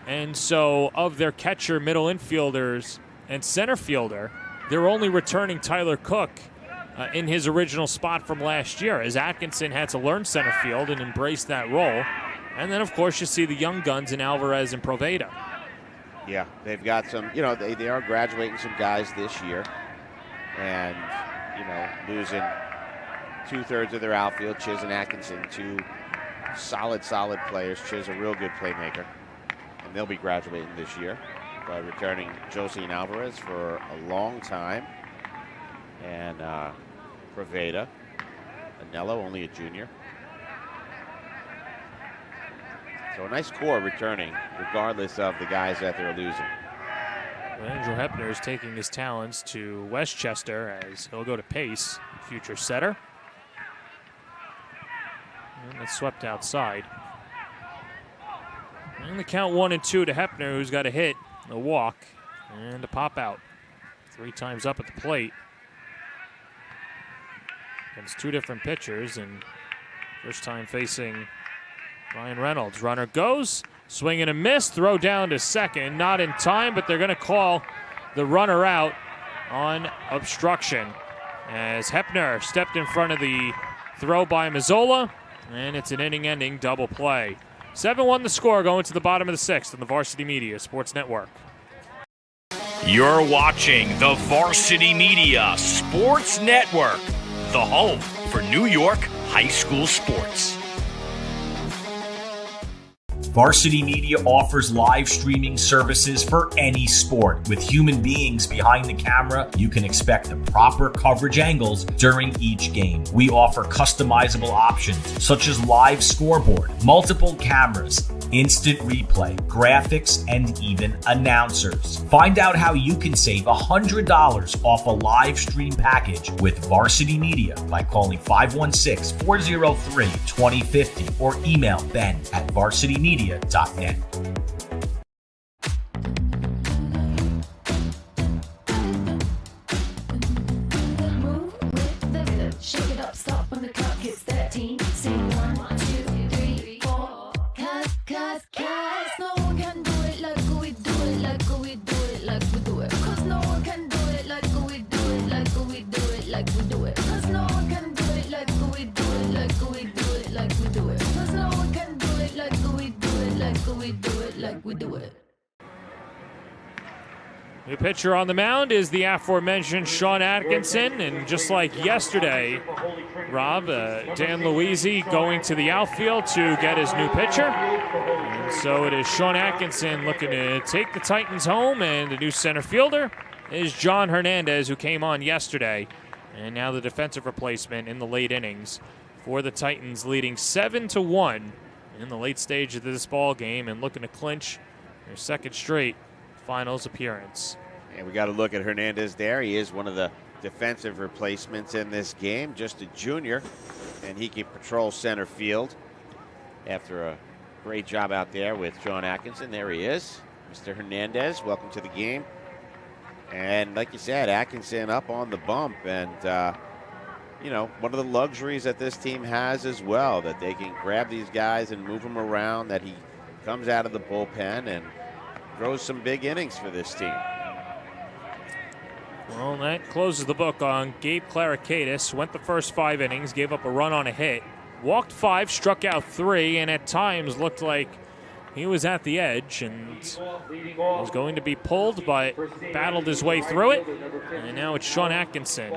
And so of their catcher, middle infielders, and center fielder, they're only returning Tyler Cook in his original spot from last year, as Atkinson had to learn center field and embrace that role. And then, of course, you see the young guns in Alvarez and Proveda. Yeah, they've got some, you know, they are graduating some guys this year and, you know, losing 2/3 of their outfield. Chiz and Atkinson, two solid players. Chiz, a real good playmaker. And they'll be graduating this year by returning Josie and Alvarez for a long time. And Proveda, Anello, only a junior. So a nice core returning, regardless of the guys that they're losing. Well, Andrew Hepner is taking his talents to Westchester as he'll go to Pace, future setter. And it's swept outside. And the count 1-2 to Hepner, who's got a hit, a walk, and a pop out. 3 times up at the plate. Against 2 different pitchers, and first time facing Ryan Reynolds. Runner goes, swing and a miss, throw down to second. Not in time, but they're going to call the runner out on obstruction as Hepner stepped in front of the throw by Mazzola, and it's an inning-ending double play. 7-1 the score going to the bottom of the 6th on the Varsity Media Sports Network. You're watching the Varsity Media Sports Network, the home for New York high school sports. Varsity Media offers live streaming services for any sport. With human beings behind the camera, you can expect the proper coverage angles during each game. We offer customizable options such as live scoreboard, multiple cameras, instant replay, graphics, and even announcers. Find out how you can save $100 off a live stream package with Varsity Media by calling 516-403-2050 or email ben@varsitymedia.net. Move with the rhythm. Shake it up, stop when the clock hits 13. Sing 1, 2, 3, 4. Cause no one can do it like we do it, like we do it, like we do it. Cause no one can do it like we do it, like we do it, like we do it. Cause no one can do it like we do it, like we do it, like we do it. Cause no one can do it like we do it, like we do it, like we do it. New pitcher on the mound is the aforementioned Sean Atkinson, and just like yesterday, Rob, Dan Luisi going to the outfield to get his new pitcher. And so it is Sean Atkinson looking to take the Titans home, and the new center fielder is John Hernandez, who came on yesterday, and now the defensive replacement in the late innings for the Titans, leading 7-1 in the late stage of this ball game and looking to clinch their second straight finals appearance. And we got to look at Hernandez there. He is one of the defensive replacements in this game, just a junior, and he can patrol center field after a great job out there with John Atkinson. There he is, Mr. Hernandez. Welcome to the game. And like you said, Atkinson up on the bump, and you know, one of the luxuries that this team has as well, that they can grab these guys and move them around, that he comes out of the bullpen and throws some big innings for this team. Well, that closes the book on Gabe Clarikakis. Went the first 5 innings, gave up a run on a hit, walked 5, struck out 3, and at times looked like he was at the edge and was going to be pulled, but battled his way through it. And now it's Sean Atkinson.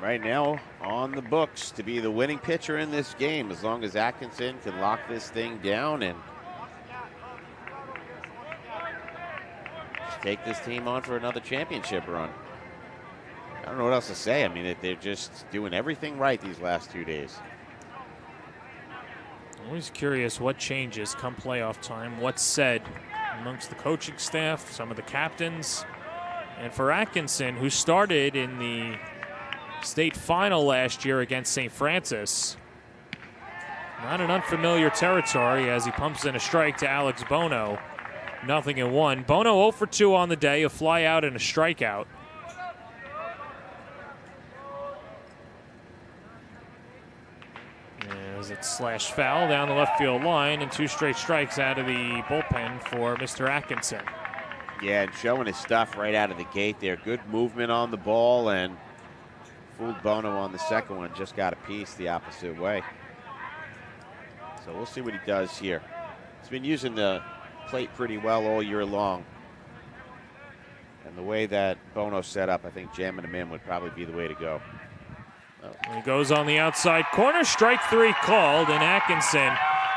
Right now on the books to be the winning pitcher in this game, as long as Atkinson can lock this thing down and just take this team on for another championship run. I don't know what else to say. I mean, they're just doing everything right these last 2 days. Always curious what changes come playoff time, what's said amongst the coaching staff, some of the captains. And for Atkinson, who started in the state final last year against St. Francis, not an unfamiliar territory as he pumps in a strike to Alex Bono. 0-1. Bono 0 for 2 on the day, a fly out and a strikeout. As it's slashed foul down the left field line, and 2 straight strikes out of the bullpen for Mr. Atkinson. Yeah, and showing his stuff right out of the gate there. Good movement on the ball, and fooled Bono on the second one. Just got a piece the opposite way. So we'll see what he does here. He's been using the plate pretty well all year long. And the way that Bono's set up, I think jamming him in would probably be the way to go. He goes on the outside corner, strike 3 called, and Atkinson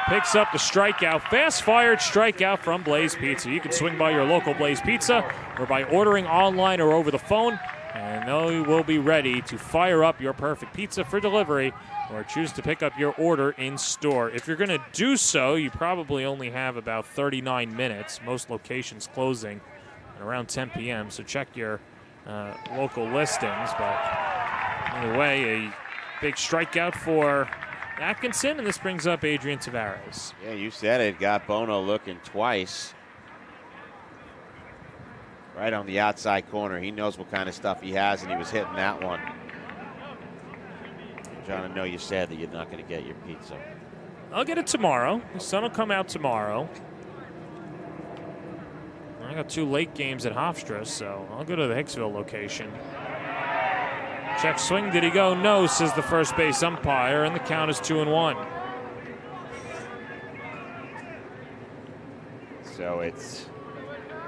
picks up the strikeout. Fast-fired strikeout from Blaze Pizza. You can swing by your local Blaze Pizza or by ordering online or over the phone, and they will be ready to fire up your perfect pizza for delivery or choose to pick up your order in store. If you're going to do so, you probably only have about 39 minutes, most locations closing at around 10 p.m., so check your local listings. But either way, a big strikeout for Atkinson, and this brings up Adrian Tavares. Yeah, you said it. Got Bono looking twice. Right on the outside corner. He knows what kind of stuff he has, and he was hitting that one. John, I know you said that you're not going to get your pizza. I'll get it tomorrow. The sun will come out tomorrow. I got 2 late games at Hofstra, so I'll go to the Hicksville location. Check swing. Did he go? No, says the first base umpire, and the count is 2-1. So it's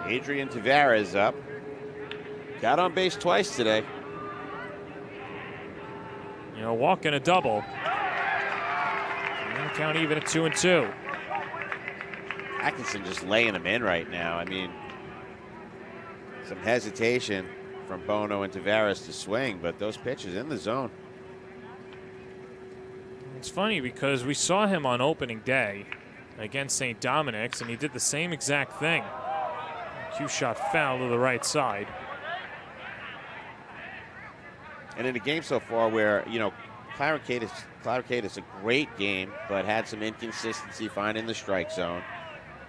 Adrian Tavares up. Got on base twice today. You know, walk and a double. And the count even at 2-2. Atkinson just laying him in right now. I mean, some hesitation from Bono and Tavares to swing, but those pitches in the zone. It's funny because we saw him on opening day against St. Dominic's, and he did the same exact thing. Cue shot foul to the right side. And in a game so far where, you know, Clarikakis a great game, but had some inconsistency finding the strike zone.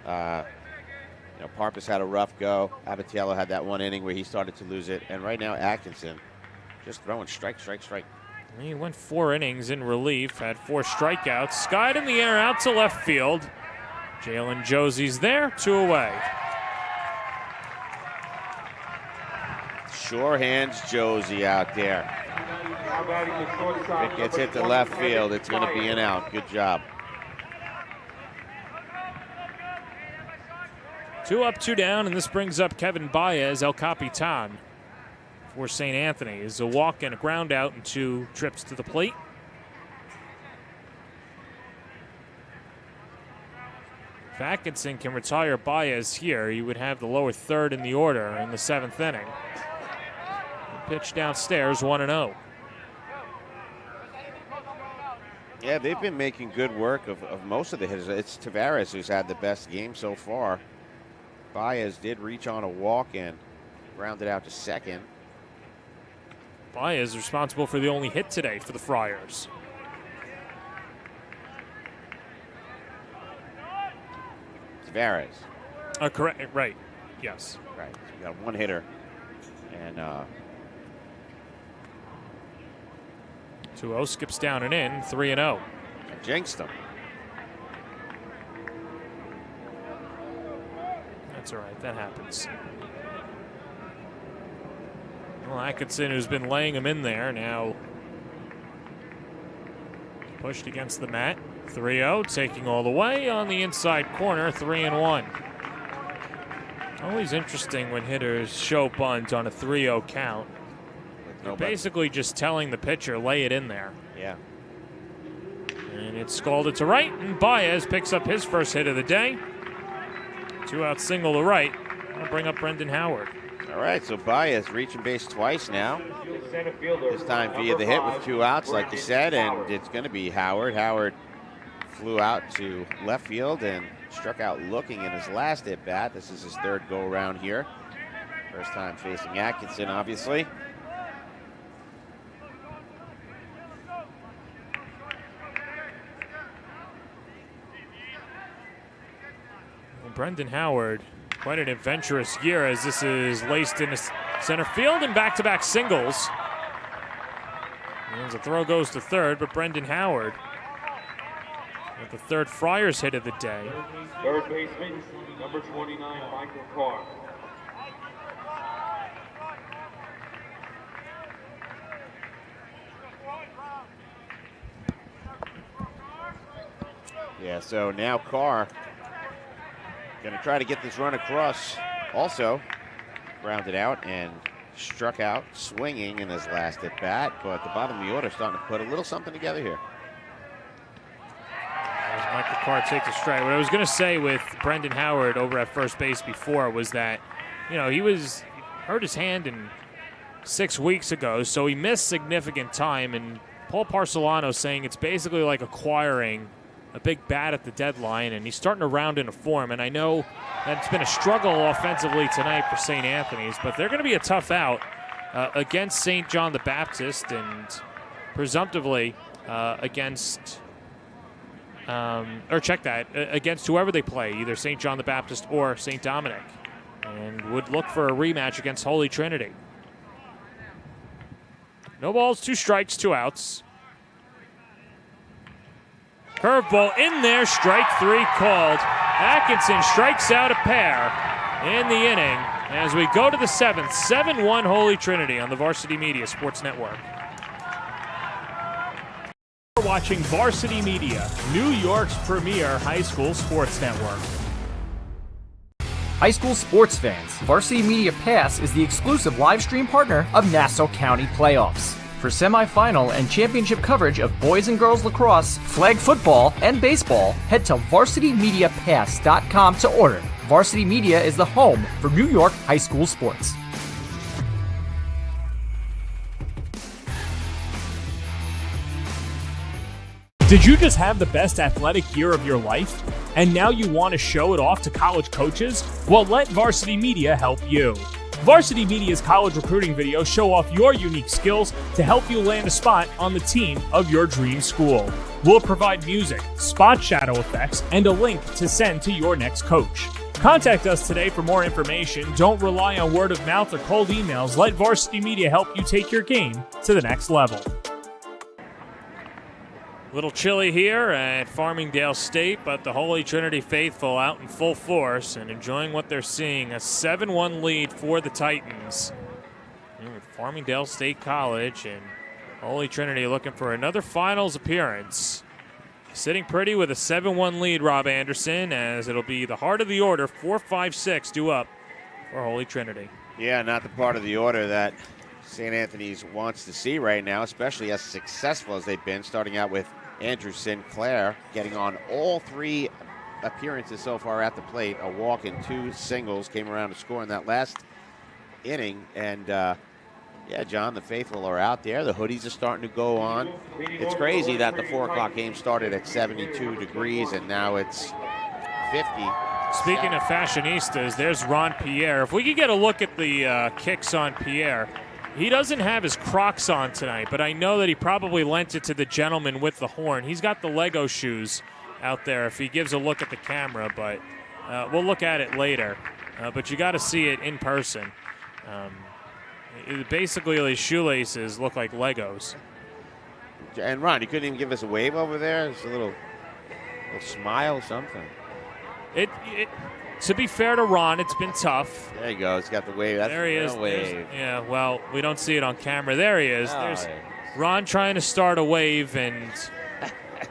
You know, Parpus had a rough go. Abatiello had that one inning where he started to lose it. And right now, Atkinson just throwing strike. He went 4 innings in relief, had 4 strikeouts, skied in the air out to left field. Jalen Josie's there, 2 away. Sure hands Josie out there. If it gets hit to left field, it's going to be an out. Good job. 2 up, 2 down, and this brings up Kevin Baez, El Capitan, for St. Anthony's. A walk and a ground out and 2 trips to the plate. If Atkinson can retire Baez here, he would have the lower third in the order in the 7th inning. Pitch downstairs, 1-0. Yeah, they've been making good work of most of the hitters. It's Tavares who's had the best game so far. Baez did reach on a walk and grounded out to second. Baez responsible for the only hit today for the Friars. Tavares. Correct, right, yes. Right, so we got one hitter. And 2-0 skips down and in, 3-0. Jinxed him. That's all right. That happens. Well, Atkinson, who's been laying him in there, now pushed against the mat. 3-0, taking all the way on the inside corner, 3-1. Always interesting when hitters show bunt on a 3-0 count. They're basically just telling the pitcher, lay it in there. Yeah. And it's scalded to right, and Baez picks up his first hit of the day. 2-out single to right. I'll bring up Brendan Howard. All right, so Baez reaching base twice now. This time via the hit with 2 outs, like you said, and it's going to be Howard. Howard flew out to left field and struck out looking in his last at-bat. This is his third go-around here. First time facing Atkinson, obviously. Well, Brendan Howard, quite an adventurous year as this is laced into center field and back-to-back singles. And the throw goes to third, but Brendan Howard with the third Friars hit of the day. Third baseman, number 29, Michael Carr. Yeah, so now Carr going to try to get this run across. Also grounded out and struck out swinging in his last at bat, but the bottom of the order starting to put a little something together here. As Michael Carr takes a strike. What I was going to say with Brendan Howard over at first base before was that, he hurt his hand 6 weeks ago, so he missed significant time. And Paul Parcelano saying it's basically like acquiring a big bat at the deadline, and he's starting to round into form. And I know that's been a struggle offensively tonight for St. Anthony's, but they're going to be a tough out against St. John the Baptist and presumptively against against whoever they play, either St. John the Baptist or St. Dominic, and would look for a rematch against Holy Trinity. No balls, 2 strikes, 2 outs. Curveball in there, strike 3 called. Atkinson strikes out a pair in the inning as we go to the 7th. 7-1 Holy Trinity on the Varsity Media Sports Network. You're watching Varsity Media, New York's premier high school sports network. High school sports fans, Varsity Media Pass is the exclusive live stream partner of Nassau County Playoffs. For semifinal and championship coverage of boys and girls lacrosse, flag football, and baseball, head to varsitymediapass.com to order. Varsity Media is the home for New York high school sports. Did you just have the best athletic year of your life? And now you want to show it off to college coaches? Well, let Varsity Media help you. Varsity Media's college recruiting videos show off your unique skills to help you land a spot on the team of your dream school. We'll provide music, spot shadow effects, and a link to send to your next coach. Contact us today for more information. Don't rely on word of mouth or cold emails. Let Varsity Media help you take your game to the next level. Little chilly here at Farmingdale State, but the Holy Trinity faithful out in full force and enjoying what they're seeing. A 7-1 lead for the Titans. With Farmingdale State College and Holy Trinity looking for another finals appearance. Sitting pretty with a 7-1 lead, Rob Anderson, as it'll be the heart of the order, 4-5-6 due up for Holy Trinity. Yeah, not the part of the order that St. Anthony's wants to see right now, especially as successful as they've been, starting out with Andrew Sinclair getting on all 3 appearances so far at the plate. A walk and 2 singles, came around to score in that last inning. And, yeah, John, the faithful are out there. The hoodies are starting to go on. It's crazy that the 4 o'clock game started at 72 degrees and now it's 50. Speaking of fashionistas, there's Ron Pierre. If we could get a look at the kicks on Pierre. He doesn't have his Crocs on tonight, but I know that he probably lent it to the gentleman with the horn. He's got the Lego shoes out there if he gives a look at the camera, but we'll look at it later. But you got to see it in person. Basically, his shoelaces look like Legos. And Ron, you couldn't even give us a wave over there? Just a little smile, something. To be fair to Ron, it's been tough. There you go. He's got the wave. That's there he is. Wave. Yeah, well, we don't see it on camera. There he is. Oh, There's Ron trying to start a wave, and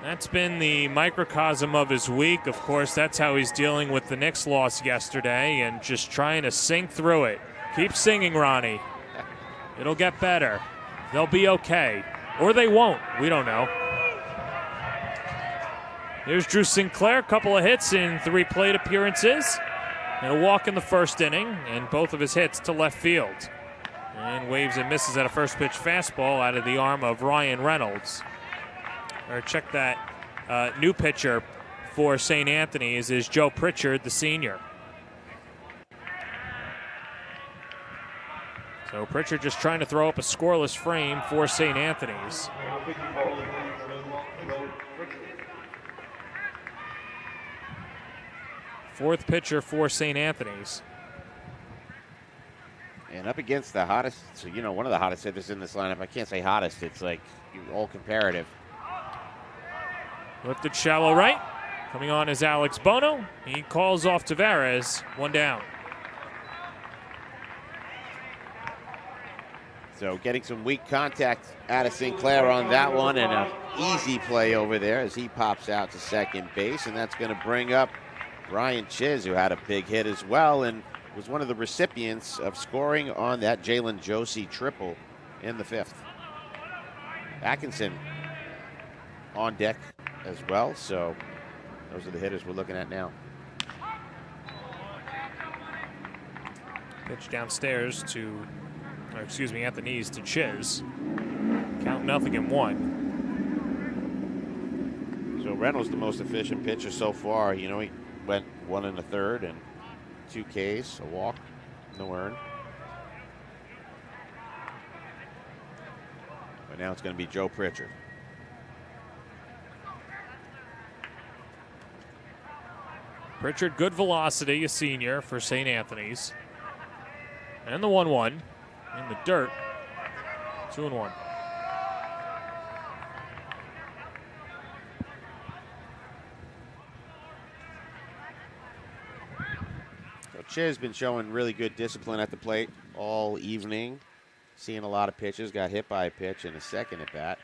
that's been the microcosm of his week. Of course, that's how he's dealing with the Knicks loss yesterday and just trying to sing through it. Keep singing, Ronnie. It'll get better. They'll be okay. Or they won't. We don't know. Here's Drew Sinclair, a couple of hits in 3 plate appearances. And a walk in the first inning, and both of his hits to left field. And waves and misses at a first pitch fastball out of the arm of Ryan Reynolds. Or check that new pitcher for St. Anthony's is Joe Pritchard, the senior. So Pritchard just trying to throw up a scoreless frame for St. Anthony's. Fourth pitcher for St. Anthony's. And up against the hottest, so one of the hottest hitters in this lineup. I can't say hottest, it's like all comparative. Lifted shallow right. Coming on is Alex Bono. He calls off Tavares, 1 down. So getting some weak contact out of Sinclair on that one, and an easy play over there as he pops out to second base, and that's going to bring up Ryan Chiz, who had a big hit as well and was one of the recipients of scoring on that Jalen Josie triple in the 5th. Atkinson on deck as well, so those are the hitters we're looking at now. Pitch downstairs to, at the knees to Chiz. Count 0-1. So Reynolds the most efficient pitcher so far. He went 1 1/3 and 2 Ks, a walk, no earned. But now it's going to be Joe Pritchard. Pritchard, good velocity, a senior for St. Anthony's. And the 1-1 in the dirt. 2-1. Chiz been showing really good discipline at the plate all evening. Seeing a lot of pitches. Got hit by a pitch in a second at bat.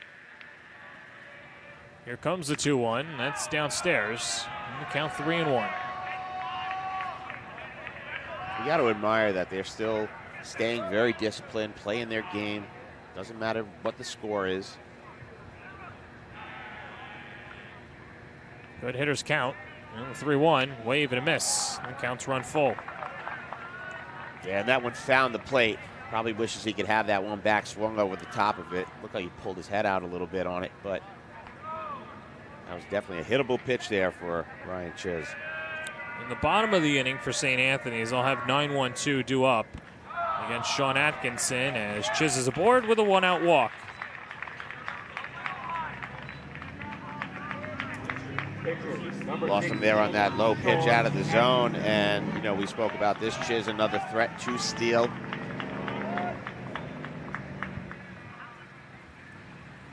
Here comes the 2-1. That's downstairs. And the count 3-1. You got to admire that they're still staying very disciplined, playing their game. Doesn't matter what the score is. Good hitters count. And the 3-1, wave and a miss. And counts run full. Yeah, and that one found the plate. Probably wishes he could have that one back swung over the top of it. Looked like he pulled his head out a little bit on it, but that was definitely a hittable pitch there for Ryan Chiz. In the bottom of the inning for St. Anthony's, they'll have 9-1-2 due up against Sean Atkinson as Chiz is aboard with a 1-out walk. Lost him there on that low pitch out of the zone, and we spoke about this. Chiz, another threat to steal.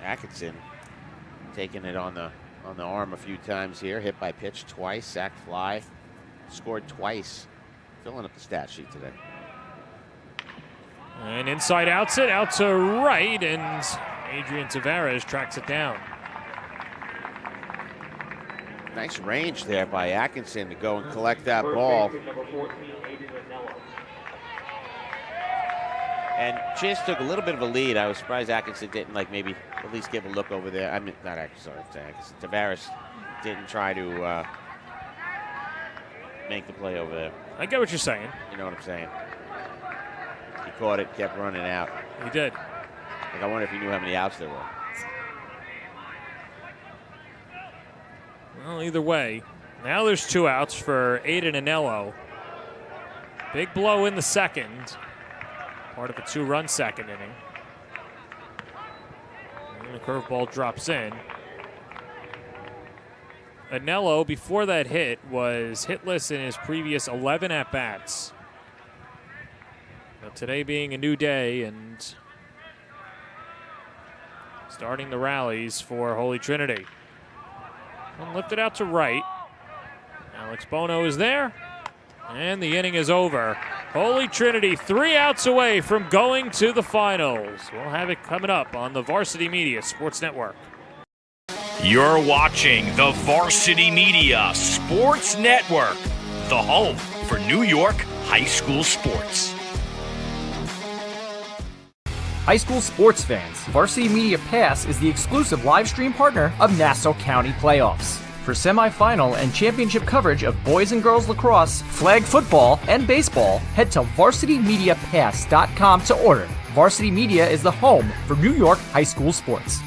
Atkinson taking it on the arm a few times here. Hit by pitch twice, sack fly, scored twice. Filling up the stat sheet today. And inside outs it out to right, and Adrian Tavares tracks it down. Nice range there by Atkinson to go and collect that ball. And Chiz took a little bit of a lead. I was surprised Atkinson didn't maybe at least give a look over there. I mean, not Atkinson, sorry, Atkinson. Tavares didn't try to make the play over there. I get what you're saying. You know what I'm saying. He caught it, kept running out. He did. I wonder if he knew how many outs there were. Well, either way, now there's 2 outs for Aiden Anello. Big blow in the second. Part of a 2-run second inning. And the curveball drops in. Anello, before that hit, was hitless in his previous 11 at-bats. But today being a new day and starting the rallies for Holy Trinity. And lifted out to right. Alex Bono is there, and the inning is over. Holy Trinity 3 outs away from going to the finals. We'll have it coming up on the Varsity Media Sports Network. You're watching the Varsity Media Sports Network, the home for New York high school sports. High school sports fans, Varsity Media Pass is the exclusive live stream partner of Nassau County Playoffs. For semifinal and championship coverage of boys and girls lacrosse, flag football, and baseball, head to varsitymediapass.com to order. Varsity Media is the home for New York high school sports.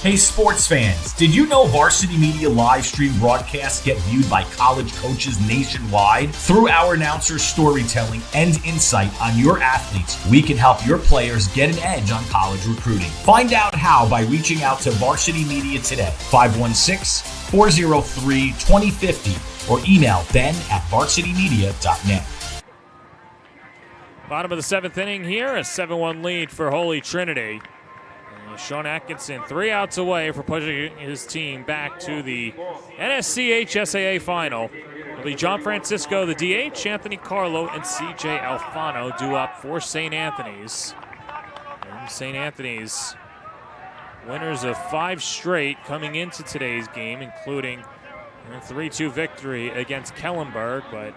Hey sports fans, did you know Varsity Media live stream broadcasts get viewed by college coaches nationwide? Through our announcers' storytelling and insight on your athletes, we can help your players get an edge on college recruiting. Find out how by reaching out to Varsity Media today, 516-403-2050, or email ben@varsitymedia.net. Bottom of the 7th inning here, a 7-1 lead for Holy Trinity. Sean Atkinson 3 outs away for pushing his team back to the NSCH SAA final. It'll be John Francisco, the DH, Anthony Carlo, and CJ Alfano due up for St. Anthony's. And St. Anthony's winners of 5 straight coming into today's game, including a 3-2 victory against Kellenberg, but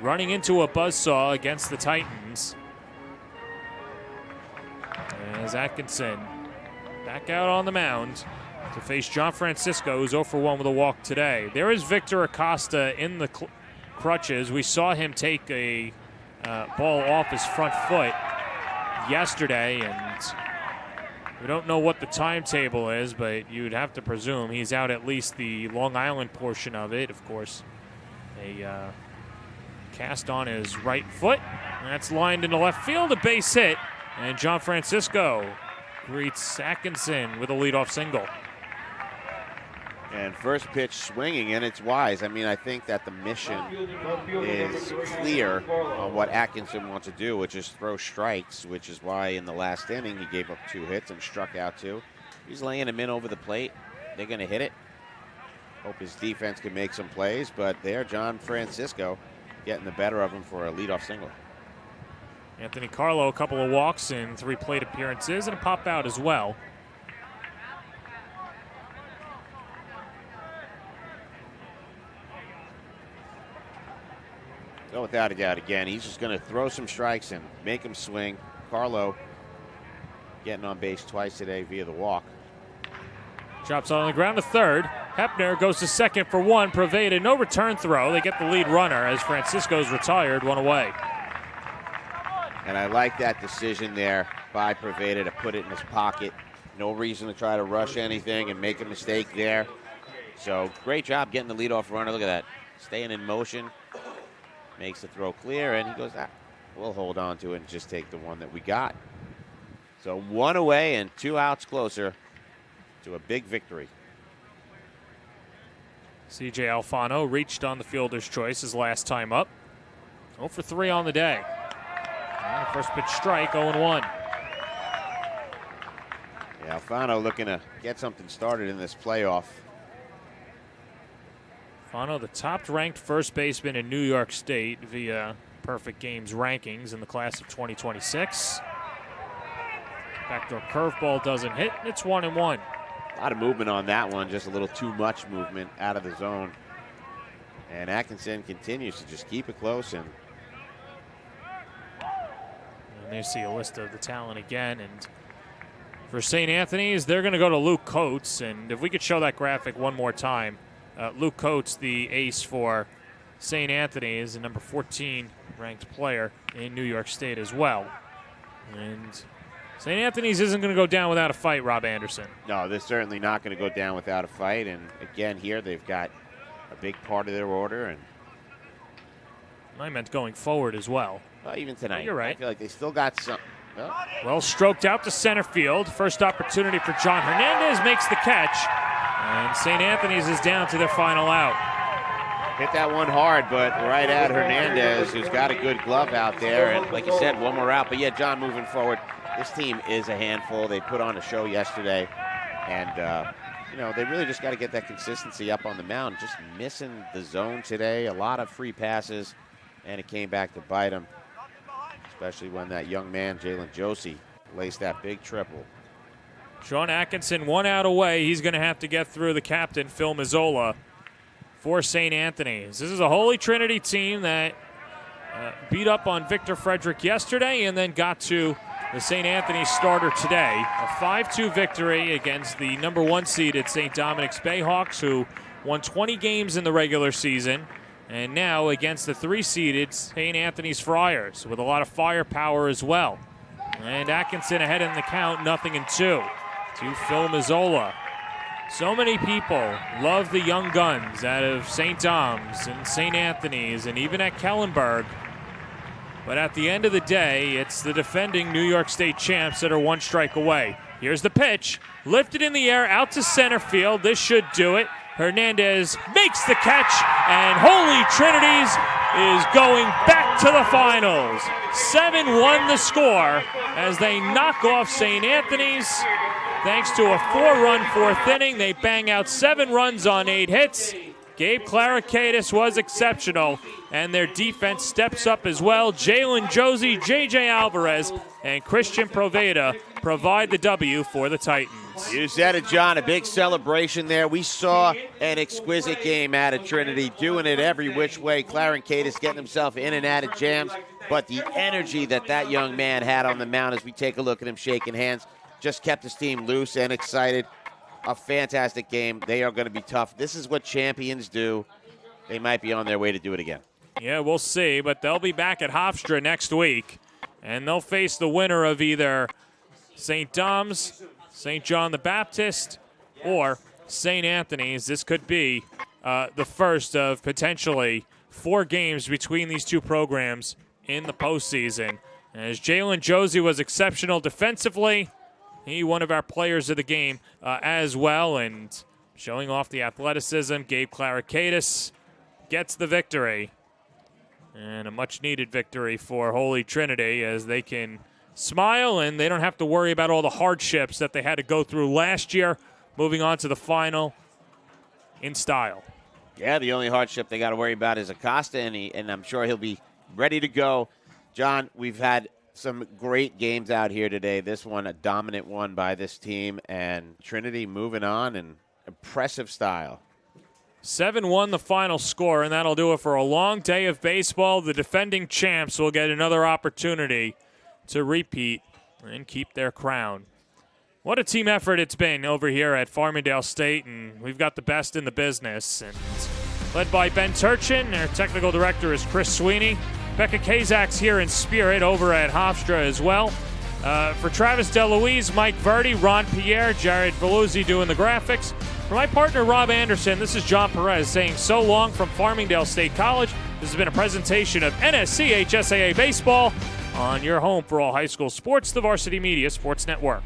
running into a buzzsaw against the Titans. As Atkinson back out on the mound to face John Francisco, who's 0 for 1 with a walk today. There is Victor Acosta in the crutches. We saw him take a ball off his front foot yesterday, and we don't know what the timetable is, but you'd have to presume he's out at least the Long Island portion of it. Of course, a cast on his right foot. That's lined into left field, a base hit, and John Francisco greets Atkinson with a leadoff single. And first pitch swinging, and it's wise. I mean, I think that the mission is clear on what Atkinson wants to do, which is throw strikes, which is why in the last inning he gave up 2 hits and struck out 2. He's laying them in over the plate. They're going to hit it. Hope his defense can make some plays, but there, John Francisco getting the better of him for a leadoff single. Anthony Carlo, a couple of walks in 3 plate appearances and a pop out as well. So without a doubt, again, he's just going to throw some strikes and make him swing. Carlo getting on base twice today via the walk. Drops on the ground to third. Hepner goes to second for 1. Preveda, no return throw. They get the lead runner as Francisco's retired, 1 away. And I like that decision there by Preveda to put it in his pocket. No reason to try to rush anything and make a mistake there. So great job getting the leadoff runner. Look at that. Staying in motion. Makes the throw clear, and he goes, we'll hold on to it and just take the one that we got. So 1 away and 2 outs closer to a big victory. CJ Alfano reached on the fielder's choice his last time up. 0 for 3 on the day. And first pitch strike, 0-1. Yeah, Alfano looking to get something started in this playoff. Alfano, the top-ranked first baseman in New York State via Perfect Games rankings in the class of 2026. Backdoor curveball doesn't hit. It's 1-1. A lot of movement on that one, just a little too much movement out of the zone. And Atkinson continues to just keep it close. And there you see a list of the talent again. And for St. Anthony's, they're going to go to Luke Coates. And if we could show that graphic one more time. Luke Coates, the ace for St. Anthony's, a number 14 ranked player in New York State as well. And St. Anthony's isn't going to go down without a fight, Rob Anderson. No, they're certainly not going to go down without a fight. And again, here they've got a big part of their order. And I meant going forward as well. Even tonight. You're right. I feel like they still got some. Oh. Well stroked out to center field. First opportunity for John Hernandez, makes the catch. And St. Anthony's is down to their final out. Hit that one hard, but right at Hernandez, who's got a good glove out there. And like you said, one more out. But yeah, John moving forward. this team is a handful. They put on a show yesterday, and they really just got to get that consistency up on the mound. Just missing the zone today. A lot of free passes, and it came back to bite them, especially when that young man, Jalen Josie, laced that big triple. Sean Atkinson 1 out away. He's going to have to get through the captain, Phil Mazzola, for St. Anthony's. This is a Holy Trinity team that beat up on Victor Frederick yesterday and then got to the St. Anthony's starter today. A 5-2 victory against the number 1 seeded St. Dominic's Bayhawks, who won 20 games in the regular season, and now against the 3-seeded St. Anthony's Friars with a lot of firepower as well. And Atkinson ahead in the count, 0-2 to Phil Mazzola. So many people love the young guns out of St. Dom's and St. Anthony's and even at Kellenberg. But at the end of the day, it's the defending New York State champs that are 1 strike away. Here's the pitch, lifted in the air out to center field. This should do it. Hernandez makes the catch, and Holy Trinity's is going back to the finals. 7-1 the score as they knock off St. Anthony's. Thanks to a 4-run 4th inning, they bang out 7 runs on 8 hits. Gabe Clarikakis was exceptional, and their defense steps up as well. Jalen Josie, J.J. Alvarez, and Christian Proveda provide the W for the Titans. You said it, John. A big celebration there. We saw an exquisite game out of Trinity, doing it every which way. Clarikakis getting himself in and out of jams, but the energy that young man had on the mound as we take a look at him shaking hands just kept his team loose and excited. A fantastic game. They are going to be tough. This is what champions do. They might be on their way to do it again. Yeah, we'll see, but they'll be back at Hofstra next week, and they'll face the winner of either St. Dom's, St. John the Baptist, or St. Anthony's. This could be the first of potentially 4 games between these 2 programs in the postseason. As Jalen Josie was exceptional defensively, he one of our players of the game as well, and showing off the athleticism. Gabe Clarikakis gets the victory, and a much-needed victory for Holy Trinity as they can smile and they don't have to worry about all the hardships that they had to go through last year, moving on to the final in style. Yeah, the only hardship they got to worry about is Acosta, and I'm sure he'll be ready to go. John, we've had some great games out here today. This one, a dominant one by this team, and Trinity moving on in impressive style. 7-1 the final score, and that'll do it for a long day of baseball. The defending champs will get another opportunity to repeat and keep their crown. What a team effort it's been over here at Farmingdale State, and we've got the best in the business. And led by Ben Turchin, our technical director is Chris Sweeney. Becca Kazak's here in spirit over at Hofstra as well. For Travis DeLuise, Mike Verdi, Ron Pierre, Jared Veluzzi doing the graphics. For my partner, Rob Anderson, this is John Perez saying so long from Farmingdale State College. This has been a presentation of NSCHSAA Baseball on your home for all high school sports, the Varsity Media Sports Network.